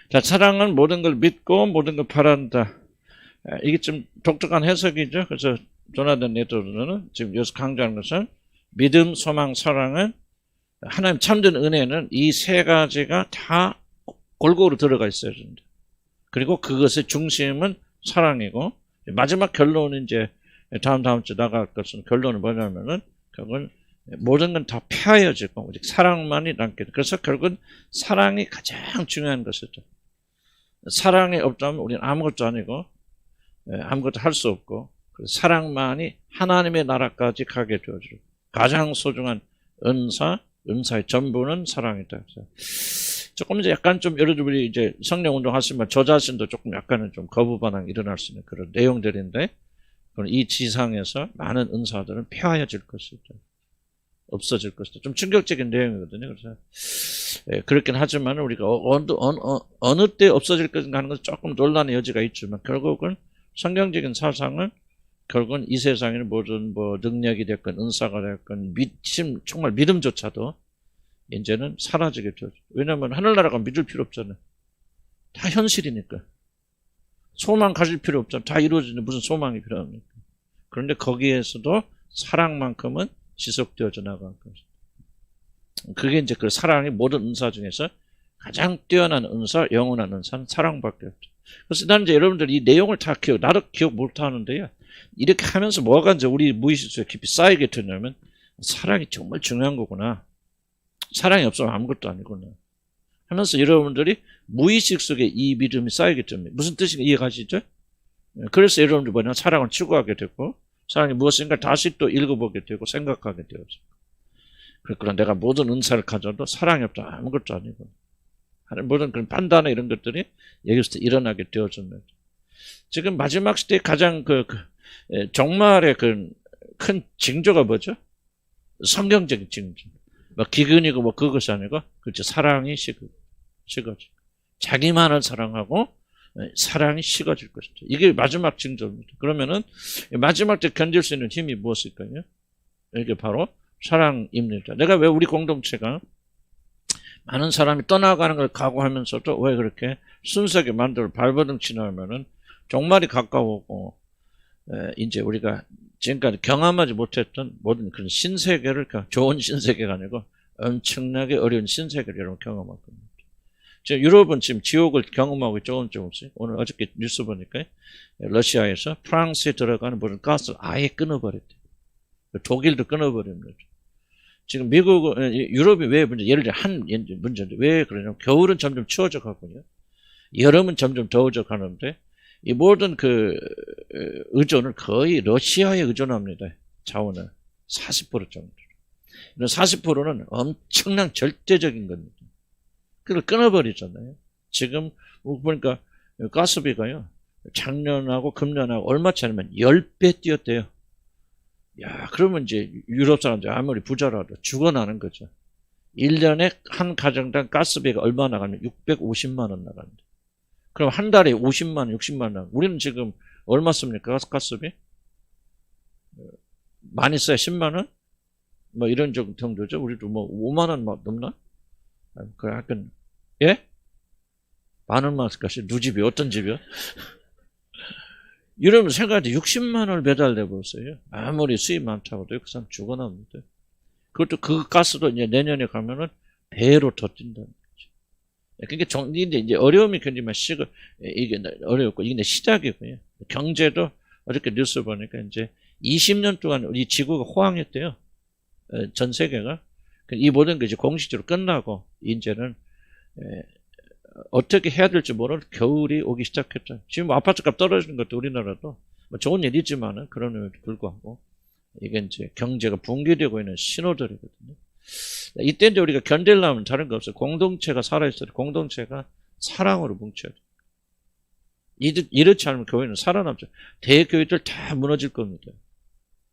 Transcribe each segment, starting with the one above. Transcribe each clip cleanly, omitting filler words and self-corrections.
자, 사랑은 모든 걸 믿고 모든 걸 바란다. 이게 좀 독특한 해석이죠. 그래서 조나단 에드워드는 지금 여기서 강조하는 것은 믿음, 소망, 사랑은 하나님 참된 은혜는 이 세 가지가 다 골고루 들어가 있어야 된다. 그리고 그것의 중심은 사랑이고 마지막 결론은 이제 다음 주 나갈 것은 결론은 뭐냐면은 그건 모든 건 다 폐하여지고 오직 사랑만이 남게 돼. 그래서 결국은 사랑이 가장 중요한 것이죠. 사랑이 없다면 우리는 아무것도 아니고 아무것도 할 수 없고 사랑만이 하나님의 나라까지 가게 되어주고 가장 소중한 은사의 전부는 사랑이다. 조금 이제 약간 좀 여러분이 이제 성령 운동 하시면 저 자신도 조금 약간은 좀 거부 반응이 일어날 수 있는 그런 내용들인데 이 지상에서 많은 은사들은 폐하여질 것이다. 없어질 것이다. 좀 충격적인 내용이거든요. 그래서 그렇긴 하지만 우리가 어느 때 없어질 것인가 하는 것은 조금 논란의 여지가 있지만 결국은 성경적인 사상은 결국은 이 세상에는 모든 뭐 능력이 됐건 은사가 됐건 정말 믿음조차도 이제는 사라지게 되죠. 왜냐하면 하늘나라가 믿을 필요 없잖아요. 다 현실이니까. 소망 가질 필요 없잖아요. 다 이루어지는데 무슨 소망이 필요합니까? 그런데 거기에서도 사랑만큼은 지속되어져 나갈 것이다. 그게 이제 그 사랑이 모든 은사 중에서 가장 뛰어난 은사, 영원한 은사는 사랑밖에 없죠. 그래서 나는 이제 여러분들 이 내용을 다 나도 기억 못 하는데요. 이렇게 하면서 뭐가 이제 우리 무의식 속에 깊이 쌓이게 되냐면 사랑이 정말 중요한 거구나. 사랑이 없으면 아무것도 아니구나. 하면서 여러분들이 무의식 속에 이 믿음이 쌓이게 됩니다. 무슨 뜻인가 이해가시죠? 그래서 여러분들 뭐냐 사랑을 추구하게 되고 사랑이 무엇인가 다시 또 읽어보게 되고 생각하게 되어져. 그러니까 내가 모든 은사를 가져도 사랑이 없다 아무것도 아니고 모든 그런 판단이나 이런 것들이 여기서 일어나게 되어집니다. 지금 마지막 시대에 가장 정말의 큰 징조가 뭐죠? 성경적인 징조. 뭐 기근이고 뭐 그것이 아니고 그렇죠. 사랑이 식어져. 자기만을 사랑하고 사랑이 식어질 것이죠. 이게 마지막 징조입니다. 그러면은 마지막 때 견딜 수 있는 힘이 무엇일까요? 이게 바로 사랑입니다. 내가 왜 우리 공동체가 많은 사람이 떠나가는 걸 각오하면서도 왜 그렇게 순수하게 만들어 발버둥 치냐면은 종말이 가까우고 이제 우리가 지금까지 경험하지 못했던 모든 그런 신세계를 좋은 신세계가 아니고 엄청나게 어려운 신세계를 여러분 경험할 겁니다. 지금 유럽은 지금 지옥을 경험하고 조금씩 오늘 어저께 뉴스 보니까 러시아에서 프랑스에 들어가는 모든 가스를 아예 끊어버렸대요. 독일도 끊어버립니다. 지금 유럽이 왜 예를 들어 한 문제인데 왜 그러냐면 겨울은 점점 추워져 가고요. 여름은 점점 더워져 가는데 이 모든 의존을 거의 러시아에 의존합니다. 자원을 40% 정도. 이런 40%는 엄청난 절대적인 겁니다. 그걸 끊어버리잖아요. 지금 보니까 가스비가요. 작년하고 금년하고 얼마 차이면 10배 뛰었대요. 야, 그러면 이제 유럽 사람들 아무리 부자라도 죽어나는 거죠. 1년에 한 가정당 가스비가 얼마 나가면 650만 원 나갑니다. 그럼 한 달에 50만 원, 60만 원 나가면 우리는 지금 얼마 씁니까? 가스비? 많이 써야 10만 원? 뭐 이런 정도죠. 우리도 뭐 5만 원 막 넘나? 그 약간 예? 만 원만 쓸까? 누 집이 어떤 집이요? 여러분 생각해 60만 원을 매달려 보세요. 아무리 수입 많다고도 그 사람 죽어납니다. 그것도 그 가스도 이제 내년에 가면은 배로 더 뛴다는 거죠. 그러니까 이제 어려움이 굉장히 이게 어렵고 이게 시작이고요. 경제도 어저께 뉴스 보니까 이제 20년 동안 우리 지구가 호황했대요. 전 세계가. 이 모든 게 이제 공식적으로 끝나고 이제는 어떻게 해야 될지 모르는 겨울이 오기 시작했죠. 지금 아파트값 떨어지는 것도 우리나라도 뭐 좋은 일이지만은 그럼에도 불구하고 이게 이제 경제가 붕괴되고 있는 신호들이거든요. 이때 이제 우리가 견딜려면 다른 거 없어요. 공동체가 살아있어요. 공동체가 사랑으로 뭉쳐야 돼요. 이렇지 않으면 교회는 살아남죠. 대교회들 다 무너질 겁니다.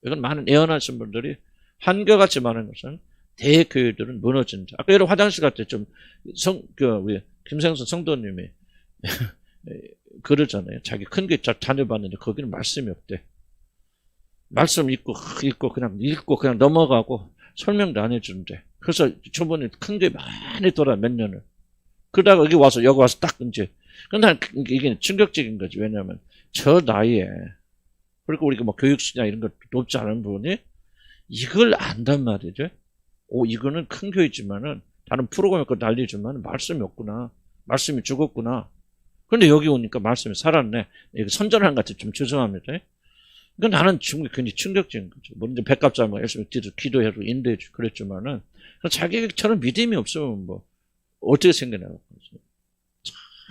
이건 많은 예언하신 분들이 한결같이 말하는 것은 대교회들은 무너진다. 아까 여러분 화장실 갈 때 좀 우리 김생선 성도님이 그러잖아요. 자기 큰 교회 다녀봤는데 거기는 말씀이 없대. 말씀 읽고 그냥 넘어가고 설명도 안 해주는데. 그래서 저번에 큰 교회 많이 돌아 몇 년을. 그러다가 여기 와서 딱 이제. 근데 이게 충격적인 거지. 왜냐면 저 나이에, 그리고 우리가 뭐 교육 수냐 이런 것도 높지 않은 분이 이걸 안단 말이죠. 이거는 큰 교회지만은 다른 프로그램 거 달리지만 말씀이 없구나. 말씀이 죽었구나. 근데 여기 오니까 말씀이 살았네. 이거 선전한 것 같아. 좀 죄송합니다. 그러니까 나는 굉장히 충격적인 거죠. 뭐 이제 백갑자면 열심히 기도해도 인도해주고 그랬지만은 자기처럼 믿음이 없으면 뭐 어떻게 생겨나고.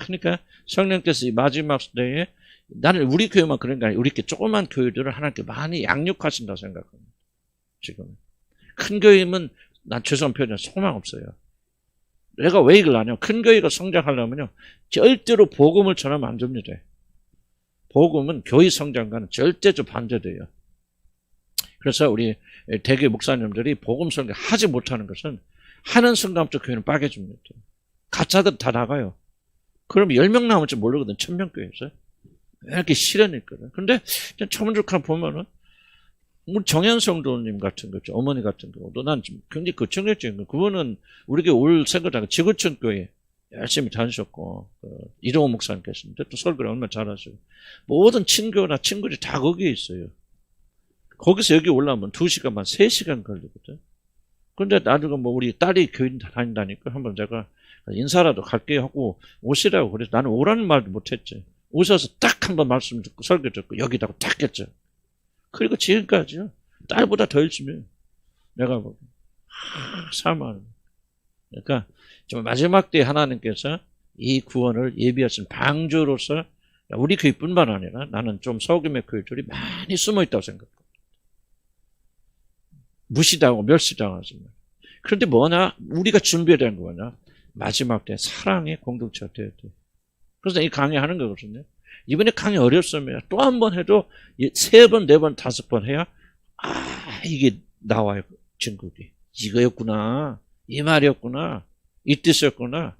그러니까 성령께서 이 마지막 시대에 나는 우리 교회만 그런 게 아니라 우리 조그만 교회들을 하나님께 많이 양육하신다고 생각합니다. 지금 큰 교회면 난 죄송한 표현은 소망 없어요. 내가 왜 이걸 하냐면 큰 교회가 성장하려면요 절대로 복음을 전하면 안 됩니다. 복음은 교회 성장과는 절대적으로 반대돼요. 그래서 우리 대개 목사님들이 복음 설교 하지 못하는 것은 하는 순간부터 교회는 빠개집니다. 가짜들 다 나가요. 그럼 10명 남을지 모르거든. 1000명 교회에서. 왜 이렇게 실현이 있거든. 근데 처음부터 보면은 우리 정현성도님 같은 거죠. 어머니 같은 경우도 난 굉장히 충격적인 거. 그분은 우리 교회 올 생각하고 지구촌 교회 열심히 다니셨고 이동호 목사님께서는 또 설교를 얼마나 잘하시고 모든 친교나 친구들이 다 거기에 있어요. 거기서 여기 올라오면 2시간 반 3시간 걸리거든. 근데 나중에 뭐 우리 딸이 교인 다닌다니까 한번 제가 인사라도 갈게 하고 오시라고 그래서 나는 오라는 말도 못했지. 오셔서 딱 한번 말씀 듣고 설교 듣고 여기다가 딱 했죠. 그리고 지금까지요. 딸보다 더 열심히 해요. 내가 보고 사망. 그러니까 좀 마지막 때 하나님께서 이 구원을 예비하신 방주로서 우리 교회뿐만 아니라 나는 좀 소규모 교회들이 많이 숨어 있다고 생각합니다. 무시당하고 멸시당하지만. 그런데 뭐냐? 우리가 준비해야 되는 거 뭐냐? 마지막 때 사랑의 공동체가 돼야 돼. 그래서 이 강의 하는 거거든요. 이번에 강의 어렵습니다. 또 한 번 해도 3번, 4번, 5번 해야 이게 나와요. 증거들이. 이거였구나. 이 말이었구나. 이 뜻이었구나.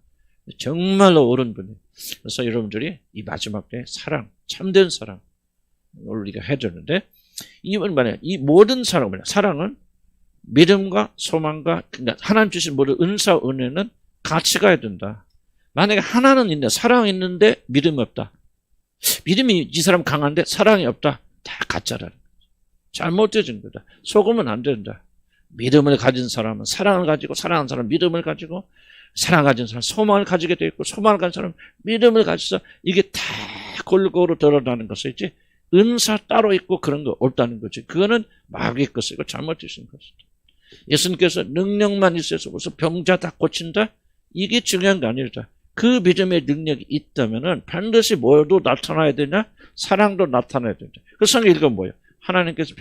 정말로 옳은 분이. 그래서 여러분들이 이 마지막 때 사랑, 참된 사랑 우리가 해야 되는데 이번 말에 이 모든 사랑은 믿음과 소망과 그러니까 하나님 주신 모든 은사 은혜는 같이 가야 된다. 만약에 하나는 있는데 사랑이 있는데 믿음이 없다. 믿음이 이 사람 강한데 사랑이 없다. 다 가짜라는 거죠. 잘못되어진 거다. 속으면 안 된다. 믿음을 가진 사람은 사랑을 가지고 사랑하는 사람은 믿음을 가지고 사랑 가진 사람은 소망을 가지게 되어 있고 소망을 가진 사람은 믿음을 가져서 이게 다 골고루 드러나는 것이지 은사 따로 있고 그런 거 없다는 거지. 그거는 마귀의 것이고 잘못되신 것이다. 예수님께서 능력만 있어서 무슨 병자 다 고친다? 이게 중요한 게 아니다. 그 믿음의 능력이 있다면은 반드시 뭐도 나타나야 되냐? 사랑도 나타나야 된다. 그 성경 읽으면 뭐예요? 하나님께서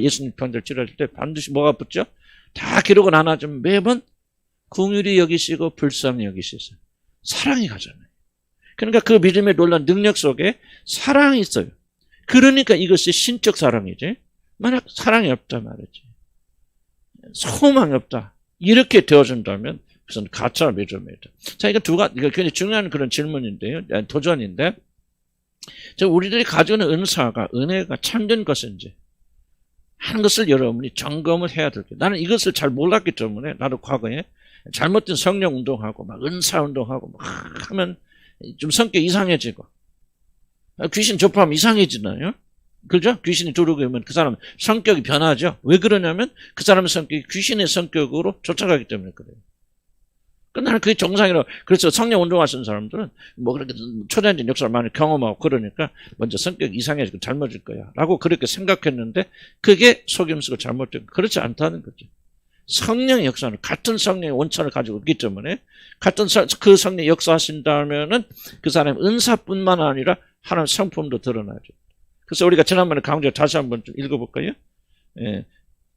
예수님 병자를 치료할 때 반드시 뭐가 붙죠? 다 기록은 안 하지만 매번 긍휼히 여기시고 불쌍히 여기시서 사랑이 가잖아요. 그러니까 그 믿음의 놀라운 능력 속에 사랑이 있어요. 그러니까 이것이 신적 사랑이지. 만약 사랑이 없다 말이지. 소망이 없다. 이렇게 되어준다면 그것은 가짜 믿음이다. 자, 이거 이거 굉장히 중요한 그런 질문인데요. 도전인데. 우리들이 가지고 있는 은혜가 참된 것인지 하는 것을 여러분이 점검을 해야 될 거예요. 나는 이것을 잘 몰랐기 때문에 나도 과거에 잘못된 성령 운동하고 막 은사 운동하고 막 하면 좀 성격 이상해지고 귀신 접하면 이상해지나요? 그죠? 귀신이 들어오면 그 사람 성격이 변하죠. 왜 그러냐면 그 사람의 성격이 귀신의 성격으로 쫓아가기 때문에 그래요. 나는 그게 정상이라고. 그래서 성령 운동하시는 사람들은 뭐 그렇게 초자연적인 역사를 많이 경험하고 그러니까 먼저 성격이 이상해지고 잘못질 거야 라고 그렇게 생각했는데 그게 속임수고 잘못된 거. 그렇지 않다는 거죠. 성령의 역사는 같은 성령의 원천을 가지고 있기 때문에 같은 그 성령이 역사하신다면은 그 사람의 은사뿐만 아니라 하나님의 성품도 드러나죠. 그래서 우리가 지난번에 강조 다시 한번 좀 읽어볼까요?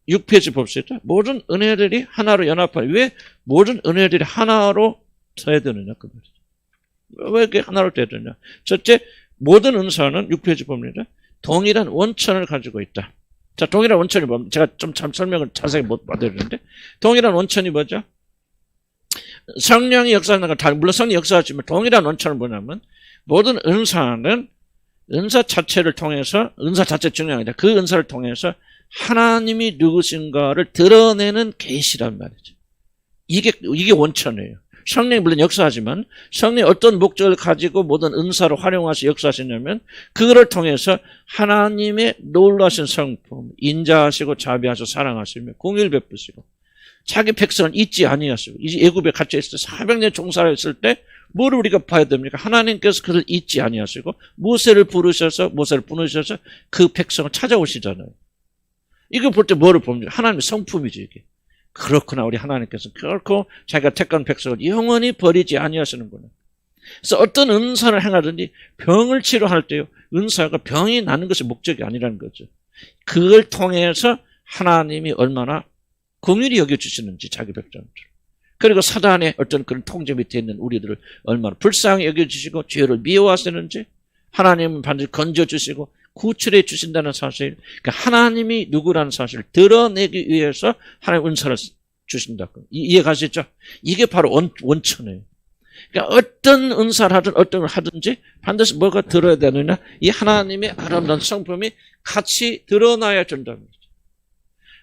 6페이지 봅시다. 모든 은혜들이 하나로 연합하여. 왜 모든 은혜들이 하나로 서야 되느냐 그 말이죠. 왜 이렇게 하나로 돼야 되느냐. 첫째, 모든 은사는 6페이지 봅니다. 동일한 원천을 가지고 있다. 자, 동일한 원천이 뭡니까? 제가 좀 참 설명을 자세히 못 받아드리는데 동일한 원천이 뭐죠? 성령이 역사하는 건 다 물론 성령이 역사하지만 동일한 원천은 뭐냐면 모든 은사는 은사 자체를 통해서 은사 자체 중요합니다. 그 은사를 통해서 하나님이 누구신가를 드러내는 계시란 말이죠. 이게 원천이에요. 성령이 물론 역사하지만 성령이 어떤 목적을 가지고 모든 은사를 활용해서 역사하시냐면 그거를 통해서 하나님의 놀라신 성품, 인자하시고 자비하시고 사랑하시며 공의를 베푸시고 자기 백성을 잊지 아니하시고 이제 애굽에 갇혀 있을 때 400년 종살이 했을 때 뭐를 우리가 봐야 됩니까? 하나님께서 그를 잊지 아니하시고 모세를 부르셔서 모세를 부르셔서 그 백성을 찾아오시잖아요. 이거 볼 때 뭐를 봅니까? 하나님의 성품이죠 이게. 그렇구나 우리 하나님께서 결코 자기가 택한 백성을 영원히 버리지 아니하시는구나. 그래서 어떤 은사를 행하든지 병을 치료할 때요. 은사가 병이 나는 것이 목적이 아니라는 거죠. 그걸 통해서 하나님이 얼마나 긍휼히 여겨주시는지 자기 백성들. 그리고 사단의 어떤 그런 통제 밑에 있는 우리들을 얼마나 불쌍히 여겨주시고 죄를 미워하시는지 하나님은 반드시 건져주시고 구출해 주신다는 사실, 그러니까 하나님이 누구라는 사실을 드러내기 위해서 하나님 은사를 주신다고. 이해가시죠? 이게 바로 원천이에요. 그러니까 어떤 은사를 하든 어떤 걸 하든지 반드시 뭐가 들어야 되느냐? 이 하나님의 아름다운 성품이 같이 드러나야 된다는 거죠.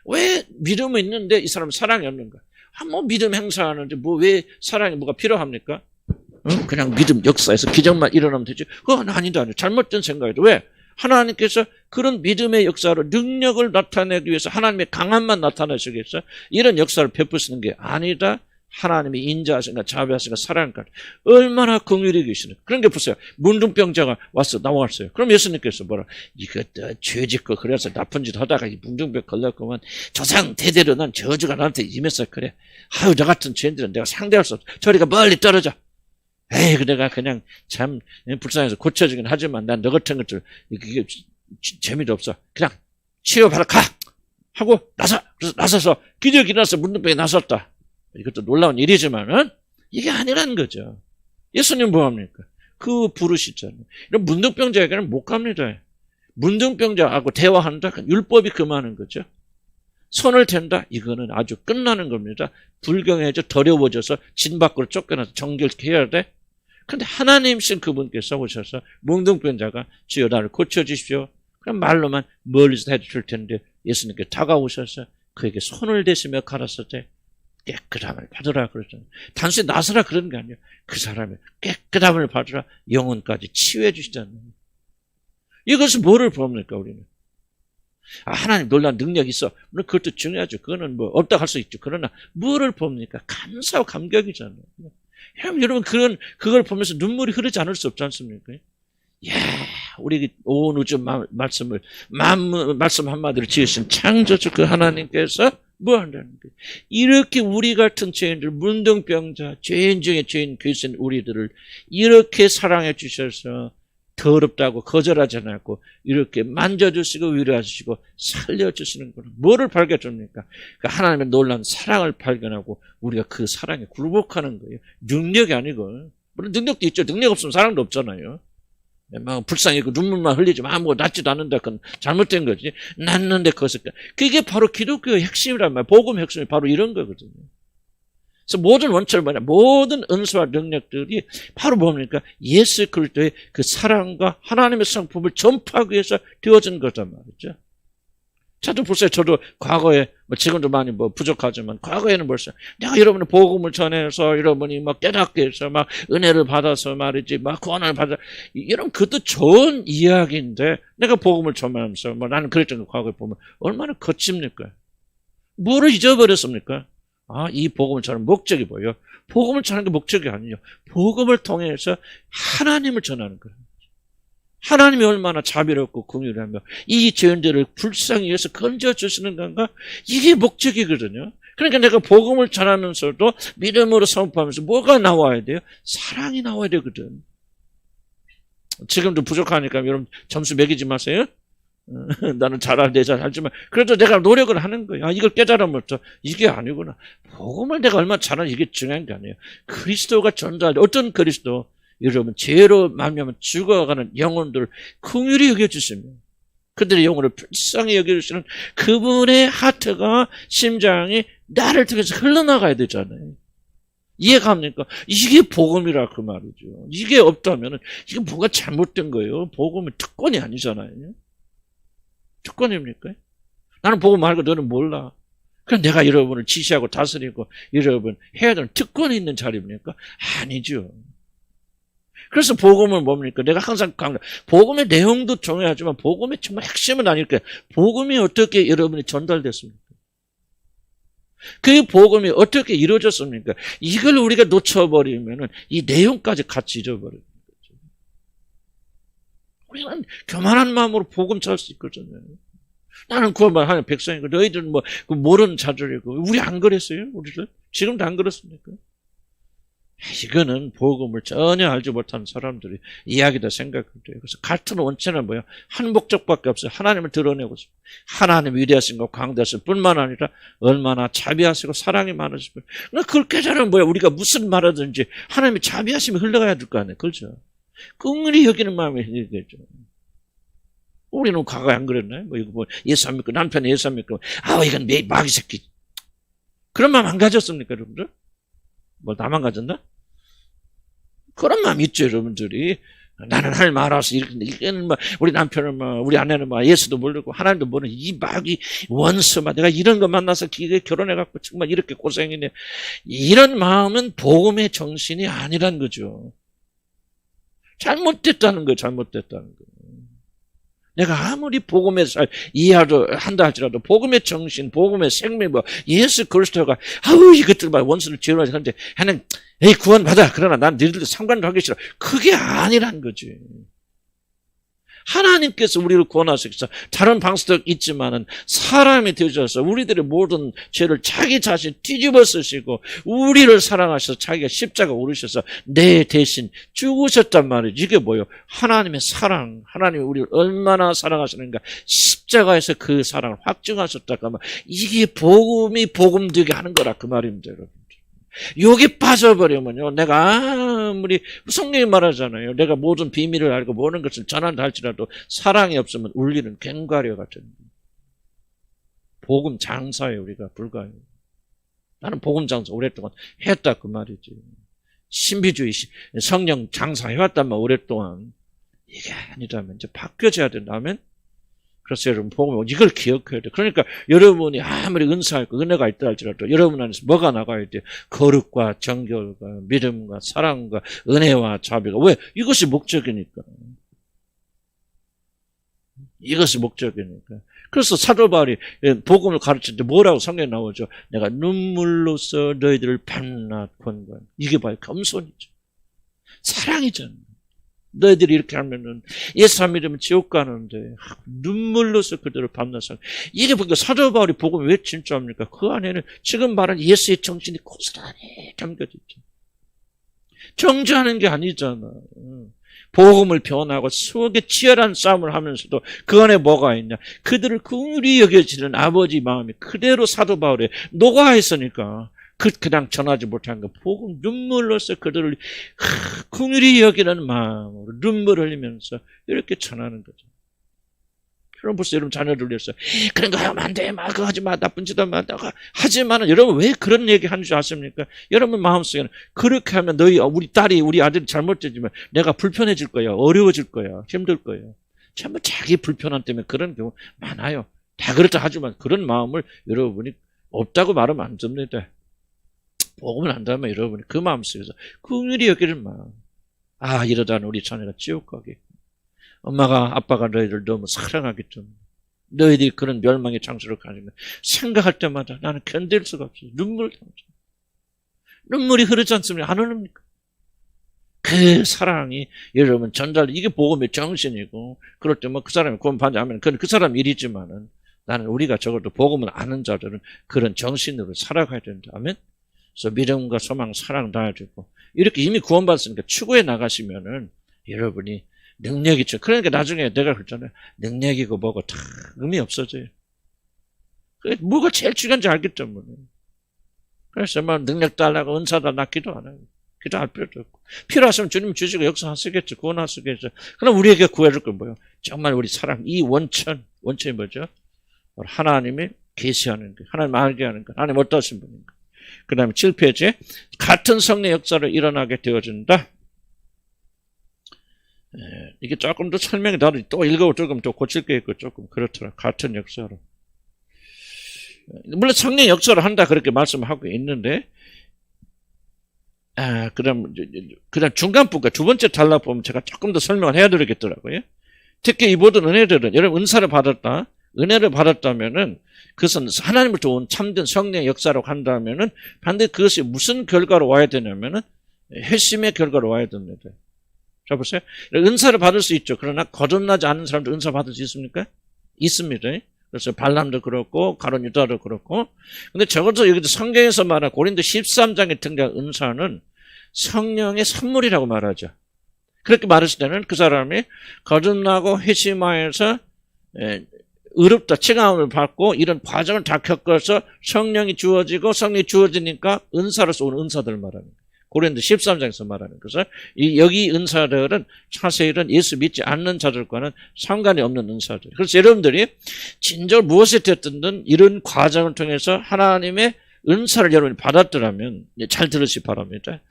왜 믿음이 있는데 이 사람은 사랑이 없는가? 뭐 믿음 행사하는데 왜 사랑이 뭐가 필요합니까? 그냥 믿음 역사에서 기적만 일어나면 되지. 그건 아니다. 잘못된 생각이죠. 왜? 하나님께서 그런 믿음의 역사로 능력을 나타내기 위해서 하나님의 강함만 나타내시겠어요? 이런 역사를 베푸시는 게 아니다. 하나님이 인자하신가 자비하신가 사랑한가 얼마나 긍휼히 계시는가. 그런 게 보세요. 문둥병자가 나왔어요. 그럼 예수님께서 뭐라 이것도 죄짓고 그래서 나쁜 짓 하다가 이 문둥병 걸렸구만 조상 대대로 난 저주가 나한테 임했어. 그래 아유 저 같은 죄인들은 내가 상대할 수 없어. 저리가 멀리 떨어져. 에이 내가 그냥 참 불쌍해서 고쳐지긴 하지만 난 너 같은 것들 이게 재미도 없어. 그냥 치료받아 가 하고 그래서 나서서 기적이 일어나서 문둥병이 나섰다. 이것도 놀라운 일이지만은 이게 아니라는 거죠. 예수님 뭐합니까? 그 부르시잖아요. 이런 문둥병자에게는 못 갑니다. 문둥병자하고 대화한다? 율법이 금하는 거죠. 손을 댄다? 이거는 아주 끝나는 겁니다. 불경해져 더러워져서 진 밖으로 쫓겨나서 정결케 해야 돼. 근데 하나님신 그분께서 오셔서 문둥병자가 주여 나를 고쳐주십시오. 그럼 말로만 멀리서 해줄 텐데 예수님께 다가오셔서 그에게 손을 대시며 가라사대 깨끗함을 받으라 그러잖아요. 단순히 나서라 그런 게 아니에요. 그 사람의 깨끗함을 받으라 영혼까지 치유해 주시잖아요. 이것은 뭐를 봅니까 우리는? 하나님 놀라운 능력이 있어. 물론 그것도 중요하죠. 그거는 뭐 없다 할 수 있죠. 그러나 뭐를 봅니까? 감사와 감격이잖아요. 여러분 그걸 보면서 눈물이 흐르지 않을 수 없지 않습니까? 야, 우리 온 우주 말씀 한마디로 지으신 창조주 그 하나님께서 뭐 한다는 거예요? 이렇게 우리 같은 죄인들, 문둥병자, 죄인 중에 죄인 계신 우리들을 이렇게 사랑해 주셔서 더럽다고 거절하지 않고 이렇게 만져주시고 위로하시고 살려주시는구나. 뭐를 발견합니까? 그러니까 하나님의 놀라운 사랑을 발견하고 우리가 그 사랑에 굴복하는 거예요. 능력이 아니고. 물론 능력도 있죠. 능력 없으면 사랑도 없잖아요. 막 불쌍히고 눈물만 흘리지 아무것도 낫지도 않는다. 그건 잘못된 거지. 낫는데 그게 바로 기독교의 핵심이란 말이야. 복음의 핵심이 바로 이런 거거든요. 그래서 모든 원천은 뭐냐? 모든 은사와 능력들이 바로 뭡니까? 예수 그리스도의 그 사랑과 하나님의 성품을 전파하기 위해서 되어진 거단 말이죠. 저도 보세요. 저도 과거에 지금도 많이 부족하지만 과거에는 벌써 내가 여러분의 복음을 전해서 여러분이 깨닫게 해서 은혜를 받아서 말이지 구원을 받아 이런 그것도 좋은 이야기인데 내가 복음을 전하면서 나는 그랬던 거 과거에 보면 얼마나 거칩니까? 뭐를 잊어버렸습니까? 이 복음을 전하는 목적이 뭐예요? 복음을 전하는 게 목적이 아니에요. 복음을 통해서 하나님을 전하는 거예요. 하나님이 얼마나 자비롭고 긍휼하며 이 죄인들을 불쌍히 해서 건져주시는 건가? 이게 목적이거든요. 그러니까 내가 복음을 전하면서도 믿음으로 선포하면서 뭐가 나와야 돼요? 사랑이 나와야 되거든. 지금도 부족하니까 여러분 점수 매기지 마세요. 나는 잘하지만 그래도 내가 노력을 하는 거예요. 이걸 깨달으면 이게 아니구나. 복음을 내가 얼마나 잘하는지 이게 중요한 게 아니에요. 그리스도가 전달돼 어떤 그리스도? 여러분 죄로 말미암아 죽어가는 영혼들을 긍휼히 여겨주시며 그들의 영혼을 불쌍히 여겨주시는 그분의 하트가 심장이 나를 통해서 흘러나가야 되잖아요. 이해갑니까? 이게 복음이라 그 말이죠. 이게 없다면 이게 뭐가 잘못된 거예요. 복음은 특권이 아니잖아요. 특권입니까? 나는 복음 말고 너는 몰라. 그럼 내가 여러분을 지시하고 다스리고 여러분 해야 되는 특권이 있는 자리입니까? 아니죠. 그래서 복음은 뭡니까? 내가 항상 강조, 복음의 내용도 중요하지만 복음의 정말 핵심은 아닐까요? 복음이 어떻게 여러분이 전달됐습니까? 그 복음이 어떻게 이루어졌습니까? 이걸 우리가 놓쳐버리면 이 내용까지 같이 잃어버려요. 우리는 교만한 마음으로 복음 잘 수 있거든요. 나는 구원받은 하나님의 백성이고 너희들은 뭐 모르는 자들이고. 우리 안 그랬어요? 우리들? 지금도 안 그렇습니까? 이거는 복음을 전혀 알지 못하는 사람들이 이야기다 생각해요. 그래서 같은 원체는 뭐예요? 한 목적밖에 없어요. 하나님을 드러내고 싶어요. 하나님 위대하신 것 강대하신 뿐만 아니라 얼마나 자비하시고 사랑이 많으시고. 그걸 깨달으면 뭐야? 우리가 무슨 말하든지 하나님의 자비하심이 흘러가야 될 거 아니에요. 그렇죠? 긍휼히 여기는 마음이 흘러가죠. 우리는 과거에 안 그랬나요? 뭐 이거 뭐 예수 안 믿고 남편이 예수 안 믿고 이건 마귀 새끼. 그런 마음 안 가졌습니까, 여러분들? 뭐 나만 가졌나? 그런 마음 있죠, 여러분들이. 나는 하나님 알아서 이거는 막 우리 남편은 막 우리 아내는 막 예수도 모르고 하나님도 모르는 이 마귀 원수 막 내가 이런 거 만나서 결혼해 갖고 정말 이렇게 고생이네. 이런 마음은 복음의 정신이 아니란 거죠. 잘못됐다는 거예요, 잘못됐다는 거예요. 내가 아무리 복음에 잘 이해한다 할지라도 복음의 정신, 복음의 생명, 뭐 예수 그리스도가 이것들 막 원수를 지어놔서 하는데 하는 구원받아. 그러나 난 너희들도 상관도 하기 싫어. 그게 아니란 거지. 하나님께서 우리를 구원하시겠어. 다른 방식도 있지만은 사람이 되셔서 우리들의 모든 죄를 자기 자신 뒤집어 쓰시고 우리를 사랑하셔서 자기가 십자가 오르셔서 내 대신 죽으셨단 말이에요. 이게 뭐예요? 하나님의 사랑. 하나님이 우리를 얼마나 사랑하시는가. 십자가에서 그 사랑을 확증하셨다고 하면 이게 복음이 복음되게 하는 거라 그 말입니다, 여러분. 여기 빠져버리면요, 내가 아무리 성경이 말하잖아요. 내가 모든 비밀을 알고 모든 것을 전한다 할지라도 사랑이 없으면 울리는 괭과류 같은 복음 장사에 우리가 불과해요. 나는 복음 장사 오랫동안 했다 그 말이지. 신비주의 성령 장사 해왔단 말 오랫동안. 이게 아니라면 이제 바뀌어져야 된다면. 그래서 여러분 복음 이걸 기억해야 돼. 그러니까 여러분이 아무리 은사가 있고 은혜가 있다 할지라도 여러분 안에서 뭐가 나가야 돼? 거룩과 정결과 믿음과 사랑과 은혜와 자비가. 왜? 이것이 목적이니까. 이것이 목적이니까. 그래서 사도 바울이 복음을 가르칠 때 뭐라고 성경에 나오죠? 내가 눈물로써 너희들을 반납한 거야. 이게 바로 겸손이죠. 사랑이잖아. 너희들이 이렇게 하면은 예수 안 믿으면 지옥 가는데 눈물로서 그들을 반나서 이게 보니까 사도 바울이 복음을 왜 진짜합니까? 그 안에는 지금 말한 예수의 정신이 고스란히 담겨져 있죠. 정죄하는 게 아니잖아. 복음을 변하고 속에 치열한 싸움을 하면서도 그 안에 뭐가 있냐? 그들을 긍휼히 여겨지는 아버지 마음이 그대로 사도 바울에 녹아 있으니까 그냥 전하지 못한 거 복음 눈물로써 그들을 긍휼히 여기는 마음으로 눈물 흘리면서 이렇게 전하는 거죠. 여러분 벌써 여러분 자녀들 위해서 그런 거 하면 안 돼, 막 그거 하지 마, 나쁜 짓 하면 안 돼. 하지만 여러분 왜 그런 얘기 하는 줄 아십니까? 여러분 마음속에는 그렇게 하면 너희 우리 딸이 우리 아들이 잘못되지만 내가 불편해질 거야, 어려워질 거야, 힘들 거야. 전부 자기 불편함 때문에 그런 경우 많아요. 다 그렇다 하지만 그런 마음을 여러분이 없다고 말하면 안 됩니다. 복음을 한다면 여러분이 그 마음속에서 긍휼히 여기는 마음. 이러다는 우리 자녀가 지옥 가겠고 엄마가 아빠가 너희들 너무 사랑하기 때문에 너희들이 그런 멸망의 장소로 가는 거 생각할 때마다 나는 견딜 수가 없어요. 눈물이 흐르지 않습니까? 안 흐릅니까? 그 사랑이 여러분 전달 이게 복음의 정신이고 그럴 때 뭐 그 사람이 구원 받으면 그건 그 사람 일이지만은 나는 우리가 적어도 복음을 아는 자들은 그런 정신으로 살아가야 된다. 아멘. 그래서 믿음과 소망, 사랑 다해야 되고 이렇게 이미 구원받았으니까 추구해 나가시면은 여러분이 능력이 있죠. 그러니까 나중에 내가 그랬잖아요. 능력이고 뭐고 다 의미 없어져요. 뭐가 제일 중요한지 알기 때문에. 그래서 막 능력 달라고 은사 달라 기도 안 해요. 기도할 필요도 없고. 필요하시면 주님 주시고 역사하시겠죠. 구원하시겠죠. 그럼 우리에게 구해줄 건 뭐예요? 정말 우리 사랑, 이 원천이 뭐죠? 하나님이 계시하는 것, 하나님 알게 하는 것, 하나님 어떠신 분인가. 그 다음에 7페이지에 같은 성령 역사로 일어나게 되어진다. 이게 조금 더 설명이 나도 또 읽어보고 조금 더 고칠 게 있고 조금 그렇더라. 같은 역사로. 물론 성령 역사를 한다 그렇게 말씀하고 있는데, 그다음 중간 부분, 두 번째 단락 보면 제가 조금 더 설명을 해야 되겠더라고요. 특히 이 모든 은혜들은, 여러분 은사를 받았다, 은혜를 받았다면은 그것은 하나님으로부터 온 참된 성령 역사로 간다면은 반드시 그것이 무슨 결과로 와야 되냐면은 회심의 결과로 와야 됩니다. 자, 보세요. 은사를 받을 수 있죠. 그러나 거듭나지 않는 사람도 은사 받을 수 있습니까? 있습니다. 그래서 발람도 그렇고 가룟 유다도 그렇고. 근데 적어도 여기도 성경에서 말한 고린도 13장에 등장한 은사는 성령의 선물이라고 말하죠. 그렇게 말했을 때는 그 사람이 거듭나고 회심하여서 의롭다, 칭함을 받고 이런 과정을 다 겪어서 성령이 주어지고 성령이 주어지니까 은사로서 온 은사들을 말합니다. 고린도 13장에서 말하는 것은 여기 은사들은 사실은 예수 믿지 않는 자들과는 상관이 없는 은사들. 그래서 여러분들이 진정 무엇이 됐든 이런 과정을 통해서 하나님의 은사를 여러분이 받았더라면 잘 들으시기 바랍니다.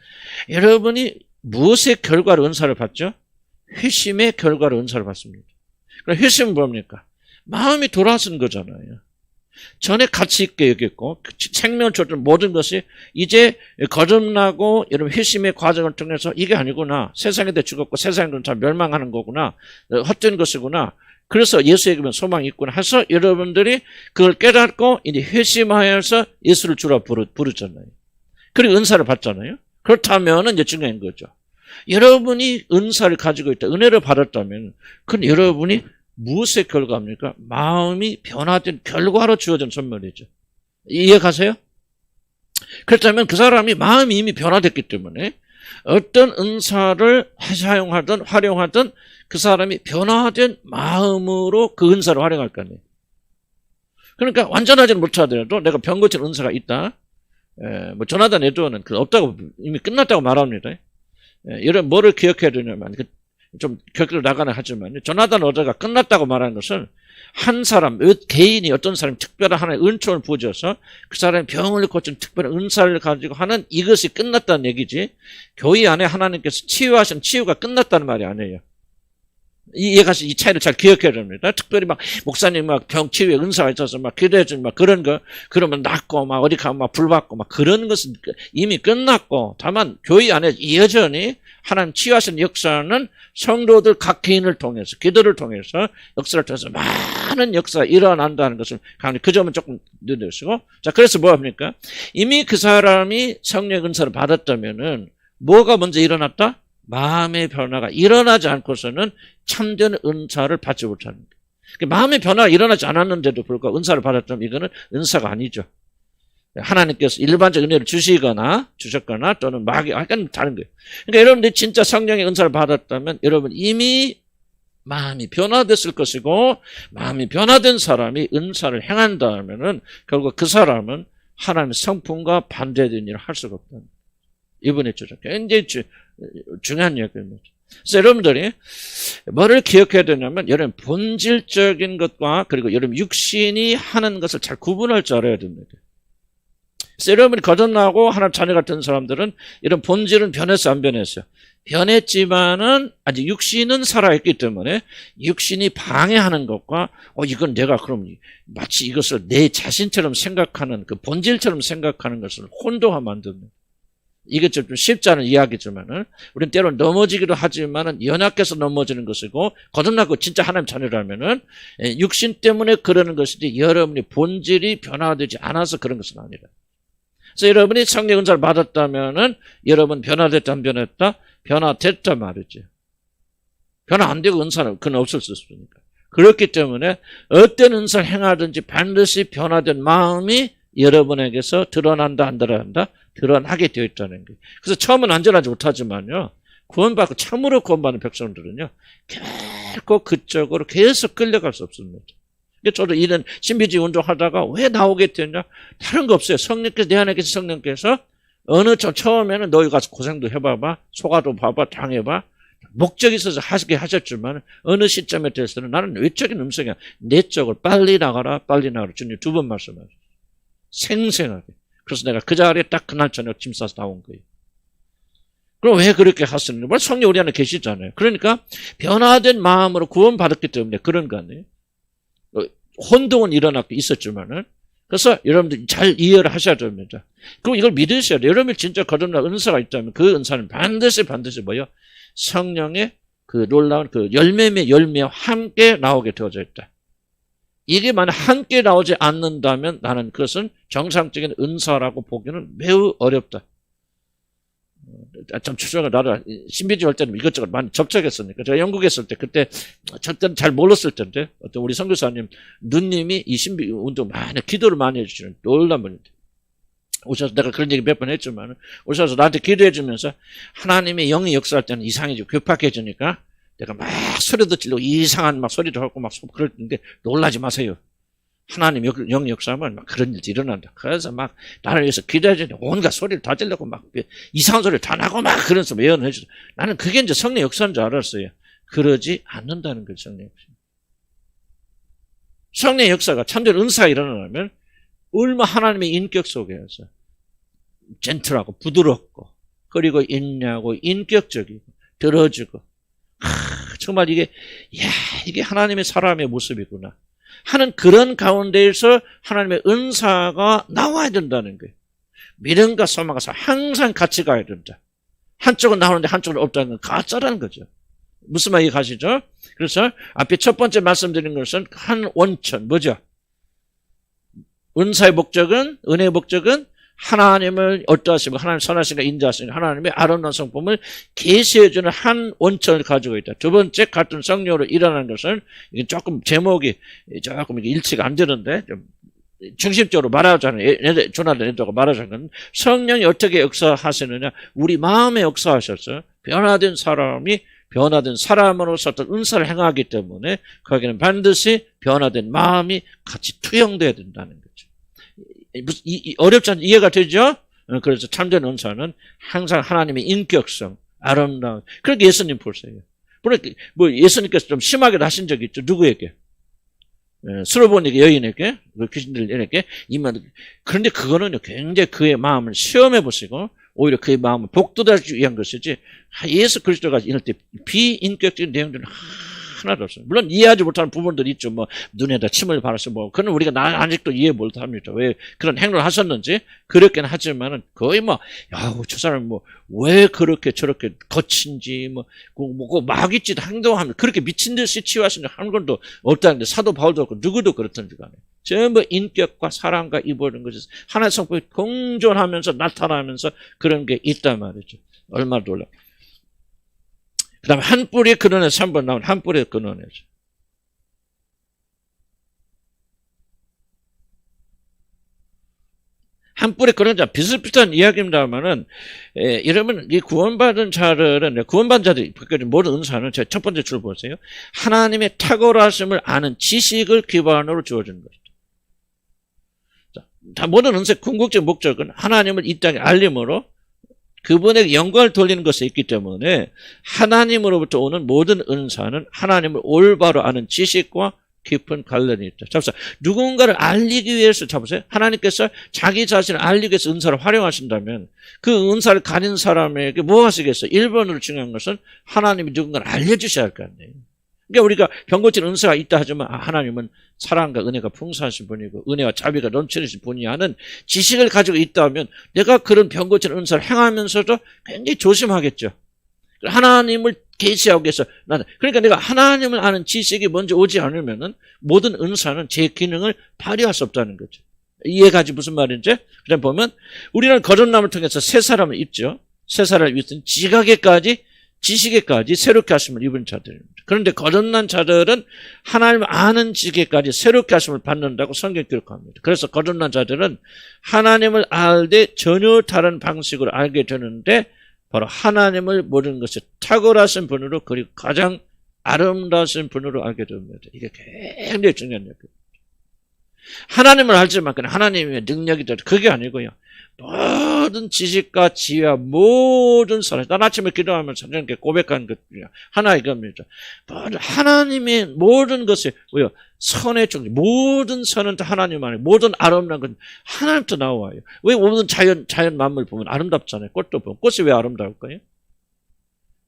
여러분이 무엇의 결과로 은사를 받죠? 회심의 결과로 은사를 받습니다. 그럼 회심은 뭡니까? 마음이 돌아서는 거잖아요. 전에 가치 있게 여겼고 생명을 줬던 모든 것이 이제 거듭나고 이런 회심의 과정을 통해서 이게 아니구나. 세상에 대해 죽었고 세상은 다 멸망하는 거구나. 헛된 것이구나. 그래서 예수에게만 소망이 있구나 해서 여러분들이 그걸 깨닫고 이제 회심하여서 예수를 주라 부르잖아요. 그리고 은사를 받잖아요. 그렇다면 이제 중요한 거죠. 여러분이 은사를 가지고 있다. 은혜를 받았다면 그건 여러분이 무엇의 결과입니까? 마음이 변화된 결과로 주어진 선물이죠. 이해가세요? 그렇다면 그 사람이 마음이 이미 변화됐기 때문에 어떤 은사를 사용하든 활용하든 그 사람이 변화된 마음으로 그 은사를 활용할 거 아니에요. 그러니까 완전하지는 못하더라도 내가 병 고치는 은사가 있다. 뭐 조나단 에드워는 없다고 이미 끝났다고 말합니다. 이런 뭐를 기억해야 되냐면 좀 격으로 나가는 하지만 조나단 에드워가 끝났다고 말하는 것은 한 사람, 개인이 어떤 사람이 특별한 하나의 은총을 부어줘서 그 사람이 병을 고치는 특별한 은사를 가지고 하는 이것이 끝났다는 얘기지 교회 안에 하나님께서 치유하신 치유가 끝났다는 말이 아니에요. 이 차이를 잘 기억해야 됩니다. 특별히 막 목사님 막 병 치유에 은사가 있어서 막 기도해주는 막 그런 거 그러면 낫고 막 어디 가면 막 불 받고 막 그런 것은 이미 끝났고 다만 교회 안에 여전히 하나님 치유하신 역사는 성도들 각 개인을 통해서 기도를 통해서 역사를 통해서 많은 역사가 일어난다는 것을 그 점은 조금 늦으시고 자 그래서 뭐 합니까? 이미 그 사람이 성령 은사를 받았다면은 뭐가 먼저 일어났다? 마음의 변화가 일어나지 않고서는 참된 은사를 받지 못하는 거예요. 마음의 변화가 일어나지 않았는데도 불구하고 은사를 받았다면 이거는 은사가 아니죠. 하나님께서 일반적 은혜를 주셨거나 또는 약간 다른 거예요. 그러니까 여러분들이 진짜 성령의 은사를 받았다면 여러분 이미 마음이 변화됐을 것이고 마음이 변화된 사람이 은사를 행한다면은 결국 그 사람은 하나님의 성품과 반대된 일을 할 수가 없다는 거예요. 이번에 굉장히 중요한 얘기입니다. 그래서 여러분들이 뭐를 기억해야 되냐면 여러분 본질적인 것과 그리고 여러분 육신이 하는 것을 잘 구분할 줄 알아야 됩니다. 그래서 여러분이 거듭나고 하나님 자녀 같은 사람들은 이런 본질은 변했어 안 변했어요? 변했지만은 아직 육신은 살아있기 때문에 육신이 방해하는 것과 이건 내가 그럼 마치 이것을 내 자신처럼 생각하는 그 본질처럼 생각하는 것을 혼동하면 안 됩니다. 이게 좀 쉽지 않은 이야기지만은, 우리는 때로는 넘어지기도 하지만은, 연약해서 넘어지는 것이고, 거듭나고 진짜 하나님 자녀라면은, 육신 때문에 그러는 것이지, 여러분의 본질이 변화되지 않아서 그런 것은 아니라. 그래서 여러분이 성령 은사를 받았다면은, 여러분 변화됐다, 안 변했다? 변화됐다 말이죠. 변화 안 되고 은사는 그건 없을 수 있으니까. 그렇기 때문에, 어떤 은사를 행하든지 반드시 변화된 마음이 여러분에게서 드러난다, 안 드러난다? 드러나게 되어 있다는 거예요. 그래서 처음은 안전하지 못하지만요. 구원받고 참으로 구원받는 백성들은요. 결코 그쪽으로 계속 끌려갈 수 없습니다. 저도 이런 신비주의 운동하다가 왜 나오게 됐냐? 다른 거 없어요. 성령께서 내 안에 계신 성령께서 어느 처음에는 너희 가서 고생도 해봐봐. 속아도 봐봐. 당해봐. 목적이 있어서 하시게 하셨지만 어느 시점에 대해서는 나는 외적인 음성이야. 내적으로 빨리 나가라. 빨리 나가라. 주님 2번 말씀하셨어요. 생생하게. 그래서 내가 그 자리에 딱 그날 저녁 짐 싸서 나온 거예요. 그럼 왜 그렇게 하시는지? 성령 우리 안에 계시잖아요. 그러니까 변화된 마음으로 구원받았기 때문에 그런 거 아니에요? 혼동은 일어났고 있었지만은 그래서 여러분들 잘 이해를 하셔야 됩니다. 그리고 이걸 믿으셔야 돼요. 여러분이 진짜 거듭난 은사가 있다면 그 은사는 반드시 뭐요? 성령의 그 놀라운 그 열매의 열매와 함께 나오게 되어져 있다. 이게 만약 함께 나오지 않는다면 나는 그것은 정상적인 은사라고 보기는 매우 어렵다. 참 추정을 나를 신비주의 할 때는 이것저것 많이 접촉했으니까 제가 영국에 있을 때 그때 저때는 잘 몰랐을 텐데 어떤 우리 선교사님 누님이 이 신비 운동 많이 기도를 많이 해주시는 놀라운 분인데 오셔서 내가 그런 얘기 몇 번 했지만 오셔서 나한테 기도해 주면서 하나님의 영이 역사할 때는 이상해지고 괴팍해지니까 내가 막 소리도 지르고 이상한 막 소리도 하고 막 그럴 텐데 놀라지 마세요. 하나님 영 역사하면 막 그런 일도 일어난다. 그래서 막 나를 위해서 기도해주는데 온갖 소리를 다 질르고 막 이상한 소리를 다 나고 막 그러면서 예언을 해주죠. 나는 그게 이제 성령 역사인 줄 알았어요. 그러지 않는다는 거예요. 성령 역사. 성령 역사가 참된 은사가 일어나면 얼마 하나님의 인격 속에서 젠틀하고 부드럽고 그리고 인내하고 인격적이고 들어주고 정말 이게 하나님의 사람의 모습이구나 하는 그런 가운데에서 하나님의 은사가 나와야 된다는 거예요. 믿음과 소망과 항상 같이 가야 된다. 한쪽은 나오는데 한쪽은 없다는 건 가짜라는 거죠. 무슨 말이 가시죠? 그래서 앞에 첫 번째 말씀드린 것은 한 원천 뭐죠? 은사의 목적은 은혜의 목적은 하나님을 어떠하시고 하나님 선하신가 인자하시는 하나님의 아름다운 성품을 계시해주는 한 원천을 가지고 있다. 두 번째 같은 성령으로 일어나는 것은 이게 조금 제목이 조금 일치가 안 되는데 좀 중심적으로 말하자면 조나단 애도가 말하자면 성령이 어떻게 역사하시느냐 우리 마음에 역사하셔서 변화된 사람으로서 어떤 은사를 행하기 때문에 거기는 반드시 변화된 마음이 같이 투영돼야 된다는 거죠. 어렵지 않죠? 이해가 되죠? 그래서 참된 은사는 항상 하나님의 인격성, 아름다운. 그렇게 예수님 보세요. 물론 뭐 예수님께서 좀 심하게 하신 적이 있죠. 누구에게? 수로보니까 여인에게, 귀신들에게. 그런데 그거는 굉장히 그의 마음을 시험해 보시고 오히려 그의 마음을 복돋아주기 위한 것이지 예수 그리스도가 이럴 때 비인격적인 내용들은 하나도 없어요. 물론 이해하지 못하는 부분들이 있죠. 뭐 눈에다 침을 바르서 뭐 그건 우리가 아직도 이해 못합니다. 왜 그런 행동을 하셨는지 그렇게는 하지만은 거의 저 사람 왜 그렇게 저렇게 거친지 막 있지도 행동하면 그렇게 미친 듯이 치유하시는 한 건도 없다는데 사도 바울도 없고 누구도 그렇던지 간에 전부 인격과 사랑과 이보는 것이 하나의 성품이 공존하면서 나타나면서 그런 게 있단 말이죠. 얼마나 놀라. 그 다음에 한 뿌리 근원에서 3번 나온 한 뿌리 근원에서. 한 뿌리 근원자 비슷비슷한 이야기입니다만은 여러분 이 구원받은 자들은 모든 은사는 제 첫 번째 줄 보세요. 하나님의 탁월하심을 아는 지식을 기반으로 주어지는 것이다. 자, 모든 은사의 궁극적 목적은 하나님을 이 땅에 알림으로 그분에게 영광을 돌리는 것이 있기 때문에 하나님으로부터 오는 모든 은사는 하나님을 올바로 아는 지식과 깊은 관련이 있다. 잡으세요. 누군가를 알리기 위해서 잡으세요. 하나님께서 자기 자신을 알리기 위해서 은사를 활용하신다면 그 은사를 가진 사람에게 뭐 하시겠어요? 1번으로 중요한 것은 하나님이 누군가를 알려주셔야 할 거 아니에요. 그러니까 우리가 병 고치는 은사가 있다 하지만 하나님은 사랑과 은혜가 풍성하신 분이고 은혜와 자비가 넘치는 분이 하는 지식을 가지고 있다면 내가 그런 병 고치는 은사를 행하면서도 굉장히 조심하겠죠. 하나님을 계시하기 위해서 그러니까 내가 하나님을 아는 지식이 먼저 오지 않으면은 모든 은사는 제 기능을 발휘할 수 없다는 거죠. 이해가지 무슨 말인지? 그다음 보면 우리는 거듭남을 통해서 새 사람을 입죠. 새 사람을 입은 지식에까지 새롭게 하심을 입은 자들입니다. 그런데 거듭난 자들은 하나님을 아는 지식에까지 새롭게 하심을 받는다고 성경 기록합니다. 그래서 거듭난 자들은 하나님을 알되 전혀 다른 방식으로 알게 되는데 바로 하나님을 모르는 것이 탁월하신 분으로 그리고 가장 아름다우신 분으로 알게 됩니다. 이게 굉장히 중요한 얘기입니다. 하나님을 알지만 그냥 하나님의 능력이다. 그게 아니고요. 모든 지식과 지혜와 모든 사랑. 난 아침에 기도하면서 이렇게 고백하는 것 중에 하나 이겁니다. 하나님의 모든 것이 뭐요? 선의 종류. 모든 선은 다 하나님 안에 모든 아름다운 건 하나님부터 나와요. 왜 모든 자연 만물 보면 아름답잖아요. 꽃도 보면 꽃이 왜 아름다울까요?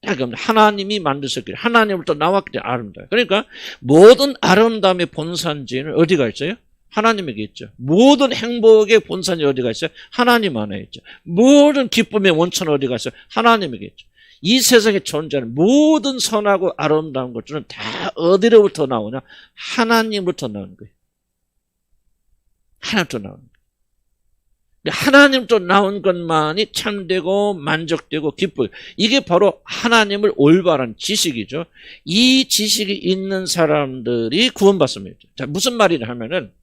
그러니까 하나님이 만드셨기에 하나님부터 나왔기 때문에 아름다워요. 그러니까 모든 아름다움의 본산지는 어디가 있어요? 하나님에게 있죠. 모든 행복의 본산이 어디가 있어요? 하나님 안에 있죠. 모든 기쁨의 원천은 어디가 있어요? 하나님에게 있죠. 이 세상에 존재하는 모든 선하고 아름다운 것들은 다 어디로부터 나오냐? 하나님부터 나오는 거예요. 하나님부터 나오는 거예요. 하나님부터 나온 것만이 참되고 만족되고 기쁘고, 이게 바로 하나님을 올바른 지식이죠. 이 지식이 있는 사람들이 구원받습니다. 자, 무슨 말이냐 하면은,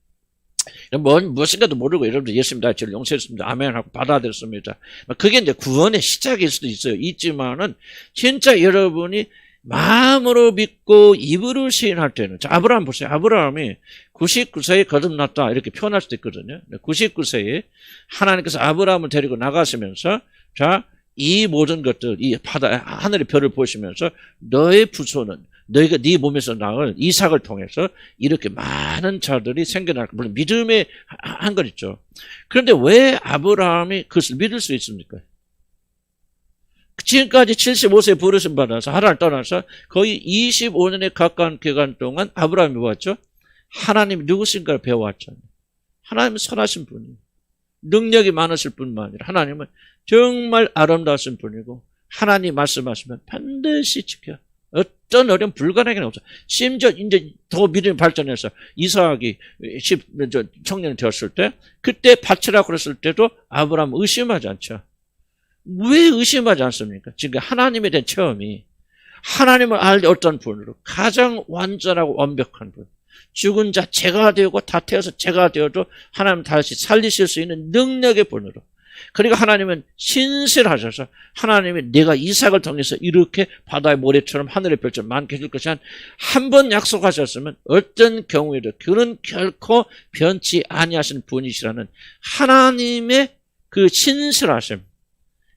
무엇인가도 모르고 여러분들 예수님 다 저를 용서했습니다. 아멘 하고 받아들였습니다. 그게 이제 구원의 시작일 수도 있어요. 있지만은 진짜 여러분이 마음으로 믿고 입으로 시인할 때는, 자, 아브라함 보세요. 아브라함이 99세에 거듭났다 이렇게 표현할 수도 있거든요. 99세에 하나님께서 아브라함을 데리고 나가시면서, 자, 이 모든 것들, 이 바다, 하늘의 별을 보시면서 너의 부소는, 너희가 네 몸에서 낳을 이삭을 통해서 이렇게 많은 자들이 생겨날, 물론 믿음의 한 것 있죠. 그런데 왜 아브라함이 그것을 믿을 수 있습니까? 지금까지 75세 부르심 받아서 하나를 떠나서 거의 25년에 가까운 기간 동안 아브라함이 뭐였죠? 하나님이 누구신가를 배워왔잖아요. 하나님은 선하신 분이에요. 능력이 많으실 뿐만 아니라 하나님은 정말 아름다우신 분이고, 하나님 말씀하시면 반드시 지켜. 어떤 어려움 불가능한 게 없어. 심지어 이제 더 믿음이 발전해서 이삭이 청년이 되었을 때, 그때 바치라고 그랬을 때도 아브라함 의심하지 않죠. 왜 의심하지 않습니까? 지금 하나님에 대한 체험이, 하나님을 알 어떤 분으로 가장 완전하고 완벽한 분, 죽은 자 제가 되고 다 태워서 제가 되어도 하나님 다시 살리실 수 있는 능력의 분으로, 그리고 하나님은 신실하셔서 하나님이 내가 이삭을 통해서 이렇게 바다의 모래처럼 하늘의 별처럼 많게 해줄 것이 한 번 약속하셨으면 어떤 경우에도 그는 결코 변치 아니하신 분이시라는 하나님의 그 신실하심,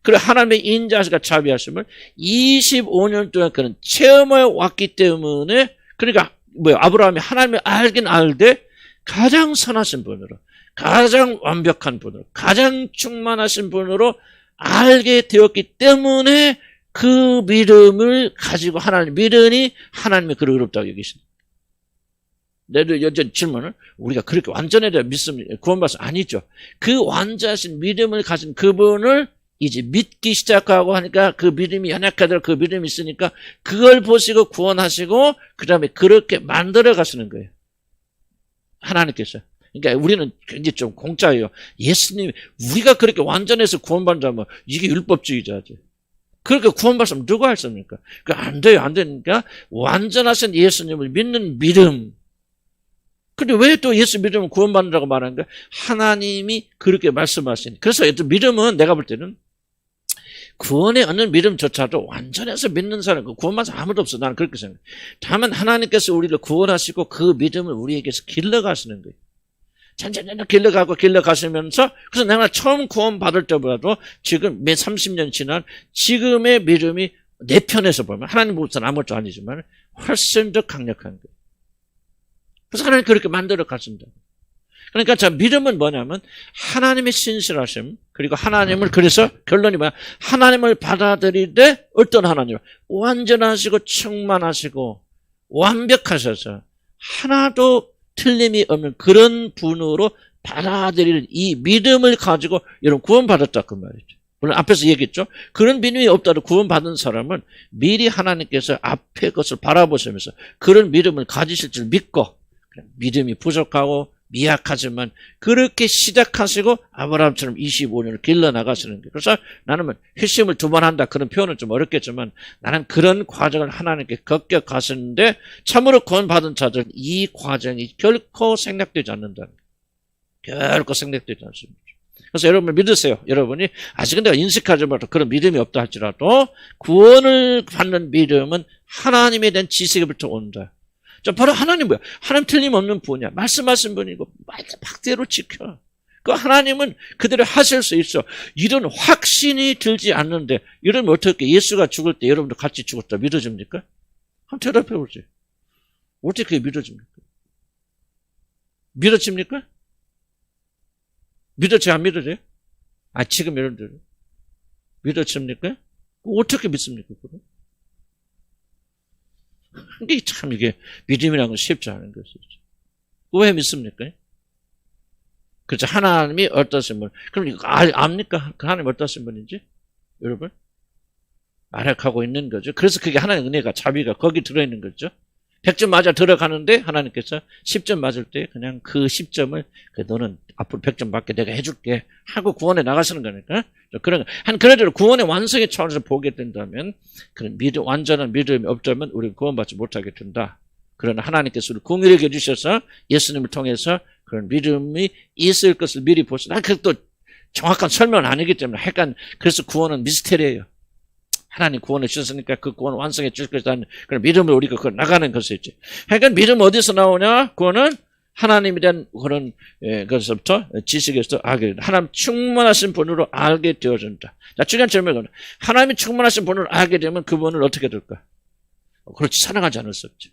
그리고 하나님의 인자하시고 자비하심을 25년 동안 그는 체험해 왔기 때문에, 그러니까 아브라함이 하나님을 알긴 알되 가장 선하신 분으로, 가장 완벽한 분으로, 가장 충만하신 분으로 알게 되었기 때문에 그 믿음을 가지고 하나님 믿으니 하나님이 그를 의롭다고 여기십니다. 내도 여전 질문을, 우리가 그렇게 완전해야 믿습니다. 구원받아서 아니죠. 그 완전하신 믿음을 가진 그분을 이제 믿기 시작하고 하니까 그 믿음이 연약하더라도 그 믿음이 있으니까 그걸 보시고 구원하시고 그 다음에 그렇게 만들어 가시는 거예요. 하나님께서. 그러니까 우리는 굉장히 좀 공짜예요. 예수님이 우리가 그렇게 완전해서 구원받는다면 이게 율법주의자지. 그렇게 구원받으면 누가 했습니까? 안 돼요. 안 되니까 완전하신 예수님을 믿는 믿음. 근데 왜 또 예수 믿으면 구원받는다고 말하는 거야? 하나님이 그렇게 말씀하시니. 그래서 믿음은 내가 볼 때는 구원에 얻는 믿음조차도 완전해서 믿는 사람, 구원받아서 아무도 없어. 나는 그렇게 생각해. 다만 하나님께서 우리를 구원하시고 그 믿음을 우리에게서 길러가시는 거예요. 천천히 길러가시면서, 그래서 내가 처음 구원받을 때보다도 지금 몇 30년 지난 지금의 믿음이 내 편에서 보면, 하나님으로서는 아무것도 아니지만 훨씬 더 강력한 거예요. 그래서 하나님 그렇게 만들어 가신다. 그러니까 자, 믿음은 뭐냐면 하나님의 신실하심, 그리고 하나님을, 그래서 결론이 뭐야? 하나님을 받아들이되 어떤 하나님? 완전하시고 충만하시고 완벽하셔서 하나도 틀림이 없는 그런 분으로 받아들이는 이 믿음을 가지고 여러분 구원받았다 그 말이죠. 물론 앞에서 얘기했죠. 그런 믿음이 없다도 구원받은 사람은 미리 하나님께서 앞의 것을 바라보시면서 그런 믿음을 가지실 줄 믿고, 믿음이 부족하고 미약하지만 그렇게 시작하시고 아브라함처럼 25년을 길러나가시는 거예요. 그래서 나는 회심을 2번 한다 그런 표현은 좀 어렵겠지만 나는 그런 과정을 하나님께 겪어 가시는데 참으로 구원받은 자들은 이 과정이 결코 생략되지 않는다는 거예요. 결코 생략되지 않습니다. 그래서 여러분 믿으세요. 여러분이 아직은 내가 인식하지 못해도 그런 믿음이 없다 할지라도 구원을 받는 믿음은 하나님에 대한 지식에부터 온다. 자, 바로 하나님 뭐야? 하나님 틀림없는 분이야. 말씀하신 분이고 박대로 지켜. 그 하나님은 그대로 하실 수 있어. 이런 확신이 들지 않는데 이러면 어떻게 예수가 죽을 때 여러분도 같이 죽었다 믿어집니까? 한번 대답해 보세요. 어떻게 믿어집니까? 믿어집니까? 믿어져요? 안 믿어져요? 지금 여러분들 믿어집니까? 어떻게 믿습니까? 그럼? 이게 참 이게 믿음이라는 건 쉽지 않은 것이죠. 왜 믿습니까? 그렇죠. 하나님이 어떠신 분. 그럼 이거 압니까? 그 하나님 어떠신 분인지? 여러분? 알아가고 있는 거죠. 그래서 그게 하나님의 은혜가, 자비가 거기 들어있는 거죠. 100점 맞아 들어가는데 하나님께서 10점 맞을 때 그냥 그 10점을 너는 앞으로 100점 받게 내가 해줄게 하고 구원에 나가시는 거니까. 그런 그래도 구원의 완성의 차원에서 보게 된다면 그런 완전한 믿음이 없다면 우리는 구원받지 못하게 된다. 그러나 하나님께서 우리 궁일하게 해주셔서 예수님을 통해서 그런 믿음이 있을 것을 미리 보시다. 그것도 정확한 설명은 아니기 때문에 약간 그래서 구원은 미스테리예요. 하나님 구원해 주셨으니까 그 구원 완성해 주실 것이라는 그런 믿음을 우리가 나가는 것이지. 그러니까 믿음 어디서 나오냐? 구원은 하나님에 대한 그런 것부터 지식에서 알게 된다. 하나님 충만하신 분으로 알게 되어진다. 자, 중요한 질문은 하나님이 충만하신 분으로 알게 되면 그분을 어떻게 될까? 그렇지, 사랑하지 않을 수 없지.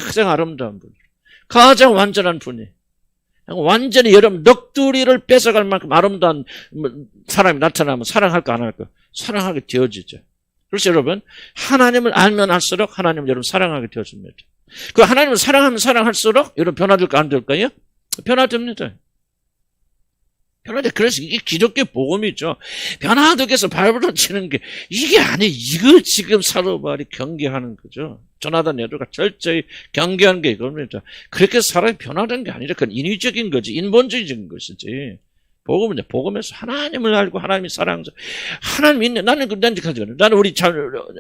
가장 아름다운 분, 가장 완전한 분이, 완전히 여러분 넋두리를 뺏어갈 만큼 아름다운 사람이 나타나면 사랑할까 안 할까? 사랑하게 되어지죠. 그래서 여러분 하나님을 알면 알수록 하나님을 여러분 사랑하게 되어집니다. 그 하나님을 사랑하면 사랑할수록 여러분 변화될까 안 될까요? 변화됩니다. 변화돼. 그래서 이게 기독교 복음이죠. 변화되기 위해서 발버둥 치는 게 이게 아니에요. 이거 지금 사도바울이 경계하는 거죠. 조나단 여도가 철저히 경계하는 게 이겁니다. 그렇게 사람이 변화된 게 아니라 그건 인위적인 거지, 인본주의적인 것이지. 복음은 복음에서 하나님을 알고 하나님이 사랑하면서 하나님이 있네. 나는 우리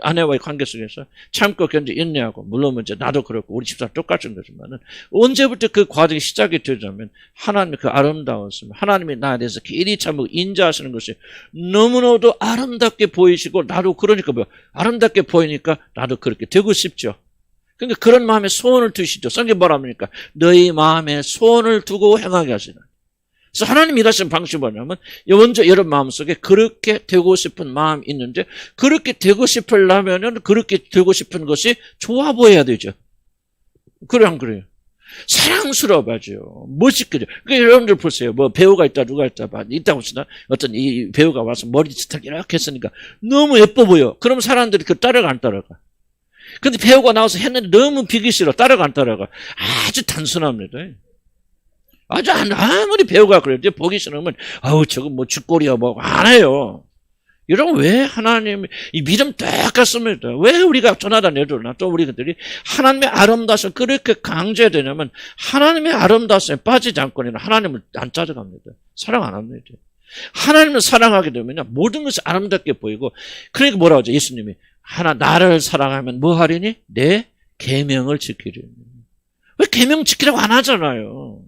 아내와의 관계 속에서 참고 견디 인내하고 물론 이제 나도 그렇고 우리 집사람 똑같은 거지만은 언제부터 그 과정이 시작이 되자면 하나님의 그 아름다웠음, 하나님이 나에 대해서 길이 참고 인자하시는 것이 너무나도 아름답게 보이시고 나도 그러니까 아름답게 보이니까 나도 그렇게 되고 싶죠. 그러니까 그런 마음에 소원을 두시죠. 성경 뭐라 합니까? 너희 마음에 소원을 두고 행하게 하시는. 그래서 하나님 일하시는 방식이 뭐냐면 먼저 여러분 마음속에 그렇게 되고 싶은 마음이 있는데 그렇게 되고 싶으려면은 그렇게 되고 싶은 것이 좋아 보여야 되죠. 그래 안 그래요? 사랑스러워야죠. 멋있게. 그러니까 여러분들 보세요. 뭐 배우가 있다 누가 있다 있다고 치나 어떤 이 배우가 와서 머리짓을 이렇게 했으니까 너무 예뻐 보여. 그럼 사람들이 그 따라가 안 따라가. 근데 배우가 나와서 했는데 너무 비기 싫어. 따라가 안 따라가. 아주 단순합니다. 아무리 배우가 그래도 보기 싫으면 아우 저거 뭐 쥐꼬리야 뭐 안 해요. 여러분 왜 하나님 이 믿음 똑같습니다. 왜 우리가 조나단 여도나 또 우리들이 하나님의 아름다움을 그렇게 강조해야 되냐면 하나님의 아름다움에 빠지지 않고는 하나님을 안 찾아갑니다. 사랑 안 합니다. 하나님을 사랑하게 되면요 모든 것이 아름답게 보이고 그러니까 뭐라고 하죠? 예수님이 나를 사랑하면 뭐 하리니? 내 계명을 지키리니. 왜 계명 지키라고 안 하잖아요.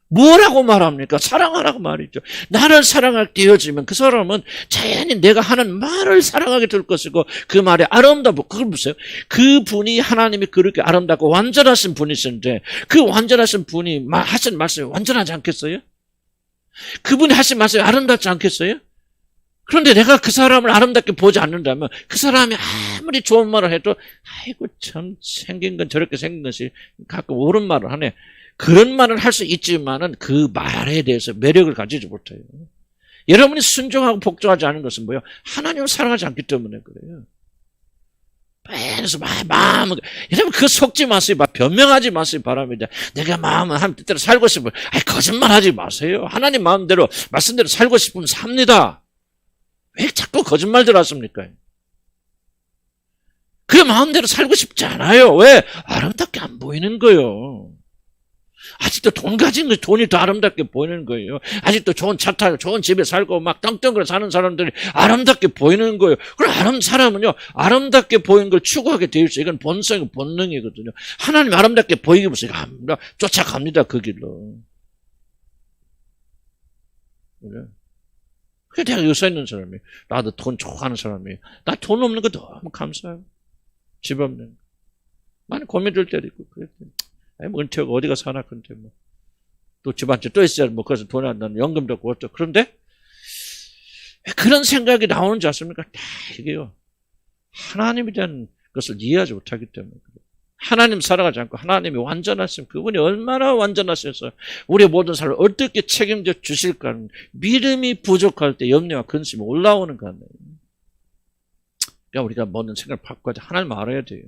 뭐라고 말합니까? 사랑하라고 말이죠. 나를 사랑하게 되어지면 그 사람은 자연히 내가 하는 말을 사랑하게 될 것이고 그 말이 아름다워. 그걸 보세요. 그 분이 하나님이 그렇게 아름답고 완전하신 분이신데 그 완전하신 분이 하신 말씀이 완전하지 않겠어요? 그분이 하신 말씀이 아름답지 않겠어요? 그런데 내가 그 사람을 아름답게 보지 않는다면 그 사람이 아무리 좋은 말을 해도 아이고 참 생긴 건 저렇게 생긴 것이 가끔 옳은 말을 하네. 그런 말을 할 수 있지만은 그 말에 대해서 매력을 가지지 못해요. 여러분이 순종하고 복종하지 않은 것은 뭐예요? 하나님을 사랑하지 않기 때문에 그래요. 그래서 마음은 여러분 그거 속지 마세요. 변명하지 마세요. 바랍니다. 내가 마음은 하나님 뜻대로 살고 싶으면 거짓말하지 마세요. 하나님 마음대로 말씀대로 살고 싶으면 삽니다. 왜 자꾸 거짓말들 하십니까? 그 마음대로 살고 싶지 않아요. 왜? 아름답게 안 보이는 거예요. 아직도 돈 가진 거 돈이 더 아름답게 보이는 거예요. 아직도 좋은 차 타고 좋은 집에 살고 막 떵떵거려 사는 사람들이 아름답게 보이는 거예요. 그럼 사람은요 아름답게 보이는 걸 추구하게 되어 있어요. 이건 본성이고 본능이거든요. 하나님 아름답게 보이게 보세요. 쫓아갑니다 그 길로. 그래. 그게 내가 요새 있는 사람이에요. 나도 돈 좋아하는 사람이에요. 나 돈 없는 거 너무 감사해요. 집 없는 거. 많이 고민될 때도 있고 그랬더니 뭐 은퇴하고 어디가 사나 근데 뭐 또 집 한 채 또 있어야 뭐 그래서 돈 안 나는 연금도 없고 어쩌고 그런데 왜 그런 생각이 나오는지 아십니까? 다 이게요 하나님에 대한 것을 이해하지 못하기 때문에 그래요. 하나님 살아가지 않고 하나님이 완전하시면 그분이 얼마나 완전하셔서 우리의 모든 삶을 어떻게 책임져 주실까 믿음이 부족할 때 염려와 근심이 올라오는 거 아니에요. 그러니까 우리가 모든 생각을 바꿔야 돼. 하나님 알아야 돼요.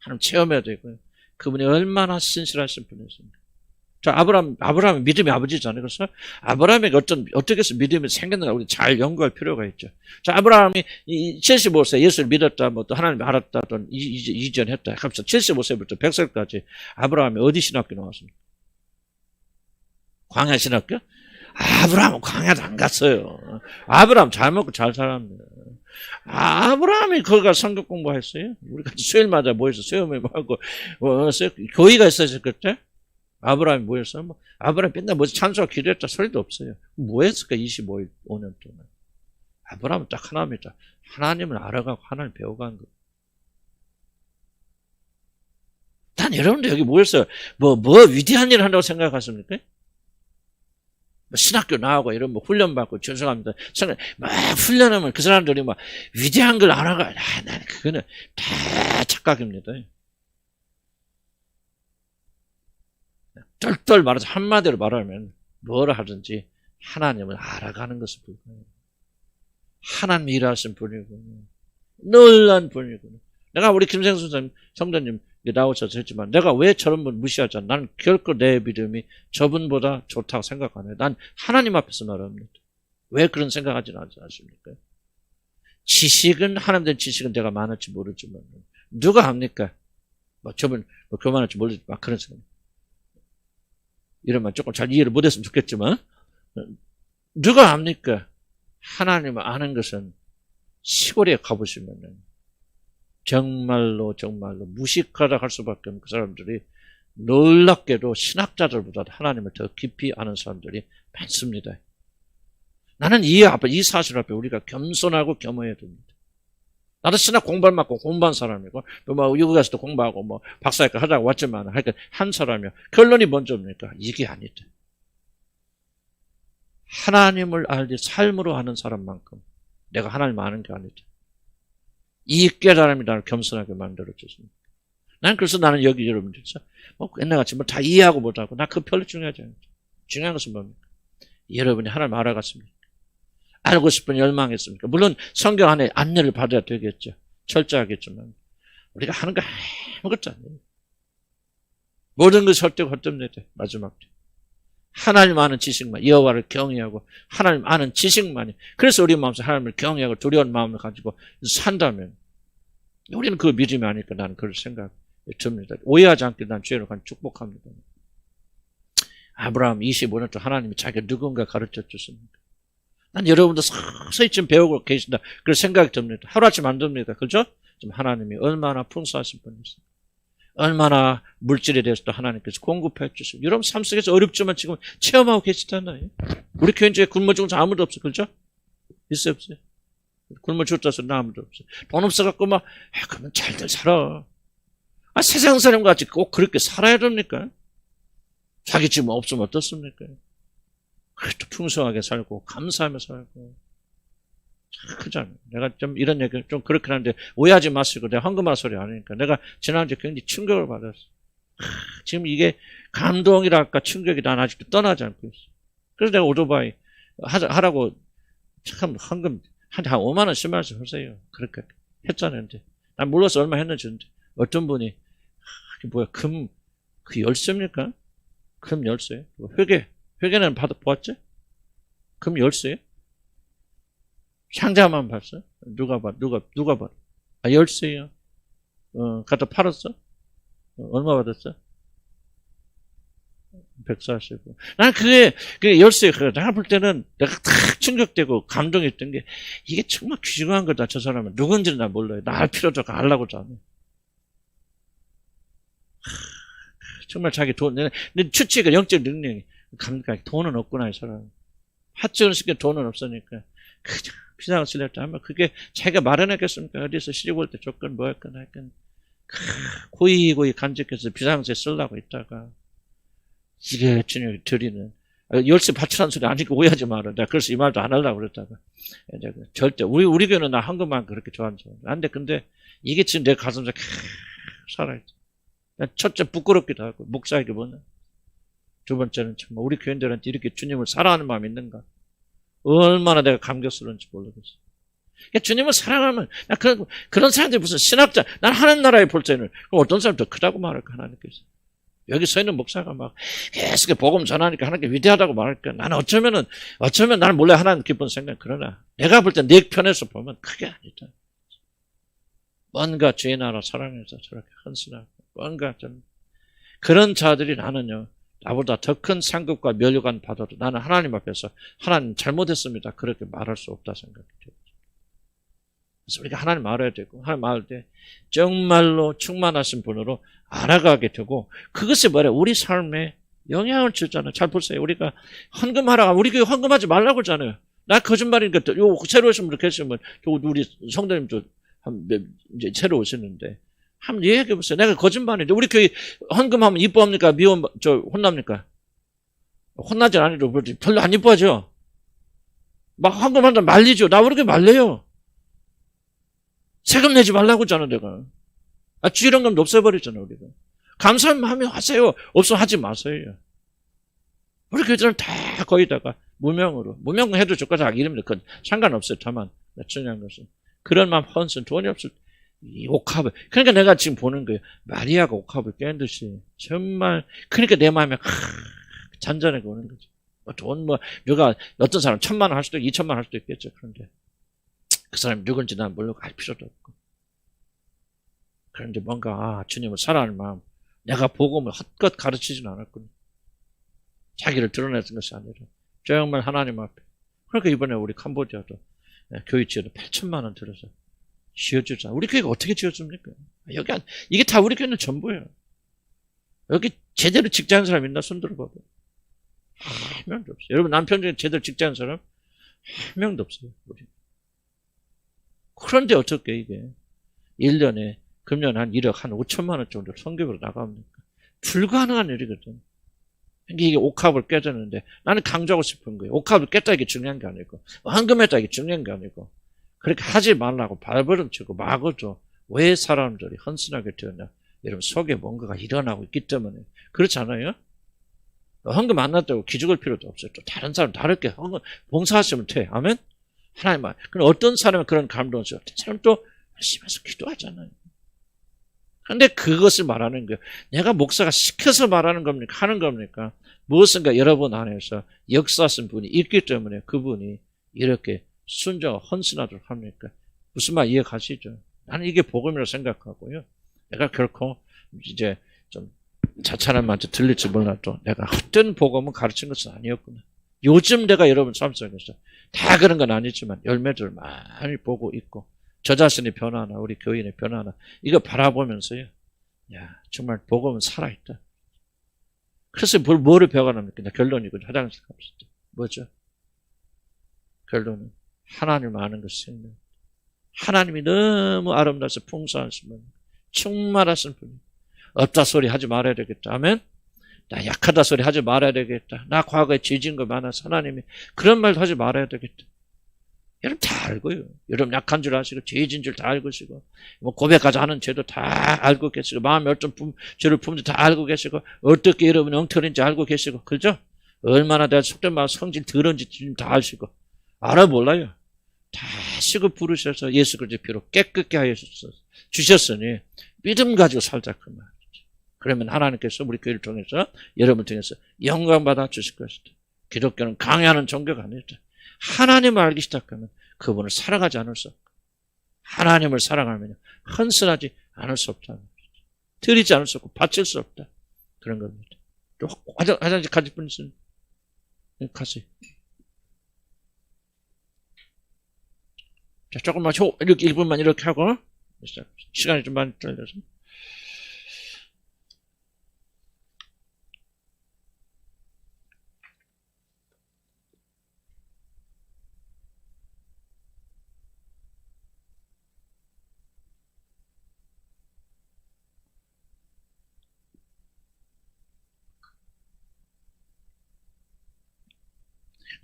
하나님 체험해야 되고요. 그분이 얼마나 신실하신 분이십니까? 자, 아브라함이 믿음의 아버지잖아요. 그래서 아브라함에게 어떻게 해서 믿음이 생겼는가 우리 잘 연구할 필요가 있죠. 자, 아브라함이 75세 예수를 믿었다, 뭐 또 하나님을 알았다, 또 이전했다. 하면서 75세부터 100세까지 아브라함이 어디 신학교 나왔습니까? 광야 신학교? 아브라함은 광야도 안 갔어요. 아브라함 잘 먹고 잘 살았네. 아브라함이 거기가 성경 공부했어요. 우리 같이 수요일마다 모여서 수요일하고 교회가 있었을 그때 아브라함이 뭐였어? 아브라함 맨날 뭐 찬송하고 기도했다 소리도 없어요. 뭐 했을까? 25일 5년 동안. 아브라함은 딱 하나입니다. 하나님을 알아가고 하나님 배워간 거. 단 여러분들 여기 모여서 뭐 위대한 일을 한다고 생각하십니까? 신학교 나오고 이런 훈련받고 죄송합니다. 막 훈련하면 그 사람들이 막 위대한 걸 알아가. 나는 그거는 다 착각입니다. 똘똘 말해서 한마디로 말하면 뭐라 하든지 하나님을 알아가는 것을 불가해요. 하나님이 일하신 분이고 놀란 분이고. 내가 우리 김생수 성도님 나오셔서 했지만 내가 왜 저런 분 무시하지 않아? 나는 결코 내 믿음이 저분보다 좋다고 생각 안 해요. 난 하나님 앞에서 말합니다. 왜 그런 생각하지는 않습니까? 지식은 하나님의 지식은 내가 많을지 모르지만 누가 합니까? 저분 교만할지 모르지 막 그런 생각. 이러면 조금 잘 이해를 못했으면 좋겠지만 누가 합니까? 하나님을 아는 것은 시골에 가보시면 정말로 무식하다 할 수밖에 없는 그 사람들이 놀랍게도 신학자들보다 하나님을 더 깊이 아는 사람들이 많습니다. 나는 이 사실 앞에 우리가 겸손하고 겸허해야 됩니다. 나도 신학 공부를 맡고 공부한 사람이고 또 여기 가서도 공부하고 박사학위 하다가 왔지만 한 사람이요. 결론이 먼저입니까? 이게 아니다. 하나님을 알지 삶으로 아는 사람만큼 내가 하나님 아는 게 아니다. 이 깨달음이 나를 겸손하게 만들어줬습니다. 그래서 나는 여기 여러분들 옛날같이 다 이해하고 못하고 나 그 별로 중요하지 않죠. 중요한 것은 뭡니까? 여러분이 하나님 알아갔습니까? 알고 싶은 열망했습니까? 물론 성경 안에 안내를 받아야 되겠죠. 철저하겠지만 우리가 하는 거 아무것도 아니에요. 모든 것이 헛되고 헛됩니다. 마지막 때. 하나님 아는 지식만, 여호와를 경외하고 하나님 아는 지식만이. 그래서 우리 마음속에 하나님을 경외하고 두려운 마음을 가지고 산다면 우리는 그 믿음이 아닐까 나는 그런 생각이 듭니다. 오해하지 않게 난 죄를 축복합니다. 아브라함 25년 동안 하나님이 자기가 누군가 가르쳐 줬습니다. 난 여러분도 서서히 지금 배우고 계신다. 그런 생각이 듭니다. 하루아침 안 듭니다. 그죠? 지금 하나님이 얼마나 풍성하신 분이세요. 얼마나 물질에 대해서도 하나님께서 공급해 주시고 여러분 삶 속에서 어렵지만 지금 체험하고 계시잖아요. 우리 교회 중에 굶어 죽은 사람 아무도 없어요. 그렇죠? 있어요? 없어요? 굶어 죽었다 소리 아무도 없어요. 돈 없어갖고 그러면 잘들 살아. 세상 사람 같이 꼭 그렇게 살아야 됩니까? 자기 집 없으면 어떻습니까? 그래도 풍성하게 살고 감사하며 살고 크잖아요. 내가 좀 이런 얘기 좀 그렇긴 한데 오해하지 마시고 내가 황금알 소리 아니니까 내가 지난주에 굉장히 충격을 받았어. 지금 이게 감동이랄까 충격이 난 아직도 떠나지 않고 있어. 그래서 내가 오토바이 하라고 참 황금 한 5만 원 10만 원씩 하세요. 그렇게 했잖아요. 근데 난 몰라서 얼마 했는지 어떤 분이 뭐야 금 그 열쇠입니까? 금 열쇠? 회계는 보았지? 금 열쇠? 상자만 봤어? 누가 봐? 열쇠요. 갖다 팔았어? 얼마 받았어? 140. 난 그게 열쇠, 내가 볼 때는 내가 탁 충격되고 감동했던 게 이게 정말 귀중한 거다. 저 사람은 누군지는 난 몰라요. 나 알 필요도 없고 알라고도 안 해. 정말 자기 돈, 내 추치가 영적 능력이 감각이 돈은 없구나, 이 사람. 하청을 시켜 돈은 없으니까. 그냥 비상을 쓰려고 하면 그게 자기가 마련했겠습니까? 어디서 시집 올 때 조건 뭐 했거나 했건. 고이 간직해서 비상세 쓰려고 있다가. 이게 주님이 드리는. 열쇠 바치라는 소리 아니까 오해하지 마라. 내가 그래서 이 말도 안 하려고 그랬다가. 절대. 우리 교회는 나 한국만 그렇게 좋아하는 줄 알아. 근데 이게 지금 내 가슴속에 살아있어. 첫째 부끄럽기도 하고 목사에게 뭐냐. 두 번째는 정말 우리 교인들한테 이렇게 주님을 사랑하는 마음이 있는가. 얼마나 내가 감격스러운지 모르겠어. 그러니까 주님을 사랑하면 그런 사람들이 무슨 신학자 난 하는 나라에 볼 때는 어떤 사람 더 크다고 말할까 하나님께서. 여기 서 있는 목사가 막 계속 복음 전하니까 하나님께 위대하다고 말할 거야. 나는 어쩌면 나는 몰래 하나님 기쁜 생각. 그러나 내가 볼 때 내 편에서 보면 크게 아니다. 뭔가 죄 나라 사랑해서 저렇게 헌신하고 뭔가 좀 그런 자들이 나는요. 나보다 더 큰 상급과 면류관 받아도 나는 하나님 앞에서 하나님 잘못했습니다. 그렇게 말할 수 없다 생각해요. 그래서 우리가 하나님 알아야 되고 하나님 알 때 정말로 충만하신 분으로 알아가게 되고 그것이 뭐래 우리 삶에 영향을 주잖아요. 잘 보세요. 우리가 헌금하라 우리 교회 헌금하지 말라고 하잖아요. 나 거짓말이니까 요 새로 오신 분 계시면 우리 성도님도 이제 새로 오시는데 한번 얘기해 보세요. 내가 거짓말인데 우리 교회 헌금하면 이뻐합니까? 혼납니까? 혼나지 않아도 별로 안 이뻐하죠. 막 헌금한다 말리죠. 나 그렇게 말려요. 세금 내지 말라고 했잖아, 내가. 주일헌금도 없애버렸잖아, 우리가. 감사한 마음에 하세요. 없으면 하지 마세요. 우리 교회들은 다 거기다가 무명으로. 무명 해도 저거 다 이름인데, 그건 상관없어요. 다만, 중요한 것은. 그런 마음 헌신, 돈이 없을 때, 이 옥합을. 그러니까 내가 지금 보는 거예요. 마리아가 옥합을 깬 듯이. 정말, 그러니까 내 마음에, 잔잔하게 오는 거죠. 누가, 어떤 사람 1,000만 원 할 수도 있고, 2,000만 원 할 수도 있겠죠. 그런데. 그 사람이 누군지 난 모르고 알 필요도 없고. 그런데 뭔가, 주님을 사랑하는 마음, 내가 복음을 헛것 가르치진 않았군요. 자기를 드러냈던 것이 아니라, 정말 하나님 앞에. 그러니까 이번에 우리 캄보디아도 교회 지어도 8,000만 원 들어서 지어주자. 우리 교회가 어떻게 지어줍니까? 이게 다 우리 교회는 전부예요. 여기 제대로 직장하는 사람 있나? 손 들어봐봐. 한 명도 없어요. 여러분 남편 중에 제대로 직장하는 사람? 한 명도 없어요. 우리. 그런데 어떻게 이게 1년에 금년 한 1억 한 5천만 원 정도 선교비로 나갑니까? 불가능한 일이거든. 이게 옥합을 깨졌는데 나는 강조하고 싶은 거예요. 옥합을 깼다 이게 중요한 게 아니고 헌금했다 이게 중요한 게 아니고 그렇게 하지 말라고 발버둥치고 막어도 왜 사람들이 헌신하게 되었냐. 여러분 속에 뭔가가 일어나고 있기 때문에 그렇지 않아요? 헌금 안 났다고 기죽을 필요도 없어요. 또 다른 사람 다르게 헌금 봉사하시면 돼. 아멘? 하나님 말. 그럼 어떤 사람은 그런 감동을 줘요. 어떤 사람은 또 열심히 해서 기도하잖아요. 그런데 그것을 말하는 거예요. 내가 목사가 시켜서 말하는 겁니까? 하는 겁니까? 무엇인가 여러분 안에서 역사하신 분이 있기 때문에 그분이 이렇게 순종하고 헌신하도록 합니까? 무슨 말 이해가시죠? 나는 이게 복음이라고 생각하고요. 내가 결코 이제 좀 자찬한마한테 들릴지 몰라도 내가 헛된 복음은 가르친 것은 아니었구나. 요즘 내가 여러분 삶 속에서 다 그런 건 아니지만 열매들을 많이 보고 있고 저 자신의 변화나 우리 교인의 변화나 이거 바라보면서요. 야 정말 복음은 살아있다. 그래서 뭐를 배워가랍니까? 결론이고 화장실 갑시다. 뭐죠? 결론은 하나님을 아는 것이 생명. 하나님이 너무 아름다워서 풍성하신 분, 충만하신 분. 없다 소리 하지 말아야 되겠다. 아멘? 나 약하다 소리 하지 말아야 되겠다. 나 과거에 죄진 거 많아서 하나님이 그런 말도 하지 말아야 되겠다. 여러분 다 알고요. 여러분 약한 줄 아시고 죄진 줄 다 알고 계시고 뭐 고백까지 하는 죄도 다 알고 계시고 마음에 어떤 죄를 품는지 다 알고 계시고 어떻게 여러분 엉터리인지 알고 계시고 그죠? 얼마나 내가 속된 마음 성질 더러운지 다 아시고 알아 몰라요. 다 아시고 부르셔서 예수 그리스도의 피로 깨끗게 하여 주셨으니 믿음 가지고 살자 그 말이죠. 그러면 하나님께서 우리 교회를 통해서 여러분을 통해서 영광 받아 주실 것이다. 기독교는 강요하는 종교가 아니다. 하나님을 알기 시작하면 그분을 사랑하지 않을 수 없고 하나님을 사랑하면 헌신하지 않을 수 없다. 드리지 않을 수 없고 바칠 수 없다. 그런 겁니다. 또 화장실 가질 분 있으면 가세요. 자, 조금만 이렇게 1분만 이렇게 하고 시간이 좀 많이 떨려서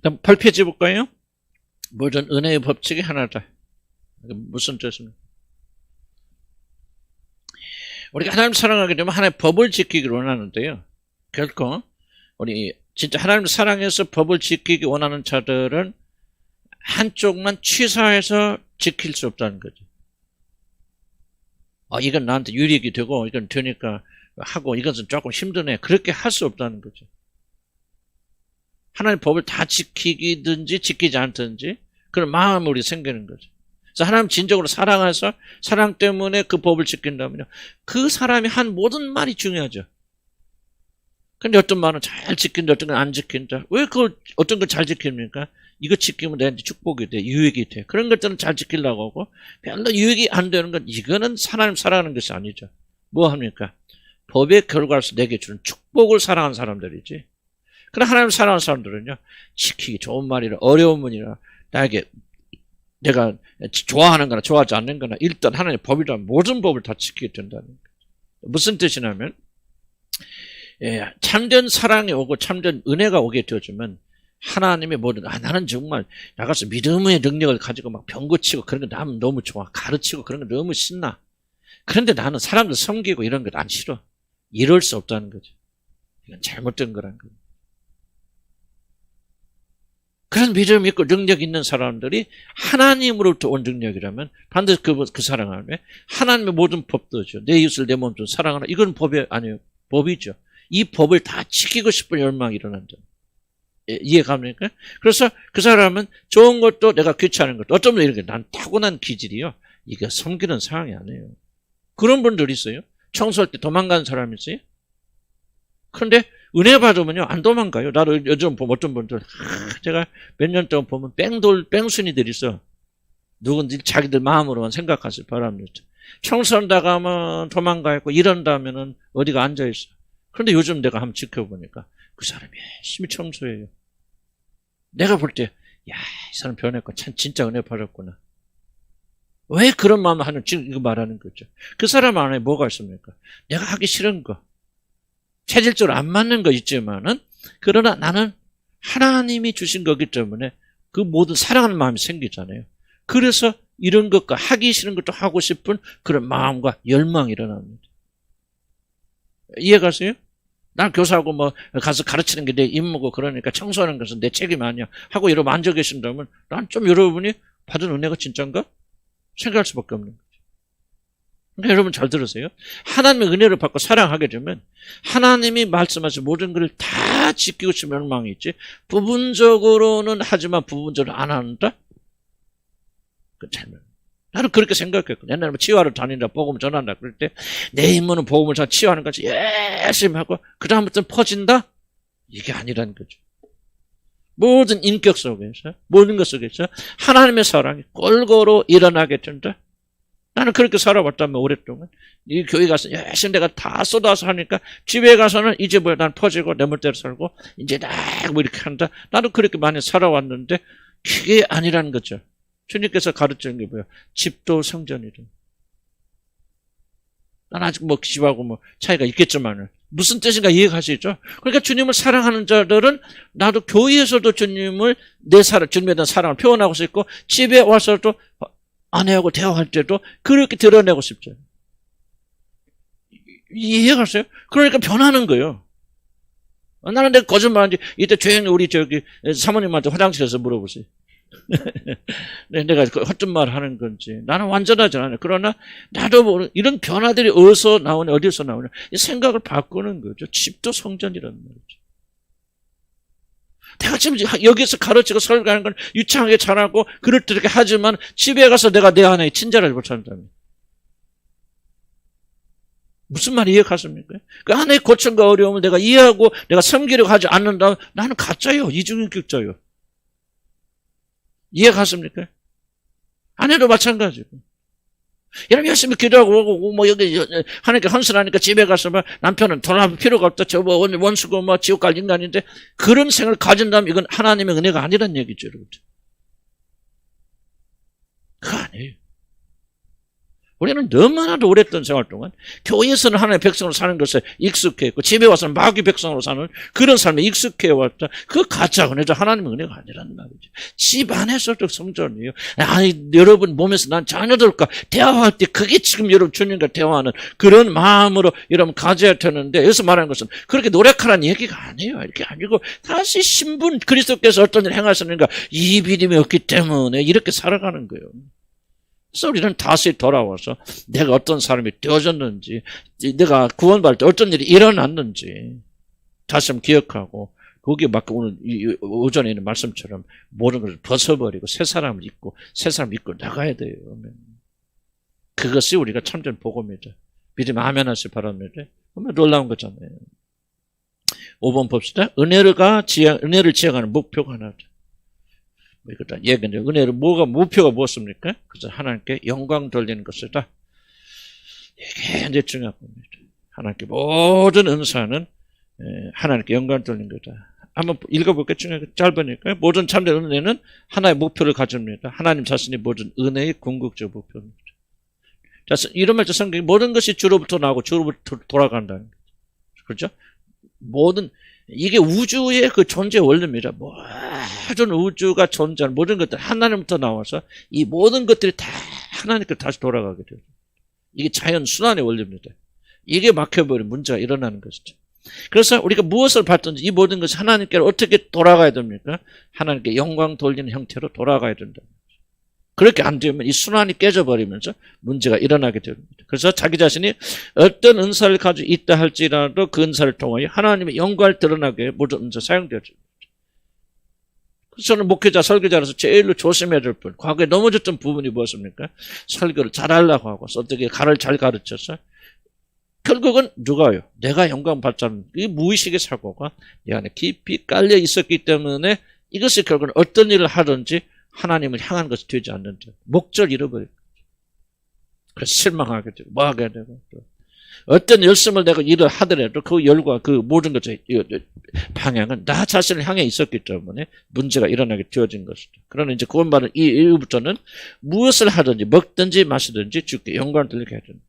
그럼 발표해 볼까요? 모든 은혜의 법칙이 하나다. 무슨 뜻입니까? 우리가 하나님을 사랑하게 되면 하나님의 법을 지키기를 원하는데요. 결코 우리 진짜 하나님을 사랑해서 법을 지키기 원하는 자들은 한쪽만 취사해서 지킬 수 없다는 거죠. 이건 나한테 유익이 되고 이건 되니까 하고 이것은 조금 힘드네. 그렇게 할 수 없다는 거죠. 하나님의 법을 다 지키든지 지키지 않든지 그런 마음이 우리 생기는 거죠. 그래서 하나님 진정으로 사랑해서 사랑 때문에 그 법을 지킨다면요. 그 사람이 한 모든 말이 중요하죠. 근데 어떤 말은 잘 지킨다, 어떤 건 안 지킨다. 왜 그걸, 어떤 걸 잘 지킵니까? 이거 지키면 내한테 축복이 돼, 유익이 돼. 그런 것들은 잘 지키려고 하고, 별로 유익이 안 되는 건, 이거는 하나님 사랑하는 것이 아니죠. 뭐 합니까? 법의 결과로서 내게 주는 축복을 사랑하는 사람들이지. 그러나 하나님 사랑하는 사람들은요, 지키기 좋은 말이라, 어려운 문이라, 나에게 내가 좋아하는 거나 좋아하지 않는 거나, 일단 하나님의 법이라면 모든 법을 다 지키게 된다는 거예요. 무슨 뜻이냐면, 참된 사랑이 오고 참된 은혜가 오게 되어주면 하나님의 모든 나는 정말 나가서 믿음의 능력을 가지고 막 병고치고 그런 거 나는 너무 좋아. 가르치고 그런 거 너무 신나. 그런데 나는 사람들 섬기고 이런 거 안 싫어. 이럴 수 없다는 거죠. 이건 잘못된 거라는 거예요. 그런 믿음 있고 능력 있는 사람들이 하나님으로부터 온 능력이라면 반드시 그 사랑하면 하나님의 모든 법도죠. 내 이웃을 내 몸처럼 사랑하라. 이건 법이 아니에요. 법이죠. 이 법을 다 지키고 싶은 열망이 일어난다. 이해갑니까? 그래서 그 사람은 좋은 것도 내가 귀찮은 것도 어떤 분은 이렇게 난 타고난 기질이요. 이게 섬기는 상황이 아니에요. 그런 분들 있어요. 청소할 때 도망가는 사람이 있어요. 그런데 은혜 받으면요 안 도망가요. 나도 요즘 보면 어떤 분들 제가 몇 년 동안 보면 뺑순이들 있어. 누군지 자기들 마음으로만 생각하실 바랍니다. 청소한다가 하면 도망가 있고 이런다면은 어디가 앉아 있어. 그런데 요즘 내가 한번 지켜보니까 그 사람이 열심히 청소해요. 내가 볼 때, 야, 이 사람 변했고, 참, 진짜 은혜 받았구나. 왜 그런 마음을 하는, 지금 이거 말하는 거죠. 그 사람 안에 뭐가 있습니까? 내가 하기 싫은 거, 체질적으로 안 맞는 거 있지만은, 그러나 나는 하나님이 주신 거기 때문에 그 모든 사랑하는 마음이 생기잖아요. 그래서 이런 것과 하기 싫은 것도 하고 싶은 그런 마음과 열망이 일어납니다. 이해가세요? 난 교사하고 뭐 가서 가르치는 게 내 임무고 그러니까 청소하는 것은 내 책임 아니야 하고 여러분 앉아 계신다면 난 좀 여러분이 받은 은혜가 진짠가? 생각할 수밖에 없는 거죠. 그러니까 여러분 잘 들으세요. 하나님의 은혜를 받고 사랑하게 되면 하나님이 말씀하신 모든 것을 다 지키고 싶은 열망이 있지 부분적으로는 하지만 부분적으로 안 한다? 그건 잘못. 나는 그렇게 생각했거든. 옛날에 뭐 치유하러 다닌다, 복음 전한다. 그럴 때, 내 임무는 복음을 전 치유하는 거지. 열심히 하고, 그다음부터는 퍼진다? 이게 아니라는 거죠. 모든 인격 속에서, 모든 것 속에서 하나님의 사랑이 골고루 일어나게 된다. 나는 그렇게 살아왔다면 오랫동안. 이 교회 가서 열심히 내가 다 쏟아서 하니까, 집에 가서는 이제 뭐야, 난 퍼지고, 내 멋대로 살고, 이제 딱 뭐 이렇게 한다. 나도 그렇게 많이 살아왔는데, 그게 아니라는 거죠. 주님께서 가르치는 게 뭐야? 집도 성전이래. 난 아직 뭐 집하고 뭐 차이가 있겠지만 무슨 뜻인가 이해가시죠? 그러니까 주님을 사랑하는 자들은 나도 교회에서도 주님을 주님에 대한 사랑을 표현하고 싶고 집에 와서도 아내하고 대화할 때도 그렇게 드러내고 싶죠. 이해가세요? 그러니까 변하는 거예요. 나는 내가 거짓말한지 이때 조용히 우리 사모님한테 화장실에서 물어보세요. 내가 헛된 말 하는 건지 나는 완전하지 않아요. 그러나 나도 모르는 이런 변화들이 어디서 나오냐 어디서 나오냐 이 생각을 바꾸는 거죠. 집도 성전이라는 말이죠. 내가 지금 여기서 가르치고 설교하는 건 유창하게 잘하고 그렇게 하지만 집에 가서 내가 내 안에 친절하지 못한다면 무슨 말이 이해가십니까? 그 안에 고충과 어려움을 내가 이해하고 내가 섬기려고 하지 않는다면 나는 가짜요. 이중인격자요. 이해가십니까? 아내도 마찬가지고. 여러분 열심히 기도하고 오고 뭐 여기 하나님께 헌신하니까 집에 가서 막 남편은 돌아볼 필요가 없다. 저 뭐 원수고 뭐 지옥 갈 인간인데 그런 생각을 가진다면 이건 하나님의 은혜가 아니란 얘기죠, 여러분. 그거 아니에요. 우리는 너무나도 오랫동안 생활 동안 교회에서는 하나님의 백성으로 사는 것에 익숙해있고 집에 와서는 마귀 백성으로 사는 그런 삶에 익숙해왔다. 그 가짜 은혜죠. 하나님의 은혜가 아니라는 말이죠. 집 안에서도 성전이에요. 아니 여러분 몸에서 난 자녀들과 대화할 때 그게 지금 여러분 주님과 대화하는 그런 마음으로 여러분 가져야 되는데 여기서 말하는 것은 그렇게 노력하라는 얘기가 아니에요. 이렇게 아니고 다시 신분 그리스도께서 어떤 일을 행하셨는가 이 믿음이 없기 때문에 이렇게 살아가는 거예요. 그래서 우리는 다시 돌아와서 내가 어떤 사람이 되어졌는지, 내가 구원받을 때 어떤 일이 일어났는지 다시 한번 기억하고, 거기에 맞게 오늘 오전에 있는 말씀처럼 모든 것을 벗어버리고 새 사람을 입고 새 사람을 입고 나가야 돼요. 그것이 우리가 참된 복음이죠. 믿음 아멘 하시 바랍니다. 정말 놀라운 거잖아요. 5번 봅시다. 은혜를 지향하는 목표가 하나죠. 일단 얘기는 은혜를 목표가 무엇입니까? 그래서 하나님께 영광 돌리는 것이다. 이게 이제 중요한 겁니다. 하나님께 모든 은사는 하나님께 영광 돌리는 거다. 한번 읽어볼게요. 짧으니까. 모든 참된 은혜는 하나의 목표를 가집니다. 하나님 자신이 모든 은혜의 궁극적 목표입니다. 자, 이런 말처럼 성경이 모든 것이 주로부터 나오고 주로부터 돌아간다는 거죠. 그렇죠? 이게 우주의 그 존재 원리입니다. 모든 우주가 존재하는 모든 것들 하나님부터 나와서 이 모든 것들이 다 하나님께 다시 돌아가게 돼요. 이게 자연 순환의 원리입니다. 이게 막혀버린 문제가 일어나는 것이죠. 그래서 우리가 무엇을 받든지 이 모든 것이 하나님께로 어떻게 돌아가야 됩니까? 하나님께 영광 돌리는 형태로 돌아가야 된다. 그렇게 안 되면 이 순환이 깨져버리면서 문제가 일어나게 됩니다. 그래서 자기 자신이 어떤 은사를 가지고 있다 할지라도 그 은사를 통하여 하나님의 영광을 드러나게 모든 은사 사용되어집니다. 그래서 저는 목회자, 설교자로서 제일로 조심해야 될 분, 과거에 넘어졌던 부분이 무엇입니까? 설교를 잘하려고 하고 어떻게 가를 잘 가르쳐서 결국은 누가요? 내가 영광 받자는 이 무의식의 사고가 내 안에 깊이 깔려 있었기 때문에 이것이 결국은 어떤 일을 하든지 하나님을 향한 것이 되지 않는다. 목적을 잃어버려요. 그래서 실망하게 되고 뭐하게 되고 어떤 열심을 내가 일을 하더라도 그 열과 그 모든 것의 방향은 나 자신을 향해 있었기 때문에 문제가 일어나게 되어진 것이다. 그러나 이제 구원받은 이후부터는 무엇을 하든지 먹든지 마시든지 주께 영광을 돌리게 해야 된다.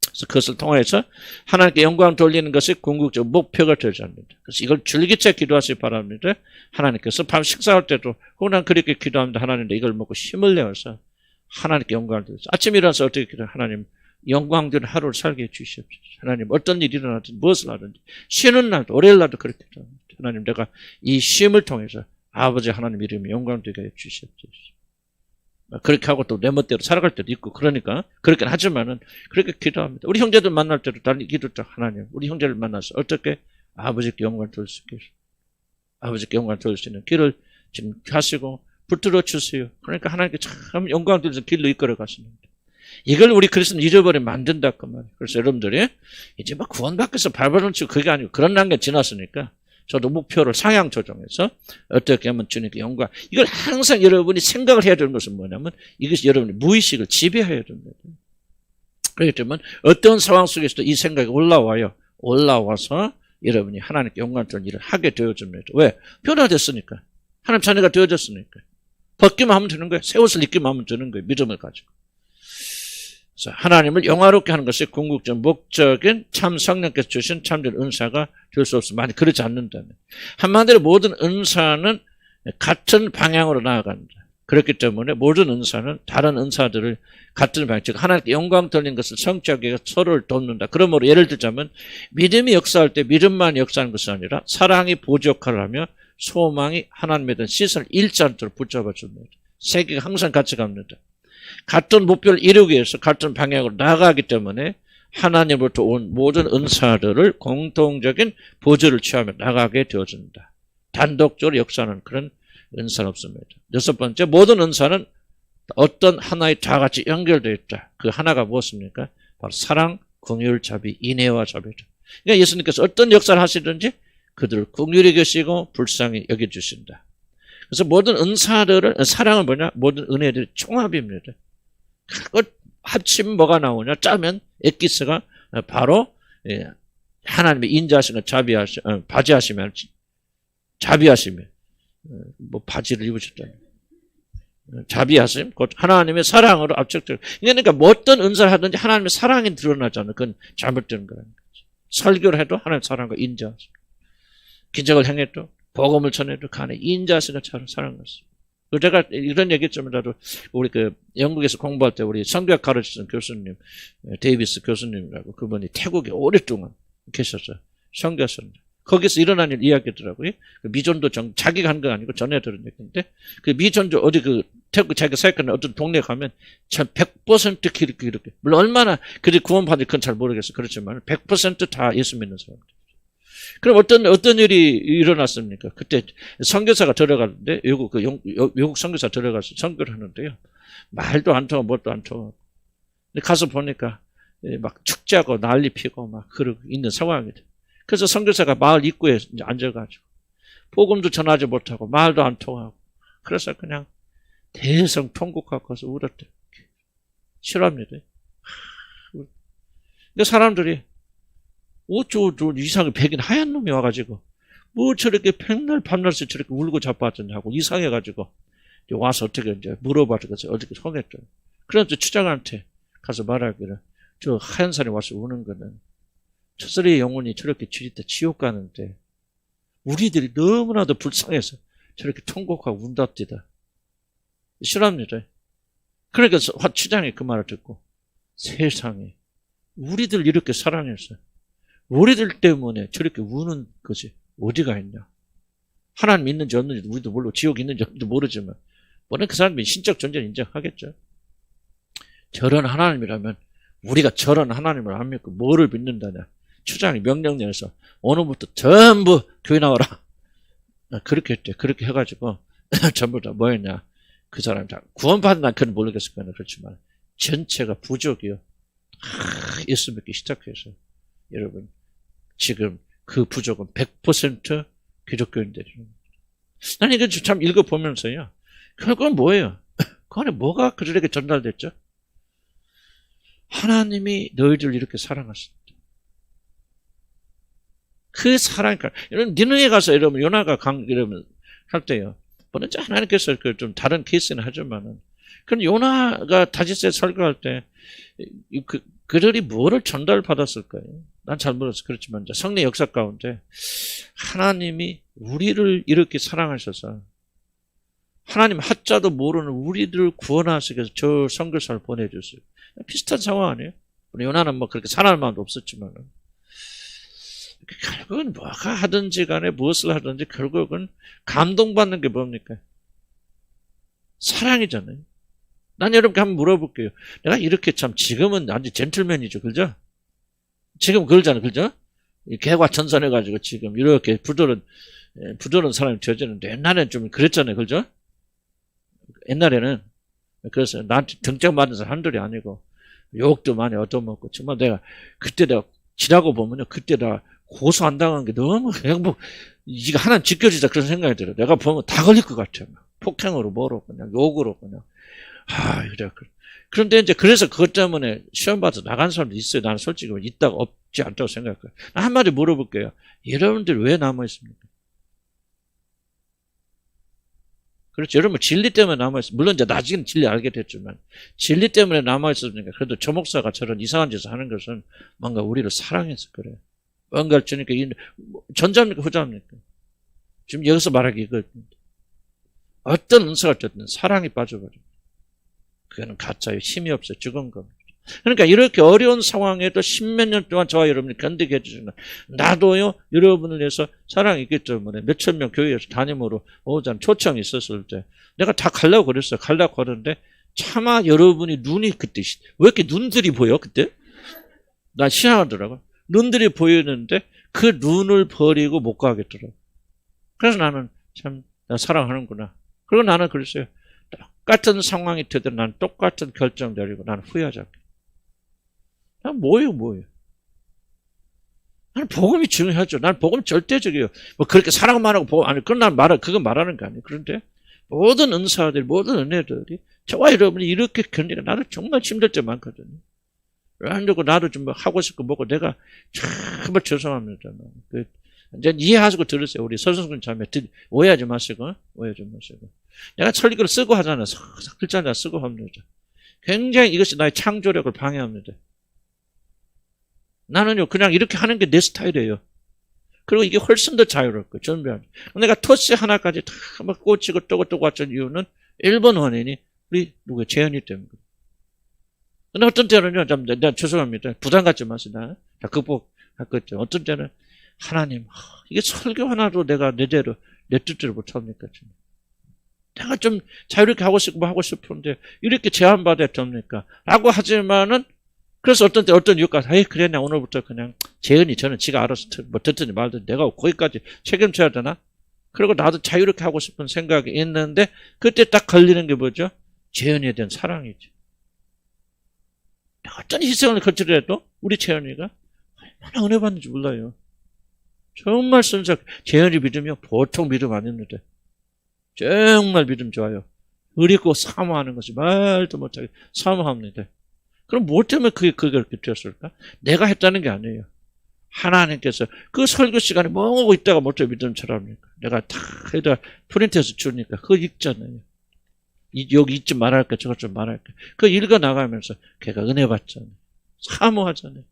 그래서 그것을 통해서 하나님께 영광 돌리는 것이 궁극적 목표가 되지 않는다. 그래서 이걸 줄기차게 기도하시기 바랍니다. 하나님께서 밤 식사할 때도 난 그렇게 기도합니다. 하나님 이걸 먹고 힘을 내어서 하나님께 영광을 돌리죠. 아침에 일어나서 어떻게 기도해요? 하나님 영광된 하루를 살게 해주시옵소서. 하나님 어떤 일이 일어나든지 무엇을 하든지 쉬는 날도 월요일 날도 그렇게 기도합니다. 하나님 내가 이 쉼을 통해서 아버지 하나님 이름에 영광되게 해주시옵소서. 그렇게 하고 또 내 멋대로 살아갈 때도 있고 그러니까 그렇게 하지만은 그렇게 기도합니다. 우리 형제들 만날 때도 다른 기도자 하나님 우리 형제를 만나서 어떻게 아버지께 영광을 돌릴 수 있게 아버지께 영광을 돌릴 수 있는 길을 지금 하시고 붙들어 주세요. 그러니까 하나님께 참 영광을 돌려서 길로 이끌어 가십니다. 이걸 우리 그리스도는 잃어버리면 안 된다 그 말이에요. 그래서 여러분들이 이제 막 구원받겠어 발버둥 치고 그게 아니고 그런 단계 지났으니까 저도 목표를 상향 조정해서 어떻게 하면 주님께 영광. 이걸 항상 여러분이 생각을 해야 되는 것은 뭐냐면 이것이 여러분의 무의식을 지배해야 됩니다. 그렇기 때문에 어떤 상황 속에서도 이 생각이 올라와요. 올라와서 여러분이 하나님께 영광 돌리는 일을 하게 되어집니다. 왜? 변화됐으니까. 하나님 자녀가 되어졌으니까. 벗기만 하면 되는 거예요. 새 옷을 입기만 하면 되는 거예요. 믿음을 가지고. 그래서 하나님을 영화롭게 하는 것이 궁극적 목적인 참 성령께서 주신 참된 은사가 될 수 없습니다. 만약 그렇지 않는다면. 한마디로 모든 은사는 같은 방향으로 나아간다. 그렇기 때문에 모든 은사는 다른 은사들을 같은 방향, 즉 하나님께 영광 돌리는 것을 성취하기 위해서 서로를 돕는다. 그러므로 예를 들자면 믿음이 역사할 때 믿음만 역사하는 것이 아니라 사랑이 보조 역할을 하며 소망이 하나님에 대한 시선을 잃지 않도록 붙잡아 줍니다. 세계가 항상 같이 갑니다. 같은 목표를 이루기 위해서 같은 방향으로 나아가기 때문에 하나님으로부터 온 모든 은사들을 공통적인 보조를 취하며 나가게 되어진다. 단독적으로 역사하는 그런 은사는 없습니다. 여섯 번째, 모든 은사는 어떤 하나의 다 같이 연결되어 있다. 그 하나가 무엇입니까? 바로 사랑, 긍휼, 자비, 인애와 자비죠. 그러니까 예수님께서 어떤 역사를 하시든지 그들을 긍휼히 여기시고 불쌍히 여겨주신다. 그래서 모든 은사들은 사랑은 뭐냐? 모든 은혜들의 총합입니다. 그걸 합치면 뭐가 나오냐? 짜면 엑기스가 바로 하나님의 인자하시는 바지하시면 자비하시면 뭐 바지를 입으셨잖아요. 자비하심, 곧 하나님의 사랑으로 압축되고. 그러니까 뭐 어떤 은사를 하든지 하나님의 사랑이 드러나잖아요. 그건 잘못된 거라는 거죠. 설교를 해도 하나님의 사랑과 인자하심. 기적을 행해도 복음을 전해도 간에 인자하시는 사랑하시. 제가 이런 얘기했지만라도 우리 그 영국에서 공부할 때 우리 성교학 가르치던 교수님 데이비스 교수님이라고 그분이 태국에 오랫동안 계셨어요. 성교했습니다. 거기서 일어난 일 이야기더라고요. 그 미존도 자기가 한 거 아니고 전에 들은 얘기인데 그 미존도 어디 그 태국 자기가 생각하는 어떤 동네 가면 참 100% 이렇게. 물론 얼마나 그들이 구원받을 건 잘 모르겠어. 그렇지만 100% 예수 믿는 사람들. 그럼 어떤 일이 일어났습니까? 그때 선교사가 들어가는데, 외국 선교사 들어가서 선교를 하는데요. 말도 안 통하고 뭣도 안 통하고. 근데 가서 보니까 막 축제하고 난리 피고 막 그러고 있는 상황이다. 그래서 선교사가 마을 입구에 이제 앉아가지고 복음도 전하지 못하고 말도 안 통하고. 그래서 그냥 대성통곡하고 가서 울었대. 싫어합니다. 근데 사람들이 어쩌고 이상하게 백인 하얀 놈이 와가지고 뭐 저렇게 백날 밤낮에 저렇게 울고 자빠졌냐 하고 이상해가지고 와서 어떻게 이제 물어봐서 어떻게 성했죠. 그래서 추장한테 가서 말하기를 저 하얀 사람이 와서 우는 거는 저들의 영혼이 저렇게 지릴 지옥 가는데 우리들이 너무나도 불쌍해서 저렇게 통곡하고 운답디다. 싫어합니다. 그러니까 추장이 그 말을 듣고 세상에 우리들 이렇게 사랑해서 우리들 때문에 저렇게 우는 것이 어디가 있냐. 하나님 있는지 없는지 우리도 모르고 지옥 있는지 없는지 모르지만 물론 그 사람이 신적 존재를 인정하겠죠. 저런 하나님이라면 우리가 저런 하나님을 안 믿고 뭐를 믿는다냐. 추장이 명령 내려서 오늘부터 전부 교회 나와라. 그렇게 했대. 그렇게 해가지고 전부 다 뭐였냐. 그 사람이 다 구원받은 난 그건 모르겠을 거예요. 그렇지만 전체가 부족이요. 예수 믿기 시작해서 여러분 지금 그 부족은 100% 기독교인들이에요. 난 이거 참 읽어보면서요. 결국은 뭐예요? 그 안에 뭐가 그들에게 전달됐죠? 하나님이 너희들 이렇게 사랑하신다. 그 사랑, 여러분, 니느에 가서 여러분, 요나가 여러분, 할 때요. 물론 하나님께서 좀 다른 케이스는 하지만은, 그럼 요나가 다시세 설교할 때, 그들이 뭐를 전달받았을까요? 난 잘 몰라서 그렇지만, 성례 역사 가운데, 하나님이 우리를 이렇게 사랑하셔서, 하나님 하자도 모르는 우리들을 구원하시기 위해서 저 선교사를 보내줬어요. 비슷한 상황 아니에요? 요나는 뭐 그렇게 살아날 마음도 없었지만은. 결국은 뭐가 하든지 간에 무엇을 하든지 결국은 감동받는 게 뭡니까? 사랑이잖아요. 난 여러분께 한번 물어볼게요. 내가 이렇게 참 지금은 완전 젠틀맨이죠. 그죠? 지금 그러잖아요. 그죠? 개과천선해가지고 지금 이렇게 부드러운 사람이 되어지는데 옛날에는 좀 그랬잖아요. 그죠? 옛날에는 그래서 나한테 등짝 맞은 사람 한둘이 아니고 욕도 많이 얻어먹고 정말 그때 내가 지나고 보면요. 그때 내가 고소 안 당한 게 너무 그냥 뭐 이게 하나는 지켜주자 그런 생각이 들어요. 내가 보면 다 걸릴 것 같아요. 폭행으로 뭐로 그냥 욕으로 그냥 그래. 그런데 이제 그래서 그것 때문에 시험 봐서 나간 사람도 있어요. 나는 솔직히 있다가 없지 않다고 생각해요. 한마디 물어볼게요. 여러분들 왜 남아 있습니까? 그렇죠. 여러분 진리 때문에 남아있어요. 물론 이제 나중에는 진리 알게 됐지만 진리 때문에 남아있었으니까 그래도 저 목사가 저런 이상한 짓을 하는 것은 뭔가 우리를 사랑해서 그래요. 뭔가를 주니까 전자입니까 후자입니까? 지금 여기서 말하기 이거입니다. 어떤 은사가 됐든 사랑이 빠져버립니다. 그거는 가짜예요. 힘이 없어요. 죽은 겁니다. 그러니까 이렇게 어려운 상황에도 십몇 년 동안 저와 여러분이 견디게 해주시는 나도요 여러분을 위해서 사랑이 있기 때문에 몇천 명 교회에서 담임으로 오전 초청이 있었을 때 내가 다 가려고 그랬어요. 가려고 하는데 차마 여러분이 눈이 그때 왜 이렇게 눈들이 보여 그때? 나 희한하더라고. 눈들이 보이는데 그 눈을 버리고 못 가겠더라고. 그래서 나는 참 나 사랑하는구나. 그리고 나는 그랬어요. 똑같은 상황이 되든 나는 똑같은 결정 내리고 나는 후회하지 않게. 난 뭐예요? 나는 복음이 중요하죠. 나는 복음 절대적이에요. 뭐 그렇게 사랑만 하고 복음 아니, 그건 말하는 거 아니에요. 그런데 모든 은사들, 모든 은혜들이 저와 여러분이 이렇게 견디가 나는 정말 힘들 때 많거든요. 그리고 나도 좀 하고 싶고 뭐고 내가 정말 죄송합니다. 이제 이해하시고 들으세요. 우리 서성순 자매 오해하지 마시고. 내가 설교를 쓰고 하잖아요. 글자나 쓰고 합니다. 굉장히 이것이 나의 창조력을 방해합니다. 나는요, 그냥 이렇게 하는 게 내 스타일이에요. 그리고 이게 훨씬 더 자유롭고, 준비하는. 내가 토시 하나까지 다 막 꽂히고 또고 왔던 이유는 1번 원인이 우리, 재현이 때문에. 근데 어떤 때는요, 내가 죄송합니다. 부담 갖지 마시다. 다 극복했겠죠. 어떤 때는 하나님, 이게 설교 하나도 내가 내 뜻대로 못합니까? 내가 좀 자유롭게 하고 싶고 하고 싶은데 이렇게 제한받아야 됩니까? 라고 하지만은 그래서 어떤 때 어떤 이유가 에이 그래 나 오늘부터 그냥 재현이 저는 지가 알아서 뭐 듣든지 말든지 내가 거기까지 책임져야 되나? 그리고 나도 자유롭게 하고 싶은 생각이 있는데 그때 딱 걸리는 게 뭐죠? 재현이에 대한 사랑이죠. 어떤 희생을 거치더라도 우리 재현이가 얼마나 은혜 받는지 몰라요. 정말 순수하게 재현이 믿으면 보통 믿음 아닙니다. 정말 믿음 좋아요. 의리고 사모하는 것이 말도 못하게 사모합니다. 그럼 뭐 때문에 그게 그렇게 되었을까? 내가 했다는 게 아니에요. 하나님께서 그 설교 시간에 멍하고 있다가 못해 믿음 잘합니까? 내가 다 해다 프린트해서 주니까 그거 읽잖아요. 여기 잊지 말할까 저것 좀 말할까. 그거 읽어나가면서 걔가 은혜 받잖아요. 사모하잖아요.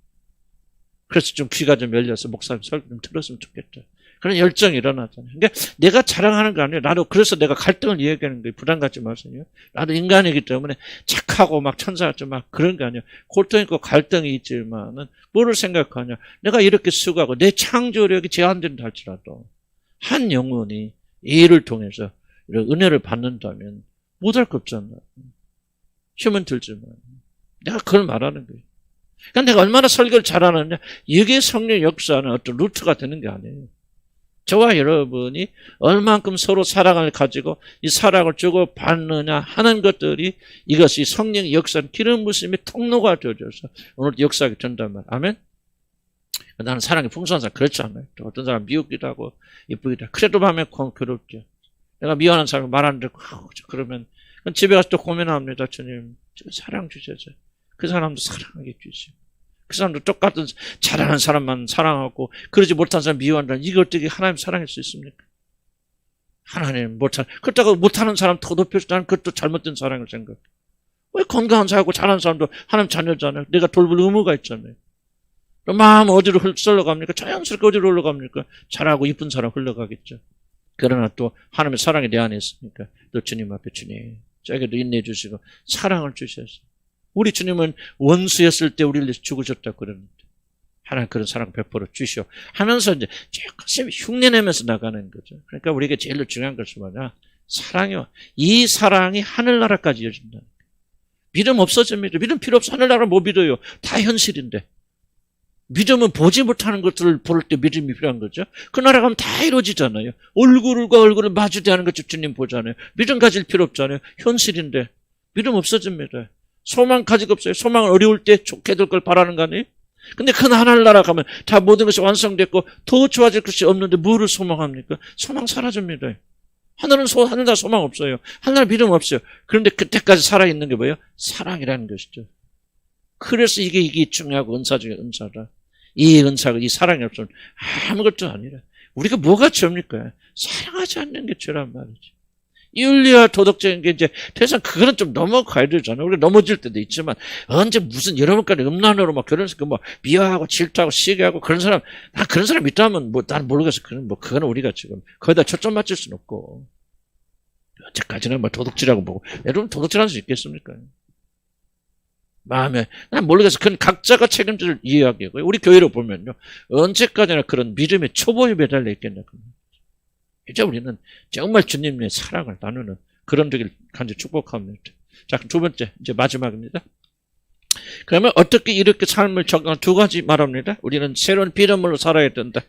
그래서 좀 귀가 좀 열려서 목사님 설교 좀 들었으면 좋겠다. 그런 열정이 일어나잖아요. 그러니까 내가 자랑하는 거 아니에요. 나도 그래서 내가 갈등을 이야기하는 거예요. 부담 갖지 마세요. 나도 인간이기 때문에 착하고 막 천사같이 막 그런 게 아니에요. 고통 있고 갈등이 있지만은 뭐를 생각하냐. 내가 이렇게 수고하고 내 창조력이 제한된다 할지라도 한 영혼이 이 일을 통해서 이런 은혜를 받는다면 못할 거 없잖아요. 힘은 들지만 내가 그걸 말하는 거예요. 그러니까 내가 얼마나 설교를 잘하느냐. 이게 성령 역사는 어떤 루트가 되는 게 아니에요. 저와 여러분이 얼만큼 서로 사랑을 가지고 이 사랑을 주고 받느냐 하는 것들이 이것이 성령의 역사는 기름 부심의 통로가 되어져서 오늘 역사하게 된단 말이에요. 아멘? 나는 사랑이 풍성한 사람 그렇지 않아요. 어떤 사람 미웃기도 하고 이쁘기도 하고 그래도 마음에 괴롭죠. 내가 미워하는 사람 말 안 듣고 그러면 집에 가서 또 고민합니다. 주님 사랑 주셔서 그 사람도 사랑하게 주시고 그 사람도 똑같은 잘하는 사람만 사랑하고 그러지 못한 사람 미워한다는 이게 어떻게 하나님 사랑할 수 있습니까? 하나님 그렇다고 못하는 사람 더 높여서 나는 그것도 잘못된 사랑을 생각해. 왜 건강한 사람하고 잘하는 사람도 하나님 자녀잖아요. 내가 돌볼 의무가 있잖아요. 마음 어디로 흘러갑니까? 자연스럽게 어디로 흘러갑니까? 잘하고 이쁜 사람 흘러가겠죠. 그러나 또 하나님의 사랑이 내 안에 있으니까 또 주님 앞에 주님 저에게도 인내해 주시고 사랑을 주셔서 우리 주님은 원수였을 때 우리를 죽으셨다고 그러는데 하나님 그런 사랑 베풀어 주시오 하면서 이제 조금씩 흉내내면서 나가는 거죠. 그러니까 우리에게 제일 중요한 것이 뭐냐? 사랑이요. 이 사랑이 하늘나라까지 이어진다. 믿음 없어집니다. 믿음 필요 없어. 하늘나라 못 믿어요. 다 현실인데. 믿음은 보지 못하는 것들을 볼 때 믿음이 필요한 거죠. 그 나라 가면 다 이루어지잖아요. 얼굴과 얼굴을 마주대하는 것 주님 보잖아요. 믿음 가질 필요 없잖아요. 현실인데 믿음 없어집니다. 소망 가지고 없어요. 소망은 어려울 때 좋게 될 걸 바라는 거 아니에요? 근데 큰 하늘나라 가면 다 모든 것이 완성됐고 더 좋아질 것이 없는데 뭐를 소망합니까? 소망 사라집니다. 하늘나라 소망 없어요. 하늘나라 믿음 없어요. 그런데 그때까지 살아있는 게 뭐예요? 사랑이라는 것이죠. 그래서 이게 중요하고 은사 중에 은사다. 이 은사가 이 사랑이 없으면 아무것도 아니라 우리가 뭐가 죄입니까? 사랑하지 않는 게 죄란 말이지. 윤리와 도덕적인 게 이제 대상 그거는 좀 넘어가야 되잖아요. 우리가 넘어질 때도 있지만 언제 무슨 여러분까지 음란으로 막 결혼해서 뭐 미워하고 질투하고 시기하고 그런 사람 난 그런 사람 있다면 뭐 난 모르겠어. 그거는 우리가 지금 거기다 초점 맞출 수는 없고 언제까지나 뭐 도덕질하고 뭐고 여러분 도덕질할 수 있겠습니까? 마음에 난 모르겠어. 그건 각자가 책임질 이야기고요. 우리 교회로 보면요 언제까지나 그런 믿음의 초보에 매달려 있겠냐. 이제 우리는 정말 주님의 사랑을 나누는 그런 되길 간절히 축복합니다. 자, 두 번째, 이제 마지막입니다. 그러면 어떻게 이렇게 삶을 적용한 두 가지 말합니다. 우리는 새로운 믿음으로 살아야 된다.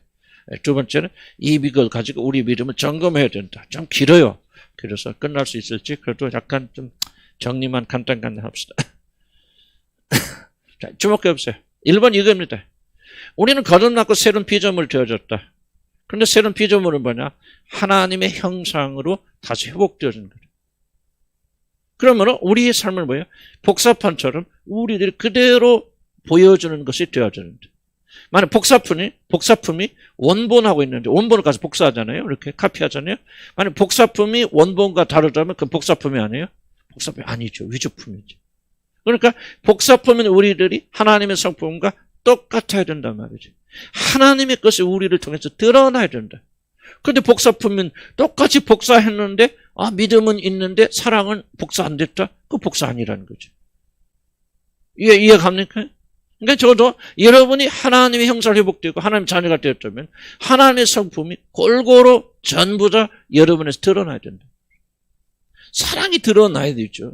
두 번째는 이 믿음을 가지고 우리 믿음을 점검해야 된다. 좀 길어요. 그래서 끝날 수 있을지 그래도 약간 좀 정리만 간단히 합시다. 자, 주목해 보세요. 1번 이겁니다. 우리는 거듭났고 새로운 피조물 되어졌다. 그런데 새로운 피조물은 뭐냐? 하나님의 형상으로 다시 회복되어진 거예요. 그러면 우리의 삶은 뭐예요? 복사판처럼 우리들이 그대로 보여주는 것이 되어지는데. 만약 복사품이 원본하고 있는데 원본을 가서 복사하잖아요. 이렇게 카피하잖아요. 만약 복사품이 원본과 다르다면 그 복사품이 아니에요? 복사품이 아니죠. 위조품이죠. 그러니까 복사품인 우리들이 하나님의 성품과 똑같아야 된단 말이죠. 하나님의 것이 우리를 통해서 드러나야 된다. 그런데 복사품은 똑같이 복사했는데 믿음은 있는데 사랑은 복사 안 됐다? 그 복사 아니라는 거죠. 이해갑니까? 그러니까 저도 여러분이 하나님의 형상을 회복되고 하나님의 자녀가 되었다면 하나님의 성품이 골고루 전부 다 여러분에서 드러나야 된다. 사랑이 드러나야 되죠.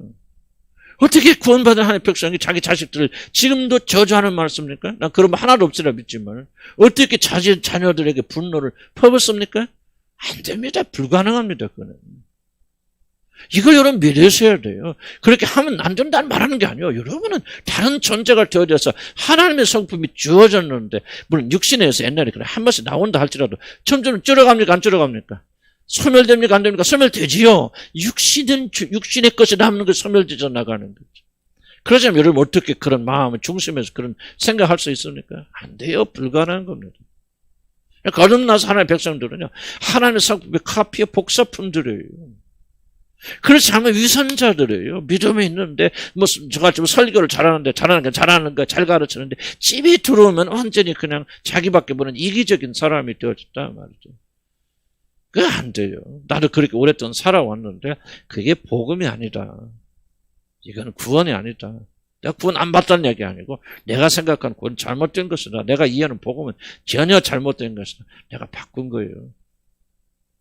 어떻게 구원받은 하나님의 백성이 자기 자식들을 지금도 저주하는 말씀입니까? 난 그런 말 하나도 없으라 믿지만 어떻게 자녀들에게 분노를 퍼붓습니까? 안 됩니다. 불가능합니다. 그거는. 이걸 여러분 믿으셔야 돼요. 그렇게 하면 안 된다는 말하는 게 아니에요. 여러분은 다른 존재가 되어져서 하나님의 성품이 주어졌는데, 물론 육신에서 옛날에 그래 한 번씩 나온다 할지라도 점점 줄어갑니까? 안 줄어갑니까? 소멸됩니까? 안 됩니까? 소멸되지요. 육신의 것이 남는 게 소멸되져 나가는 거죠. 그러자면 여러분 어떻게 그런 마음을 중심에서 그런 생각할 수 있습니까? 안 돼요. 불가능한 겁니다. 거듭나서 하나님의 백성들은요, 하나님의 성품의 카피의 복사품들이에요. 그렇지 않으면 위선자들이에요. 믿음이 있는데, 저같이 설교를 잘하는 거 잘 가르치는데, 집이 들어오면 완전히 그냥 자기밖에 모르는 이기적인 사람이 되어졌다 말이죠. 그게 안 돼요. 나도 그렇게 오랫동안 살아왔는데, 그게 복음이 아니다. 이건 구원이 아니다. 내가 구원 안 받다는 얘기 아니고, 내가 생각하는 구원 잘못된 것이다. 내가 이해하는 복음은 전혀 잘못된 것이다. 내가 바꾼 거예요.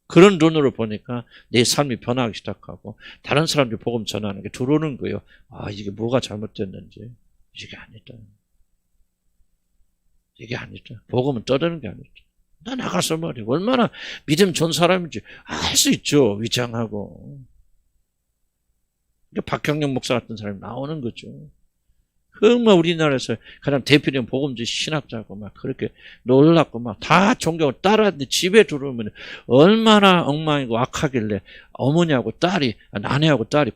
그런 눈으로 보니까 내 삶이 변하기 시작하고 다른 사람들이 복음 전하는 게 들어오는 거예요. 아, 이게 뭐가 잘못됐는지. 이게 아니다. 이게 아니다. 복음은 떠드는 게 아니다. 나 나가서 말이야. 얼마나 믿음 좋은 사람인지 알 수 있죠. 위장하고. 박형영 목사 같은 사람이 나오는 거죠. 정말 우리나라에서 가장 대표적인 복음주의 신학자고 막 그렇게 놀랍고 막 다 존경을 따라하는데 집에 들어오면 얼마나 엉망이고 악하길래 어머니하고 딸이, 아내하고 딸이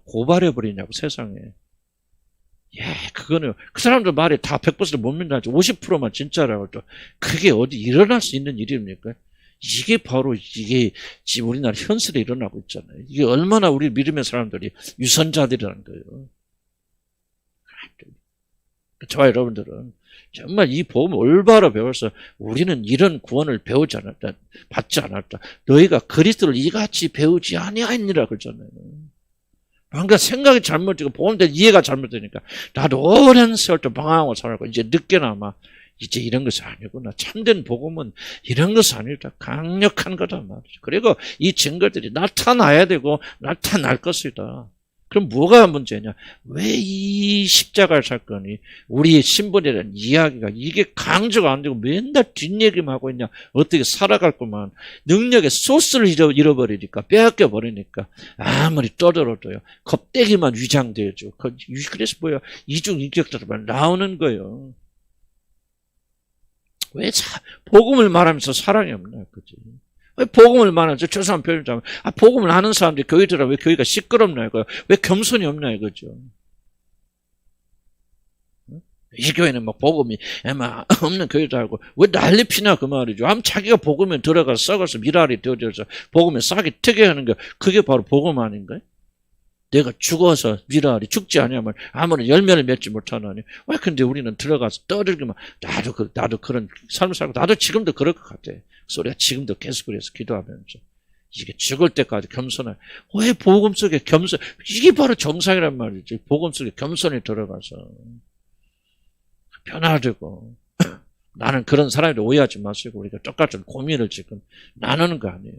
고발해버리냐고 세상에. 예, 그거는 그 사람들 말이 다 100% 못 믿나지 50%만 진짜라고 또 그게 어디 일어날 수 있는 일입니까? 이게 바로 이게 지금 우리나라 현실에 일어나고 있잖아요. 이게 얼마나 우리 믿음의 사람들이 유선자들이라는 거예요. 저와 여러분들은 정말 이 복음을 올바로 배워서 우리는 이런 구원을 배우지 않았다, 받지 않았다. 너희가 그리스도를 이같이 배우지 아니하니라 그러잖아요. 뭔가 생각이 잘못되고 복음에 이해가 잘못되니까 나도 오랜 세월 동안 방황하고 살고 이제 늦게나마 이제 이런 것이 아니구나. 참된 복음은 이런 것이 아니다. 강력한 거다 말이죠. 그리고 이 증거들이 나타나야 되고 나타날 것이다. 그럼 뭐가 문제냐? 왜 이 십자가 사건이 우리의 신분이라는 이야기가 이게 강조가 안 되고 맨날 뒷얘기만 하고 있냐? 어떻게 살아갈 거만 능력의 소스를 잃어버리니까 빼앗겨 버리니까 아무리 떠들어도요. 겁대기만 위장되죠. 그래서 뭐야? 이중인격자들만 나오는 거예요. 왜 복음을 말하면서 사랑이 없나? 그지? 왜 복음을 말하면서 죄송한 표현을 하면 복음을 아는 사람들이 교회 들어가 왜 교회가 시끄럽나 이거요? 왜 겸손이 없나 이거죠? 이 교회는 막 복음이 막 없는 교회도 하고 왜 난리 피나 그 말이죠. 자기가 복음에 들어가서 썩어서 미랄이 되어져서 복음에 싹이 트게 하는 거 그게 바로 복음 아닌가요? 내가 죽어서 미랄이 죽지 않으면 아무런 열매를 맺지 못하느니 왜 근데 우리는 들어가서 떠들기만 나도 그런 삶을 살고 나도 지금도 그럴 것 같아. 그래서 우리가 지금도 계속 그래서 기도하면서 이게 죽을 때까지 겸손해. 왜 복음 속에 겸손 이게 바로 정상이란 말이지. 복음 속에 겸손이 들어가서 변화되고 나는 그런 사람들 오해하지 마시고 우리가 똑같은 고민을 지금 나누는 거 아니에요.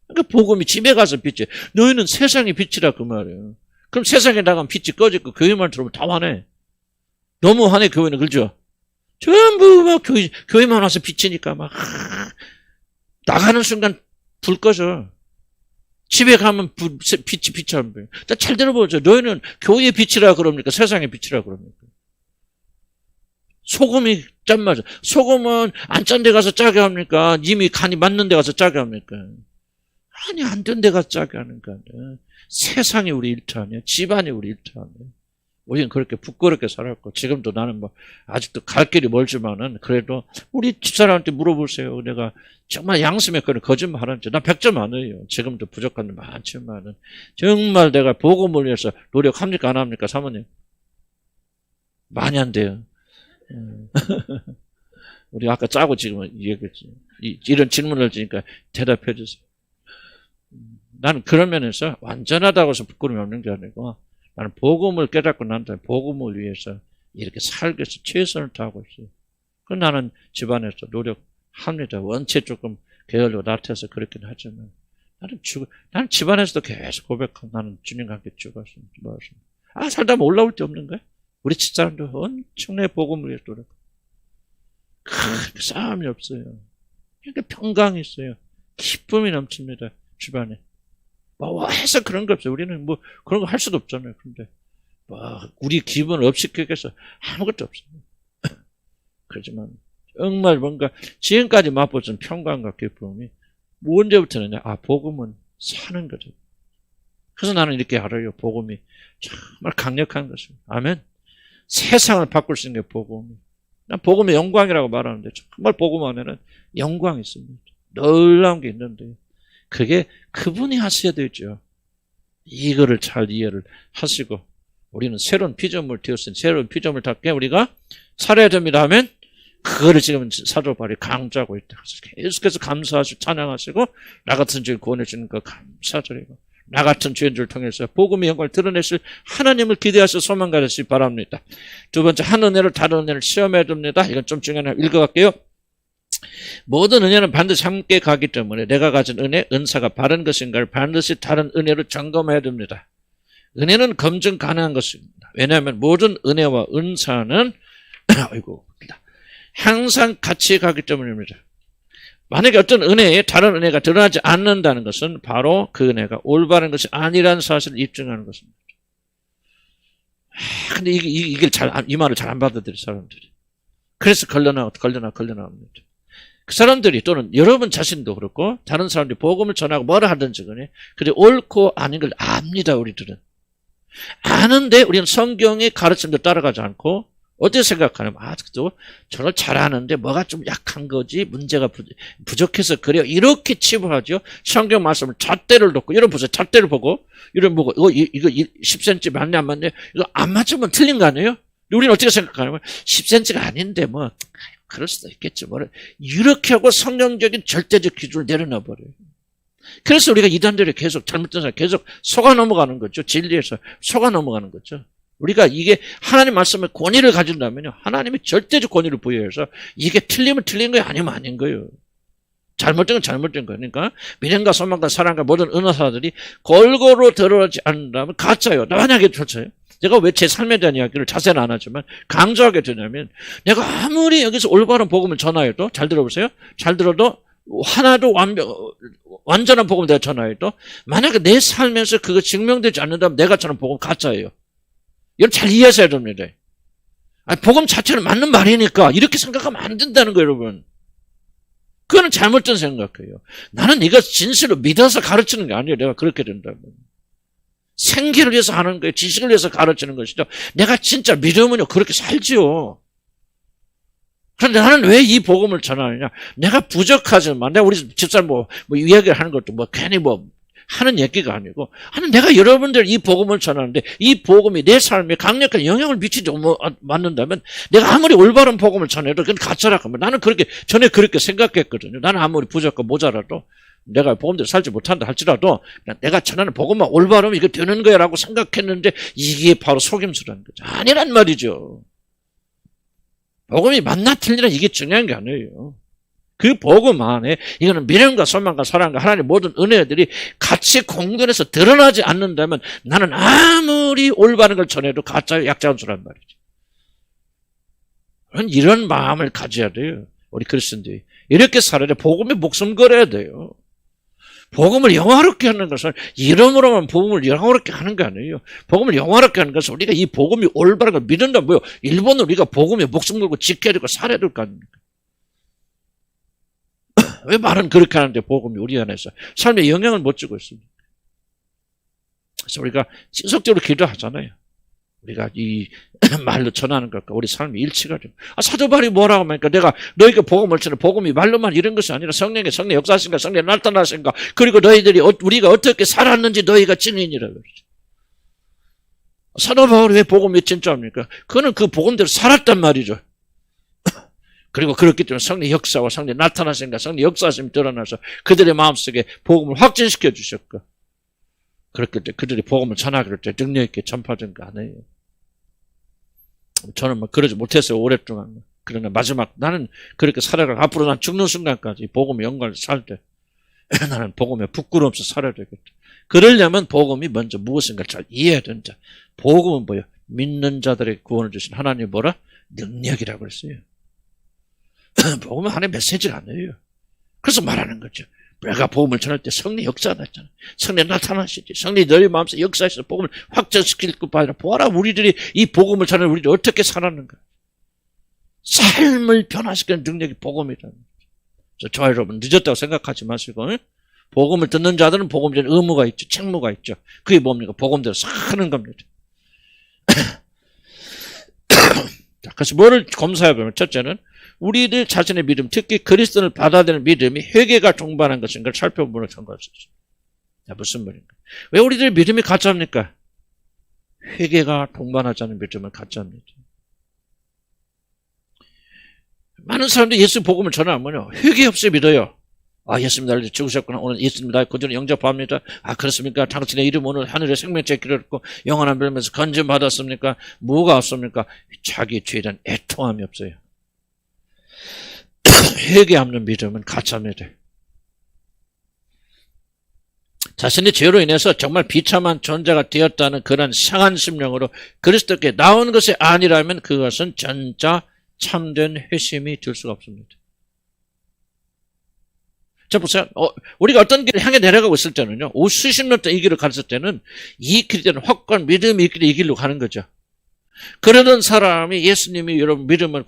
그러니까 복음이 집에 가서 빛이 너희는 세상의 빛이라 그 말이에요. 그럼 세상에 나가면 빛이 꺼지고 교회만 들어오면 다 화내. 너무 화내 교회는 그렇죠? 전부 막 교회만 와서 비치니까 막 나가는 순간 불 꺼져. 집에 가면 빛이 안 보여. 잘 들어보죠. 너희는 교회의 빛이라 그럽니까? 세상의 빛이라 그럽니까? 소금이 짠 맞아. 소금은 안 짠 데 가서 짜게 합니까? 이미 간이 맞는 데 가서 짜게 합니까? 아니 안 된 데 가서 짜게 하는 거 아니야. 세상이 우리 일터아니야. 집안이 우리 일터아니야. 우리는 그렇게 부끄럽게 살았고 지금도 나는 뭐 아직도 갈 길이 멀지만은 그래도 우리 집사람한테 물어보세요. 내가 정말 양심에 그런 거짓말 하는지 나 100점 아니에요. 지금도 부족한 데 많지만은 정말 내가 복음을 위해서 노력합니까 안 합니까 사모님? 많이 안 돼요. 우리 아까 짜고 지금 얘기했지. 이런 질문을 주니까 대답해 주세요. 나는 그런 면에서 완전하다고 해서 부끄러움이 없는 게 아니고 나는 복음을 깨닫고 난 다음에 복음을 위해서 이렇게 살기 위해서 최선을 다하고 있어요. 그 나는 집안에서 노력합니다. 원체 조금 게을르고 나태해서 그렇긴 하지만 나는 집안에서도 계속 고백하고 나는 주님과 함께 죽었습니다. 살다 보면 올라올 데 없는 거야? 우리 집사람도 엄청나게 복음을 위해서 노력하고. 싸움이 없어요. 그러니까 평강이 있어요. 기쁨이 넘칩니다. 주변에. 해서 그런 거 없어요. 우리는 그런 거 할 수도 없잖아요. 근데, 우리 기분을 업시키겠어. 아무것도 없어요. 그렇지만, 정말 뭔가, 지금까지 맛보던 평강과 기쁨이, 언제부터는, 복음은 사는 거죠. 그래서 나는 이렇게 알아요. 복음이 정말 강력한 것입니다. 아멘. 세상을 바꿀 수 있는 게 복음이. 난 복음의 영광이라고 말하는데, 정말 복음 안에는 영광이 있습니다. 놀라운 게 있는데, 그게 그분이 하셔야 되죠. 이거를 잘 이해를 하시고, 우리는 새로운 피조물 되었으니, 새로운 피조물 답게 우리가 살아야 됩니다 하면, 그거를 지금 사도 바울이 강조하고 있다. 계속해서 감사하시고, 찬양하시고, 나 같은 죄를 구원해주는 거 감사드리고, 나 같은 죄인들을 통해서 복음의 영광을 드러내실 하나님을 기대하셔서 소망 가지시기 바랍니다. 두 번째, 한 은혜를 다른 은혜를 시험해야 됩니다. 이건 좀 중요하게 읽어갈게요. 모든 은혜는 반드시 함께 가기 때문에 내가 가진 은혜, 은사가 바른 것인가를 반드시 다른 은혜로 점검해야 됩니다. 은혜는 검증 가능한 것입니다. 왜냐하면 모든 은혜와 은사는 항상 같이 가기 때문입니다. 만약에 어떤 은혜에 다른 은혜가 드러나지 않는다는 것은 바로 그 은혜가 올바른 것이 아니라는 사실을 입증하는 것입니다. 근데 이 말을 잘 안 받아들여, 사람들이. 그래서 걸려나옵니다. 그 사람들이 또는 여러분 자신도 그렇고 다른 사람들이 복음을 전하고 뭐라 하든지 간에 그게 옳고 아닌 걸 압니다. 우리들은. 아는데 우리는 성경의 가르침도 따라가지 않고 어떻게 생각하냐면 또 저를 잘하는데 뭐가 좀 약한 거지 문제가 부족해서 그래요. 이렇게 치부하죠. 성경 말씀을 잣대를 놓고 여러분 보세요. 잣대를 보고 이런 보고 이거 10cm 맞냐 안 맞냐 이거 안 맞으면 틀린 거 아니에요? 우리는 어떻게 생각하냐면 10cm가 아닌데 그럴 수도 있겠지. 이렇게 하고 성경적인 절대적 기준을 내려놔 버려요. 그래서 우리가 이단들이 계속 잘못된 사람 계속 속아 넘어가는 거죠. 진리에서 속아 넘어가는 거죠. 우리가 이게 하나님 말씀의 권위를 가진다면요. 하나님이 절대적 권위를 부여해서 이게 틀리면 틀린 거예요. 아니면 아닌 거예요. 잘못된 건 잘못된 거니까 미련과 소망과 사랑과 모든 은사들이 골고루 들어오지 않는다면 가짜예요. 만약에 좋죠. 제가 왜 제 삶에 대한 이야기를 자세는 안 하지만 강조하게 되냐면 내가 아무리 여기서 올바른 복음을 전하여도 잘 들어보세요. 잘 들어도 하나도 완전한 복음을 내가 전하여도 만약에 내 삶에서 그거 증명되지 않는다면 내가 전한 복음 가짜예요. 이걸 잘 이해하셔야 됩니다. 복음 자체는 맞는 말이니까 이렇게 생각하면 안 된다는 거예요, 여러분. 그거는 잘못된 생각이에요. 나는 이거 진실로 믿어서 가르치는 게 아니에요. 내가 그렇게 된다면. 생기를 위해서 하는 거예요. 지식을 위해서 가르치는 것이죠. 내가 진짜 믿으면요, 그렇게 살지요. 그런데 나는 왜 이 복음을 전하느냐? 내가 부족하지만, 내가 우리 집사람 이야기를 하는 것도 괜히 하는 얘기가 아니고, 내가 여러분들 이 복음을 전하는데, 이 복음이 내 삶에 강력한 영향을 미치지 않는다면, 내가 아무리 올바른 복음을 전해도 그건 가짜라고 하면, 나는 전에 그렇게 생각했거든요. 나는 아무리 부족하고 모자라도, 내가 복음대로 살지 못한다 할지라도, 내가 전하는 복음만 올바르면 이거 되는 거야 라고 생각했는데, 이게 바로 속임수라는 거죠. 아니란 말이죠. 복음이 맞나 틀리나 이게 중요한 게 아니에요. 그 복음 안에 이거는 미련과 소망과 사랑과 하나님의 모든 은혜들이 같이 공존해서 드러나지 않는다면 나는 아무리 올바른 걸 전해도 가짜의 약자원수란 말이죠. 이런 마음을 가져야 돼요. 우리 그리스도인들이. 이렇게 살아야 돼. 복음에 목숨 걸어야 돼요. 복음을 영화롭게 하는 것은 이름으로만 복음을 영화롭게 하는 게 아니에요. 복음을 영화롭게 하는 것은 우리가 이 복음이 올바른 걸 믿는다 뭐요. 일본은 우리가 복음에 목숨 걸고 지켜야 되고 살아야 될 거 아닙니까? 왜 말은 그렇게 하는데 복음이 우리 안에서 삶에 영향을 못 주고 있습니까? 그래서 우리가 지속적으로 기도하잖아요. 우리가 이 말로 전하는 것과 우리 삶이 일치가 좀. 사도 바울이 뭐라고 하니까 내가 너희가 복음을 전해 복음이 말로만 이런 것이 아니라 성령 역사하신가 성령 나타나신가 그리고 너희들이 우리가 어떻게 살았는지 너희가 증인이라 그러죠. 사도 바울이 왜 복음이 진짜입니까? 그는 그 복음대로 살았단 말이죠. 그리고 그렇기 때문에 성령 역사와 성령 나타나신가 성령 역사하심이 드러나서 그들의 마음속에 복음을 확진시켜 주셨고 그렇기 때문에 그들이 복음을 전하기로 때 능력 있게 전파된 거 아니에요. 저는 그러지 못했어요. 오랫동안. 그러나 마지막 나는 그렇게 살아가고 앞으로 난 죽는 순간까지 복음의 영광을 살 때 나는 복음에 부끄러움 없이 살아야 되겠다. 그러려면 복음이 먼저 무엇인가 잘 이해해야 된다. 복음은 뭐예요? 믿는 자들에게 구원을 주신 하나님 뭐라? 능력이라고 그랬어요. 복음은 하나님의 메시지가 아니에요. 그래서 말하는 거죠. 내가 복음을 전할 때 성령 역사가 났잖아. 성령 나타나시지. 성령이 너희 마음속에 역사해서 복음을 확정시킬 것 아니라 보아라 우리들이 이 복음을 전하는 우리들이 어떻게 살았는가. 삶을 변화시키는 능력이 복음이라는 거죠. 저와 여러분 늦었다고 생각하지 마시고 복음을 듣는 자들은 복음 전 의무가 있죠. 책무가 있죠. 그게 뭡니까? 복음대로 사는 겁니다. 자, 그래서 뭐를 검사해보면 첫째는 우리들 자신의 믿음, 특히 그리스도를 받아들이는 믿음이 회개가 동반한 것인가를 살펴보는 참고할 수 있습니다. 자, 무슨 말인가? 왜 우리들 믿음이 가짜입니까? 회개가 동반하지 않은 믿음은 가짜입니다. 많은 사람들이 예수 복음을 전하면요, 회개 없이 믿어요. 아, 예수님 나를 죽으셨구나. 오늘 예수님 나의 구주를 영접합니다. 아, 그렇습니까? 당신의 이름 오늘 하늘에 생명체 기록했고 영원한 별면서 건진 받았습니까? 뭐가 없습니까? 자기 죄에 대한 애통함이 없어요. 회개 없는 믿음은 가짜입니다. 자신의 죄로 인해서 정말 비참한 존재가 되었다는 그런 상한 심령으로 그리스도께 나온 것이 아니라면 그것은 진짜 참된 회심이 될 수가 없습니다. 자, 보세요. 우리가 어떤 길을 향해 내려가고 있을 때는요, 수십 년 동안 이 길을 갔을 때는 이 길 때는 확고한 믿음이 있길래 이 길로 가는 거죠. 그러던 사람이 예수님이 여러분 믿으면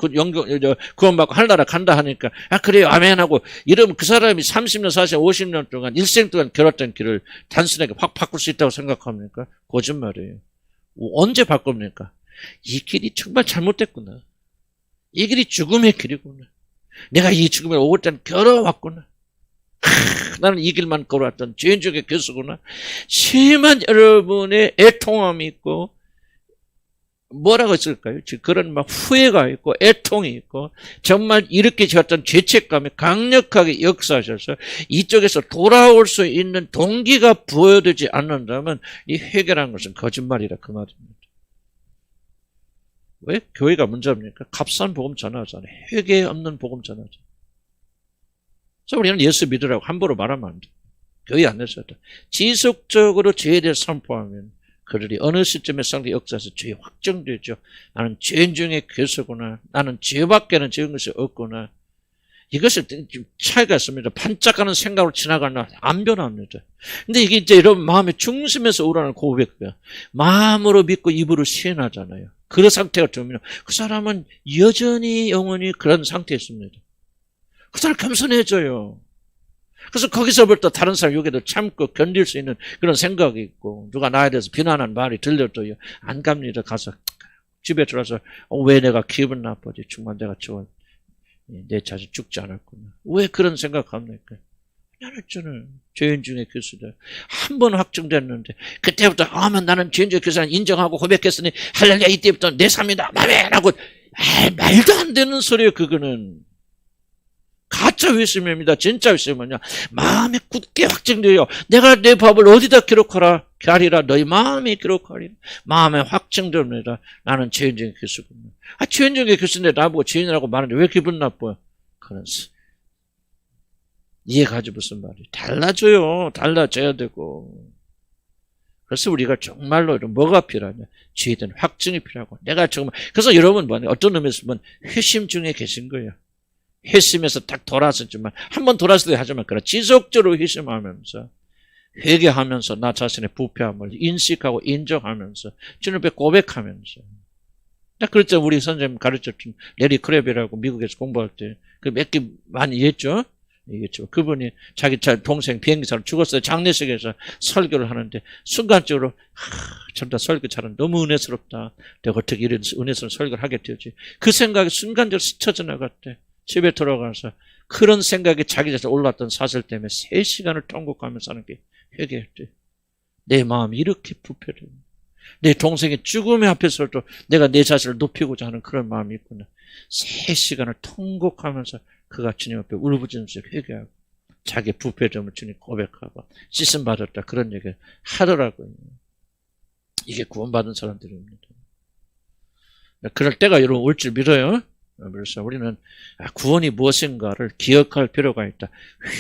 구원받고 하늘나라 간다 하니까 아 그래요 아멘 하고 이러면 그 사람이 30년 40년 50년 동안 일생 동안 걸었던 길을 단순하게 확 바꿀 수 있다고 생각합니까? 거짓말이에요. 언제 바꿉니까? 이 길이 정말 잘못됐구나. 이 길이 죽음의 길이구나. 내가 이 죽음을 5월간 걸어왔구나. 나는 이 길만 걸어왔던 죄인 중의 교수구나. 심한 여러분의 애통함이 있고 뭐라고 했을까요? 그런 막 후회가 있고 애통이 있고 정말 이렇게 지었던 죄책감이 강력하게 역사하셔서 이쪽에서 돌아올 수 있는 동기가 부여되지 않는다면 이 회개라는 것은 거짓말이라 그 말입니다. 왜? 교회가 문제입니까? 값싼 복음 전하잖아요. 회개 없는 복음 전하잖아요. 그래서 우리는 예수 믿으라고 함부로 말하면 안 돼. 교회 안에서도 지속적으로 죄에 대해 선포하면 그들이 어느 시점에 상대 역사에서 죄 확정되죠. 나는 죄인 중에 괴수구나. 나는 죄밖에는 지은 것이 없구나. 이것이 차이가 있습니다. 반짝하는 생각으로 지나가나 안 변합니다. 근데 이게 이제 이런 마음의 중심에서 우러나는 고백이야. 마음으로 믿고 입으로 시인하잖아요. 그런 상태가 되면 그 사람은 여전히 영원히 그런 상태에 있습니다. 그 사람 겸손해져요. 그래서 거기서부터 다른 사람 욕에도 참고 견딜 수 있는 그런 생각이 있고 누가 나에 대해서 비난하는 말이 들려도요. 안 갑니다. 가서 집에 들어와서 왜 내가 기분 나쁘지? 정말 내가 내 자신 죽지 않았구나. 왜 그런 생각합니까? 알았잖아요. 죄인 중에 교수다. 한 번 확정됐는데 그때부터 아멘 나는 죄인 중에 교수는 인정하고 고백했으니 할렐루야 이때부터 내 삶이다. 아멘하고 말도 안 되는 소리예요. 그거는. 가짜 회심입니다. 진짜 회심은요. 마음에 굳게 확정돼요. 내가 내 법을 어디다 기록하라. 하리라. 너희 마음에 기록하리라. 마음에 확정됩니다. 나는 죄인 중에 교수군요. 죄인 중에 교수인데 나보고 죄인이라고 말하는데 왜 기분 나빠요? 그런 이해가지 무슨 말이에요. 달라져요. 달라져야 되고. 그래서 우리가 정말로 뭐가 필요하냐. 죄에 대한 확증이 필요하고. 내가 정말 그래서 여러분 어떤 의미에서 보면 회심 중에 계신 거예요. 회심에서 딱 돌아섰지만 한 번 돌아서도 하지만 그래 지속적으로 회심하면서 회개하면서 나 자신의 부패함을 인식하고 인정하면서 주님 앞에 고백하면서 그럴 때 우리 선생님 가르쳤던 레리 크랩이라고 미국에서 공부할 때 그 몇 개 많이 했죠. 그분이 자기 동생 비행기사로 죽었어요. 장례식에서 설교를 하는데 순간적으로 참다 설교 잘하는 너무 은혜스럽다. 내가 어떻게 이런 은혜스러운 설교를 하게 되지. 그 생각이 순간적으로 스쳐 지나갔대. 집에 들어가서 그런 생각이 자기 자신 올랐던 사실 때문에 3시간을 통곡하면서 하는 게 회개했대. 내 마음이 이렇게 부패돼. 내 동생의 죽음의 앞에서도 내가 내 자신을 높이고자 하는 그런 마음이 있구나. 3시간을 통곡하면서 그가 주님 앞에 울부짖으면서 회개하고 자기 부패됨을 주님 고백하고 씻음 받았다 그런 얘기를 하더라고요. 이게 구원받은 사람들입니다. 그럴 때가 여러분 올 줄 믿어요. 그래서 우리는 구원이 무엇인가를 기억할 필요가 있다.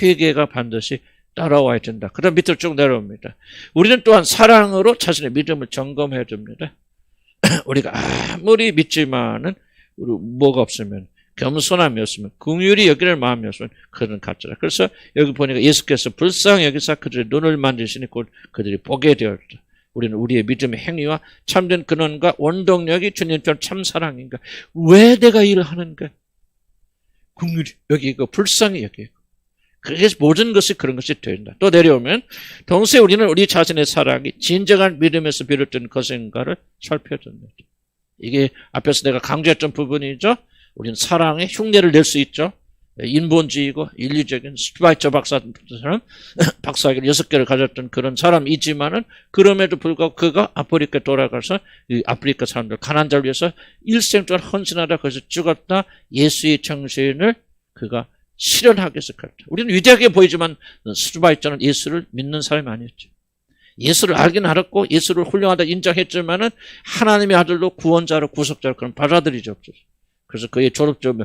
회개가 반드시 따라와야 된다. 그다음 밑으로 쭉 내려옵니다. 우리는 또한 사랑으로 자신의 믿음을 점검해야 됩니다. 우리가 아무리 믿지만은 우리 뭐가 없으면, 겸손함이 없으면, 긍휼히 여기를 마음이 없으면 그들은 가짜라. 그래서 여기 보니까 예수께서 불쌍히 여기사 그들의 눈을 만지시니 곧 그들이 보게 되었다. 우리는 우리의 믿음의 행위와 참된 근원과 원동력이 주님처럼 참 사랑인가? 왜 내가 일을 하는가? 긍휼히 여기고 불쌍히 여기고. 그래서 모든 것이 그런 것이 된다. 또 내려오면 동시에 우리는 우리 자신의 사랑이 진정한 믿음에서 비롯된 것인가를 살펴줍니다. 이게 앞에서 내가 강조했던 부분이죠. 우리는 사랑의 흉내를 낼 수 있죠. 인본주의고 인류적인 슈바이처 박사처럼 박사학위를 6개를 가졌던 그런 사람이지만은 그럼에도 불구하고 그가 아프리카에 돌아가서 이 아프리카 사람들 가난한 자를 위해서 일생 동안 헌신하다 거기서 죽었다. 예수의 정신을 그가 실현하기 위해서 갔다. 우리는 위대하게 보이지만 슈바이처는 예수를 믿는 사람이 아니었죠. 예수를 알긴 알았고 예수를 훌륭하다 인정했지만은 하나님의 아들로 구원자로 구속자로 그런 받아들이지 없었어요. 그래서 그의 졸업적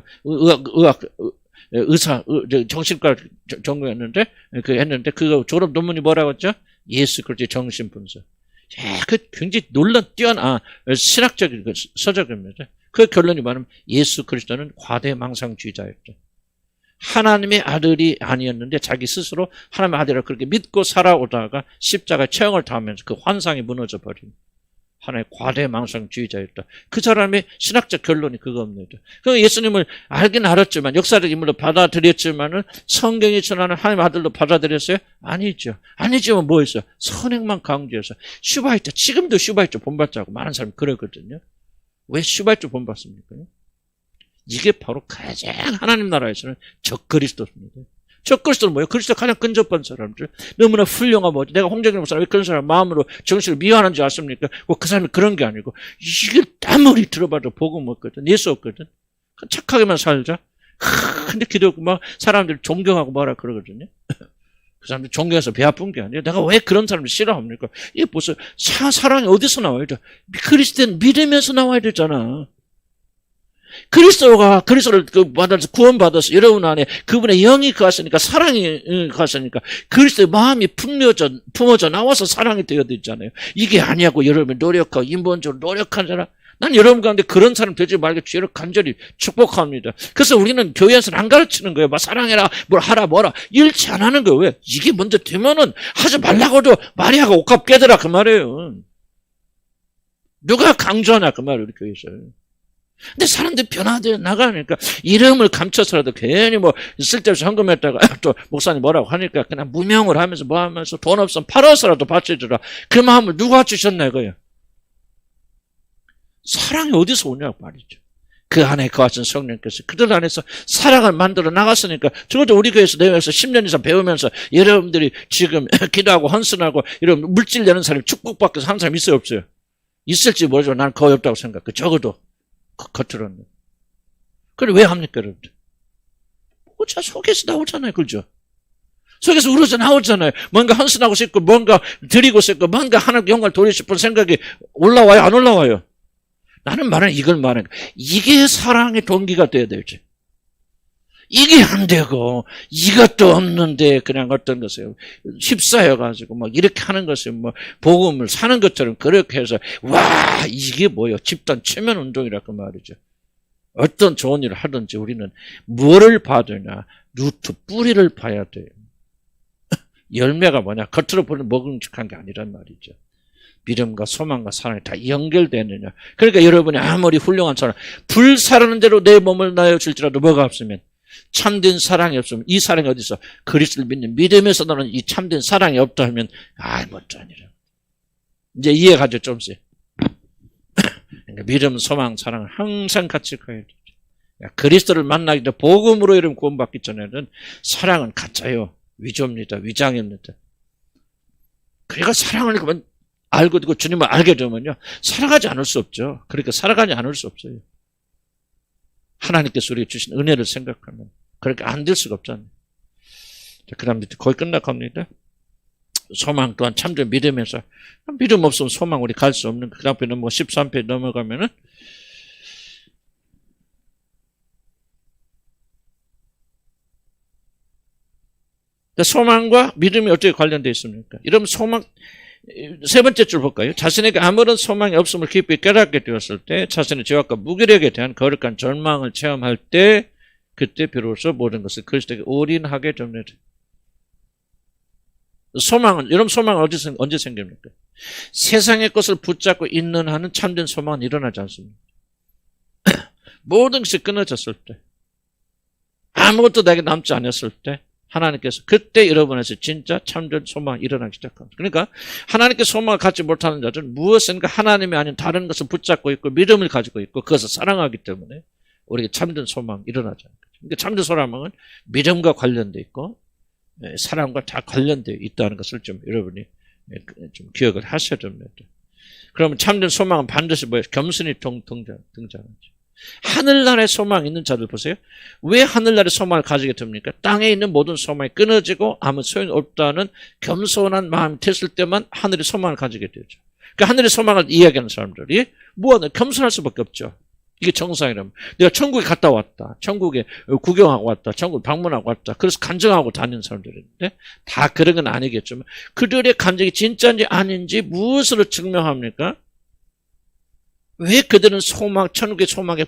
의사, 정신과 전공했는데, 그 졸업 논문이 뭐라고 했죠? 예수 그리스도의 정신분석. 그 굉장히 뛰어난 신학적인 서적입니다. 그 결론이 뭐냐면 예수 그리스도는 과대망상주의자였죠. 하나님의 아들이 아니었는데 자기 스스로 하나님의 아들을 그렇게 믿고 살아오다가 십자가에 체형을 당하면서 그 환상이 무너져 버린 하나의 과대망상주의자였다. 그 사람의 신학적 결론이 그겁니다. 그 예수님을 알긴 알았지만 역사적 인물로 받아들였지만은 성경이 전하는 하나님의 아들로 받아들였어요? 아니죠. 아니지만 뭐 했어요? 선행만 강조해서 슈바이처, 지금도 슈바이처 본받자고 많은 사람이 그러거든요. 왜 슈바이처 본받습니까? 이게 바로 가장 하나님 나라에서는 적그리스도입니다. 적그리스도는 뭐예요? 그리스도 가장 근접한 사람들. 너무나 훌륭한 뭐지? 내가 홍정경 목사님 왜 그런 사람 마음으로 정신을 미워하는 줄 아십니까? 그 사람이 그런 게 아니고 이게 아무리 들어봐도 복음 없거든. 예수 없거든. 착하게만 살자. 근데 기도하고 막 사람들 존경하고 뭐라 그러거든요. 그 사람들 존경해서 배 아픈 게 아니에요. 내가 왜 그런 사람을 싫어합니까? 이게 벌써 사랑이 어디서 나와야 돼? 그리스도는 믿으면서 나와야 되잖아. 그리스도를 받아서 구원받아서 여러분 안에 그분의 영이 거하시니까 사랑이 거하시니까 그리스도의 마음이 품어져 나와서 사랑이 되어야 되잖아요. 이게 아니냐고 여러분이 노력하고 인본적으로 노력하잖아. 난 여러분 가운데 그런 사람 되지 말게 주의를 간절히 축복합니다. 그래서 우리는 교회에서는 안 가르치는 거예요. 막 사랑해라, 뭘 하라, 뭐라. 일치 안 하는 거예요. 왜? 이게 먼저 되면은 하지 말라고도 마리아가 옷값 깨더라 그 말이에요. 누가 강조하냐 그 말이에요. 우리 교회에서. 근데 사람들이 변화되어 나가니까 이름을 감춰서라도 괜히 뭐 쓸데없이 헌금했다가 또 목사님 뭐라고 하니까 그냥 무명을 하면서 뭐 하면서 돈 없으면 팔아서라도 바쳐주라. 그 마음을 누가 주셨나 이거예요. 사랑이 어디서 오냐고 말이죠. 그 안에 거하신 성령께서 그들 안에서 사랑을 만들어 나갔으니까 적어도 우리 교회에서 내외에서 10년 이상 배우면서 여러분들이 지금 기도하고 헌신하고 이런 물질 내는 사람이 축복받기 위해서 하는 사람이 있어요 없어요? 있을지 모르지만 나는 거의 없다고 생각해. 적어도 겉으로는. 그래 왜 합니까 여러분들? 자 속에서 나오잖아요. 그죠? 속에서 우러져 나오잖아요. 뭔가 헌신하고 싶고 뭔가 드리고 싶고 뭔가 하나님께 영광을 돌리고 싶은 생각이 올라와요 안 올라와요? 나는 말하는 이걸 말하는 거야. 이게 사랑의 동기가 돼야 되지. 이게 안 되고 이것도 없는데 그냥 어떤 것이에요. 휩싸여가지고 막 이렇게 하는 것이 뭐 복음을 사는 것처럼 그렇게 해서 와 이게 뭐예요. 집단 체면 운동이라 그 말이죠. 어떤 좋은 일을 하든지 우리는 뭐를 받으냐. 루트 뿌리를 봐야 돼요. 열매가 뭐냐. 겉으로 보는 먹음직한 게 아니란 말이죠. 믿음과 소망과 사랑이 다 연결되느냐. 그러니까 여러분이 아무리 훌륭한 사람 불사르는 대로 내 몸을 나여줄지라도 뭐가 없으면 참된 사랑이 없으면 이 사랑이 어디서 그리스도를 믿는 믿음에서 나는 이 참된 사랑이 없다 하면 못도 아니라 이제 이해가죠 좀씩. 그러니까 믿음, 소망, 사랑을 항상 같이 가야 되죠. 그리스도를 만나기 전에 복음으로 이름 구원받기 전에는 사랑은 가짜요. 위조입니다. 위장입니다. 그러니까 사랑을 그만 알고 있고 주님을 알게 되면요. 살아가지 않을 수 없죠. 그러니까 살아가지 않을 수 없어요. 하나님께서 우리에게 주신 은혜를 생각하면 그렇게 안 될 수가 없잖아요. 그 다음 거의 끝나갑니다. 소망 또한 참된 믿음에서 믿음 없으면 소망 우리 갈 수 없는 그 다음 페이지 13페이지 넘어가면은 소망과 믿음이 어떻게 관련되어 있습니까? 이러면 소망, 세 번째 줄 볼까요? 자신에게 아무런 소망이 없음을 깊이 깨닫게 되었을 때 자신의 죄악과 무기력에 대한 거룩한 절망을 체험할 때 그때 비로소 모든 것을 그리스도에게 올인하게 됩니다. 소망은, 여러분 소망은 언제 생깁니까? 세상의 것을 붙잡고 있는 한은 참된 소망은 일어나지 않습니다. 모든 것이 끊어졌을 때, 아무것도 내게 남지 않았을 때 하나님께서 그때 여러분에서 진짜 참된 소망이 일어나기 시작합니다. 그러니까 하나님께 소망을 갖지 못하는 자들은 무엇인가 하나님이 아닌 다른 것을 붙잡고 있고 믿음을 가지고 있고 그것을 사랑하기 때문에 우리에게 참된 소망이 일어나지 않는 거죠. 그러니까 참된 소망은 믿음과 관련되어 있고 사랑과 다 관련되어 있다는 것을 좀 여러분이 좀 기억을 하셔야 됩니다. 그러면 참된 소망은 반드시 뭐예요? 겸손히 등장하죠. 하늘나라에 소망 있는 자들 보세요. 왜 하늘나라에 소망을 가지게 됩니까? 땅에 있는 모든 소망이 끊어지고 아무 소용이 없다는 겸손한 마음이 됐을 때만 하늘의 소망을 가지게 되죠. 그러니까 하늘의 소망을 이야기하는 사람들이 뭐하든 겸손할 수밖에 없죠. 이게 정상이라면. 내가 천국에 갔다 왔다. 천국에 구경하고 왔다. 천국 방문하고 왔다. 그래서 간증하고 다니는 사람들인데 다 그런 건 아니겠지만 그들의 간증이 진짜인지 아닌지 무엇으로 증명합니까? 왜 그들은 소망, 천국의 소망에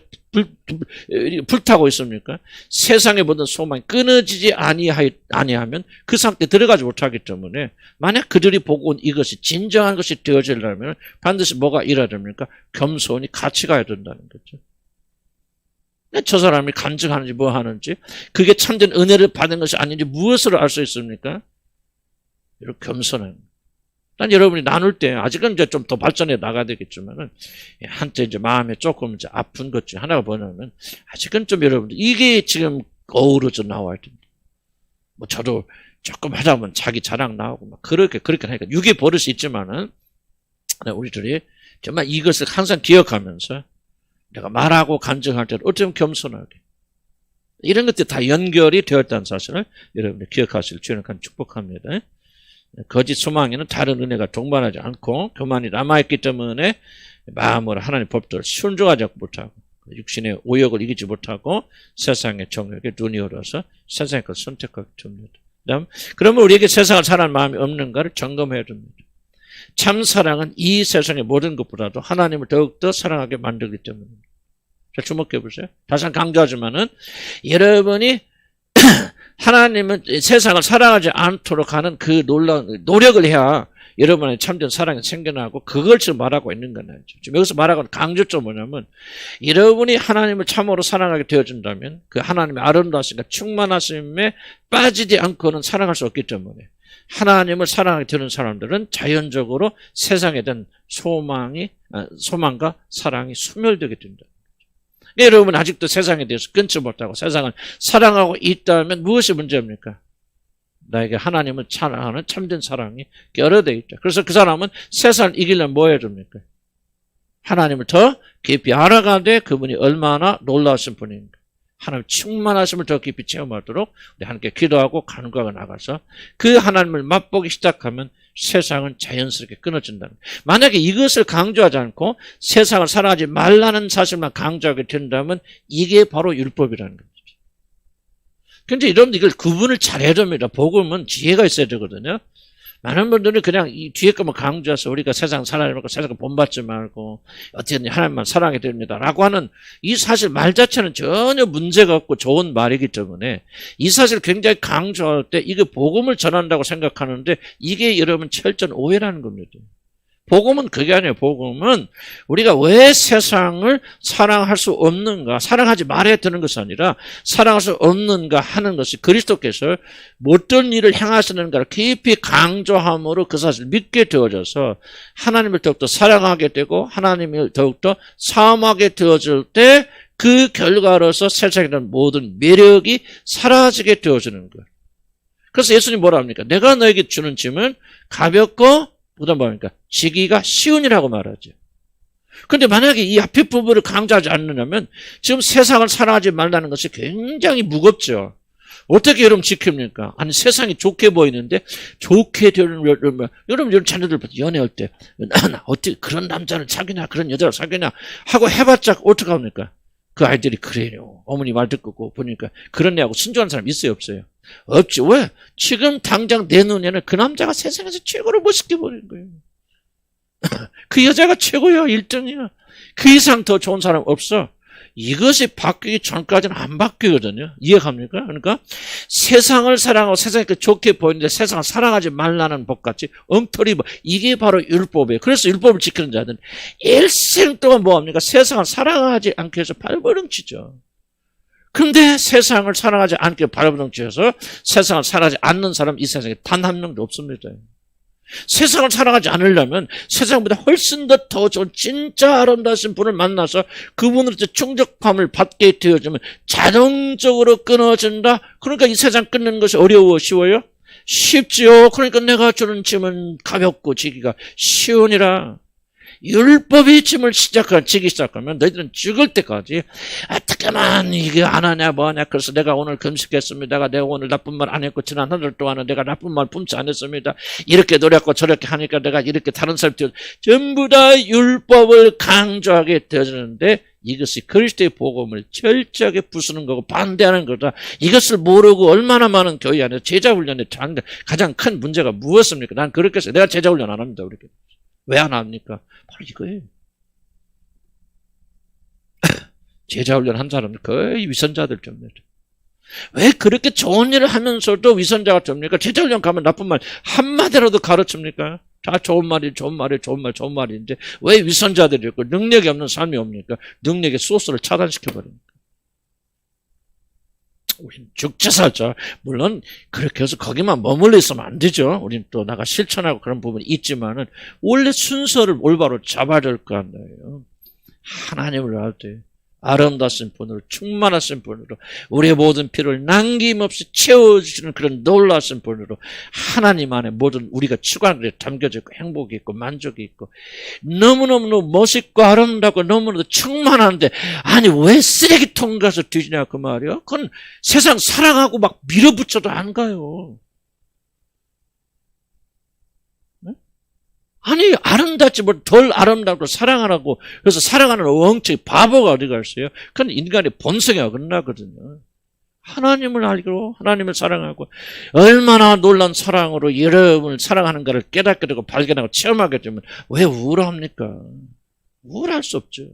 불타고 있습니까? 세상의 모든 소망이 끊어지지 아니하면 그 상태에 들어가지 못하기 때문에 만약 그들이 보고 온 이것이 진정한 것이 되어지려면 반드시 뭐가 일어야 됩니까? 겸손히 같이 가야 된다는 거죠. 저 사람이 간증하는지 뭐 하는지 그게 참된 은혜를 받은 것이 아닌지 무엇으로 알 수 있습니까? 이렇게 겸손한 난 여러분이 나눌 때, 아직은 이제 좀 더 발전해 나가야 되겠지만은, 한때 이제 마음에 조금 이제 아픈 것 중 하나가 뭐냐면, 아직은 좀 여러분들, 이게 지금 어우러져 나와야 됩니다. 뭐 저도 조금 하다 보면 자기 자랑 나오고, 막 그렇게 하니까, 육의 버릇이 있지만은, 우리들이 정말 이것을 항상 기억하면서, 내가 말하고 간증할 때는 어쩌면 겸손하게, 이런 것들이 다 연결이 되었다는 사실을 여러분들 기억하실 주님을 축복합니다. 거짓 소망에는 다른 은혜가 동반하지 않고 교만이 남아있기 때문에 마음으로 하나님의 법도를 순종하지 못하고 육신의 오욕을 이기지 못하고 세상의 정욕에 눈이 얼어서 세상의 것을 선택하게 됩니다. 그러면 우리에게 세상을 사랑하는 마음이 없는가를 점검해야 됩니다. 참 사랑은 이 세상의 모든 것보다도 하나님을 더욱더 사랑하게 만들기 때문입니다. 자, 주목해 보세요. 다시 한번 강조하지만은 여러분이 하나님은 세상을 사랑하지 않도록 하는 그 놀라운 노력을 해야 여러분의 참된 사랑이 생겨나고 그걸 지금 말하고 있는 거예요. 지금 여기서 말하고 있는 강조점 뭐냐면 여러분이 하나님을 참으로 사랑하게 되어준다면 그 하나님의 아름다우심과 충만하심에 빠지지 않고는 사랑할 수 없기 때문에 하나님을 사랑하게 되는 사람들은 자연적으로 세상에 대한 소망과 사랑이 소멸되게 된다. 여러분 아직도 세상에 대해서 끊지 못하고 세상을 사랑하고 있다면 무엇이 문제입니까? 나에게 하나님을 사랑하는 참된 사랑이 결여되어 있다. 그래서 그 사람은 세상을 이기려면 뭐 해야 됩니까? 하나님을 더 깊이 알아가되 그분이 얼마나 놀라우신 분인가. 하나님 충만하심을 더 깊이 체험하도록 우리 하나님께 기도하고 간구하고 나가서 그 하나님을 맛보기 시작하면 세상은 자연스럽게 끊어진다는 거예요. 만약에 이것을 강조하지 않고 세상을 사랑하지 말라는 사실만 강조하게 된다면 이게 바로 율법이라는 거죠. 근데 여러분들 이걸 구분을 잘해야 됩니다. 복음은 지혜가 있어야 되거든요. 많은 분들은 그냥 이 뒤에 것만 강조해서 우리가 세상 사랑하지 말고 세상을 본받지 말고 어떻게든 하나님만 사랑하게 됩니다 라고 하는 이 사실 말 자체는 전혀 문제가 없고 좋은 말이기 때문에 이 사실 굉장히 강조할 때 이게 복음을 전한다고 생각하는데 이게 여러분 철저한 오해라는 겁니다. 복음은 그게 아니에요. 복음은 우리가 왜 세상을 사랑할 수 없는가, 사랑하지 말아야 되는 것이 아니라 사랑할 수 없는가 하는 것이 그리스도께서 어떤 일을 행하시는가를 깊이 강조함으로 그 사실을 믿게 되어져서 하나님을 더욱더 사랑하게 되고 하나님을 더욱더 사모하게 되어질 때 그 결과로서 세상에 대한 모든 매력이 사라지게 되어지는 거예요. 그래서 예수님 뭐라 합니까? 내가 너에게 주는 짐은 가볍고 그다음 뭡니까? 지기가 쉬운이라고 말하죠. 그런데 만약에 이 앞에 부분을 강조하지 않느냐면 지금 세상을 사랑하지 말라는 것이 굉장히 무겁죠. 어떻게 여러분 지킵니까? 아니 세상이 좋게 보이는데 좋게 되는 여러분 자녀들 연애할 때 어떻게 그런 남자를 사귀냐 그런 여자를 사귀냐 하고 해봤자 어떡합니까? 그 아이들이 그래요. 어머니 말 듣고 보니까 그런 애하고 순종하는 사람 있어요 없어요? 없지. 왜? 지금 당장 내 눈에는 그 남자가 세상에서 최고로 멋있게 보이는 거예요. 그 여자가 최고야. 1등이야. 그 이상 더 좋은 사람 없어. 이것이 바뀌기 전까지는 안 바뀌거든요. 이해갑니까? 그러니까 세상을 사랑하고 세상에 좋게 보이는데 세상을 사랑하지 말라는 법같이 엉터리 법. 이게 바로 율법이에요. 그래서 율법을 지키는 자들은 일생 동안 뭐합니까? 세상을 사랑하지 않게 해서 발버둥치죠. 근데 세상을 사랑하지 않게 발버둥쳐서 세상을 사랑하지 않는 사람 이 세상에 단 한 명도 없습니다. 세상을 사랑하지 않으려면 세상보다 훨씬 더 좋은 진짜 아름다우신 분을 만나서 그분으로부터 충족함을 받게 되어지면 자동적으로 끊어진다. 그러니까 이 세상 끊는 것이 어려워 쉬워요? 쉽지요. 그러니까 내가 주는 짐은 가볍고 지기가 쉬우니라. 율법의 짐을 지기 시작하면 너희들은 죽을 때까지 어떻게만 이게 안 하냐 뭐하냐 그래서 내가 오늘 금식했습니다. 내가 오늘 나쁜 말 안 했고 지난 한 달 동안은 내가 나쁜 말 품지 않았습니다. 이렇게 노력하고 저렇게 하니까 내가 이렇게 다른 사람들 전부 다 율법을 강조하게 되어지는데 이것이 그리스도의 복음을 철저하게 부수는 거고 반대하는 거다. 이것을 모르고 얼마나 많은 교회 안에서 제자훈련의 가장 큰 문제가 무엇입니까? 난 그렇게 해서 내가 제자훈련 안 합니다. 그렇게. 왜 안 합니까? 바로 이거예요. 제자훈련 한 사람은 거의 위선자들 접니다. 왜 그렇게 좋은 일을 하면서도 위선자가 접니까? 제자훈련 가면 나쁜 말 한마디라도 가르칩니까? 다 좋은 말이 좋은 말인데 왜 위선자들이 있고 능력이 없는 삶이 옵니까? 능력의 소스를 차단시켜버립니까? 우린 죽자 살자. 물론 그렇게 해서 거기만 머물러 있으면 안 되죠. 우린 또 나가 실천하고 그런 부분이 있지만은 원래 순서를 올바로 잡아야 될 거 아니에요. 하나님을 알 때 아름다우신 분으로 충만하신 분으로 우리의 모든 필요를 남김없이 채워주시는 그런 놀라우신 분으로 하나님 안에 모든 우리가 추구하는 데 담겨져 있고 행복이 있고 만족이 있고 너무너무 멋있고 아름답고 너무나도 충만한데 아니 왜 쓰레기통 가서 뒤지냐 그 말이야. 그건 세상 사랑하고 막 밀어붙여도 안 가요. 아니 아름답지 뭐 덜 아름답고 사랑하라고 그래서 사랑하는 엉덩이 바보가 어디가 있어요? 그건 인간의 본성에 어긋나거든요. 하나님을 알고 하나님을 사랑하고 얼마나 놀란 사랑으로 여러분을 사랑하는가를 깨닫게 되고 발견하고 체험하게 되면 왜 우울합니까? 우울할 수 없죠.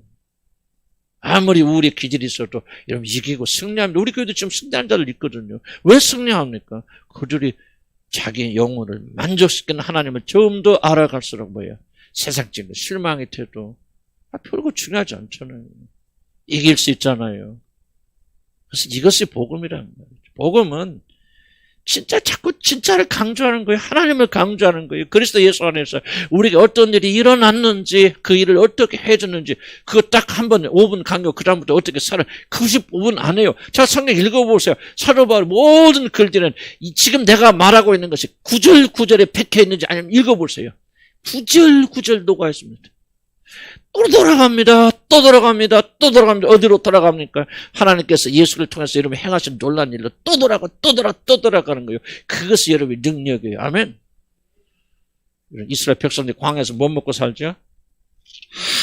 아무리 우울의 기질이 있어도 여러분 이기고 승리합니다. 우리 교회도 지금 승리한 자들 있거든요. 왜 승리합니까? 그들이 자기 영혼을 만족시키는 하나님을 좀 더 알아갈수록 뭐예요? 세상적인 실망의 태도 별거 중요하지 않잖아요. 이길 수 있잖아요. 그래서 이것이 복음이라는 거예요. 복음은 진짜 자꾸 진짜를 강조하는 거예요. 하나님을 강조하는 거예요. 그리스도 예수 안에서 우리가 어떤 일이 일어났는지 그 일을 어떻게 해줬는지 그거 딱 한 번 5분 강요 그 다음부터 어떻게 살아 95분 안 해요. 자 성경 읽어보세요. 사도 바울 모든 글들은 지금 내가 말하고 있는 것이 구절구절에 박혀 있는지 아니면 읽어보세요. 구절구절 녹아 있습니다. 또 돌아갑니다. 또 돌아갑니다. 또 돌아갑니다. 어디로 돌아갑니까? 하나님께서 예수를 통해서 여러분 행하신 놀라운 일로 또 돌아가고 또 돌아가는 거예요. 그것이 여러분의 능력이에요. 아멘. 이스라엘 백성들이 광야에서 못 먹고 살죠?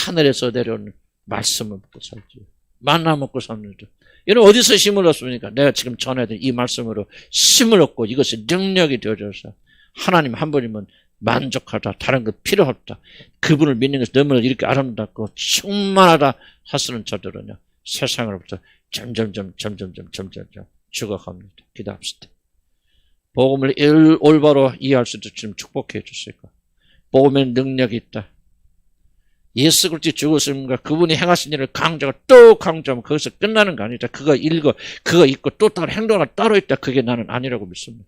하늘에서 내려오는 말씀을 먹고 살죠. 만나 먹고 삽니다. 여러분 어디서 힘을 얻습니까? 내가 지금 전해드린 이 말씀으로 힘을 얻고 이것이 능력이 되어져서 하나님 한 분이면 만족하다. 다른 거 필요 없다. 그분을 믿는 것이 너무나 이렇게 아름답고 충만하다 하시는 자들은요. 세상으로부터 점점 죽어갑니다. 기도합시다. 복음을 올바로 이해할 수 있도록 주님 축복해 주시고 복음의 능력이 있다. 예수 그리스도 죽으심과 그분이 행하신 일을 강조하고 또 강조하면 거기서 끝나는 거 아니다. 그거 있고 또 다른 행동을 따로 있다. 그게 나는 아니라고 믿습니다.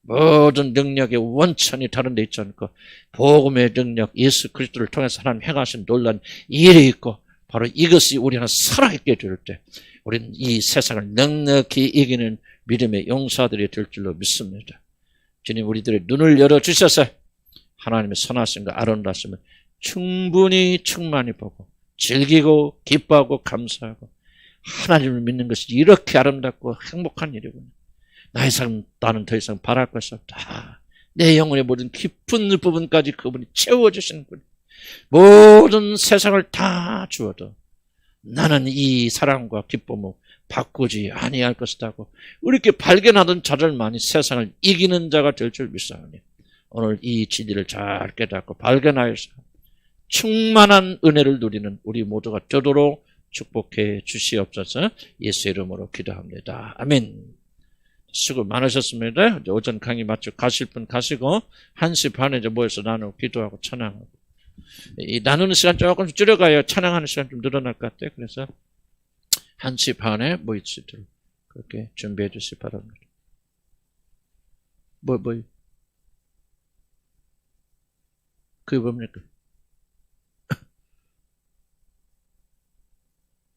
모든 능력의 원천이 다른 데 있지 않고 복음의 능력 예수 그리스도를 통해서 하나님 행하신 놀라운 일이 있고 바로 이것이 우리는 살아있게 될 때 우리는 이 세상을 넉넉히 이기는 믿음의 용사들이 될 줄로 믿습니다. 주님 우리들의 눈을 열어주셔서 하나님의 선하심과 아름다움을 충분히 충만히 보고 즐기고 기뻐하고 감사하고 하나님을 믿는 것이 이렇게 아름답고 행복한 일이군요. 나는 더 이상 바랄 것이 없다. 내 영혼의 모든 깊은 부분까지 그분이 채워주시는 분. 모든 세상을 다 주어도 나는 이 사랑과 기쁨을 바꾸지 아니할 것이다고 이렇게 발견하던 자들만이 세상을 이기는 자가 될 줄 믿사오니 오늘 이 진리를 잘 깨닫고 발견하여서 충만한 은혜를 누리는 우리 모두가 되도록 축복해 주시옵소서. 예수 이름으로 기도합니다. 아멘. 수고 많으셨습니다. 이제 오전 강의 마치고 가실 분 가시고 1시 반에 이제 모여서 나누고 기도하고 찬양하고 이 나누는 시간 조금 줄여가야 찬양하는 시간 좀 늘어날 것 같아요. 그래서 1시 반에 모일 수 있도록 그렇게 준비해 주시기 바랍니다. 그게 뭡니까?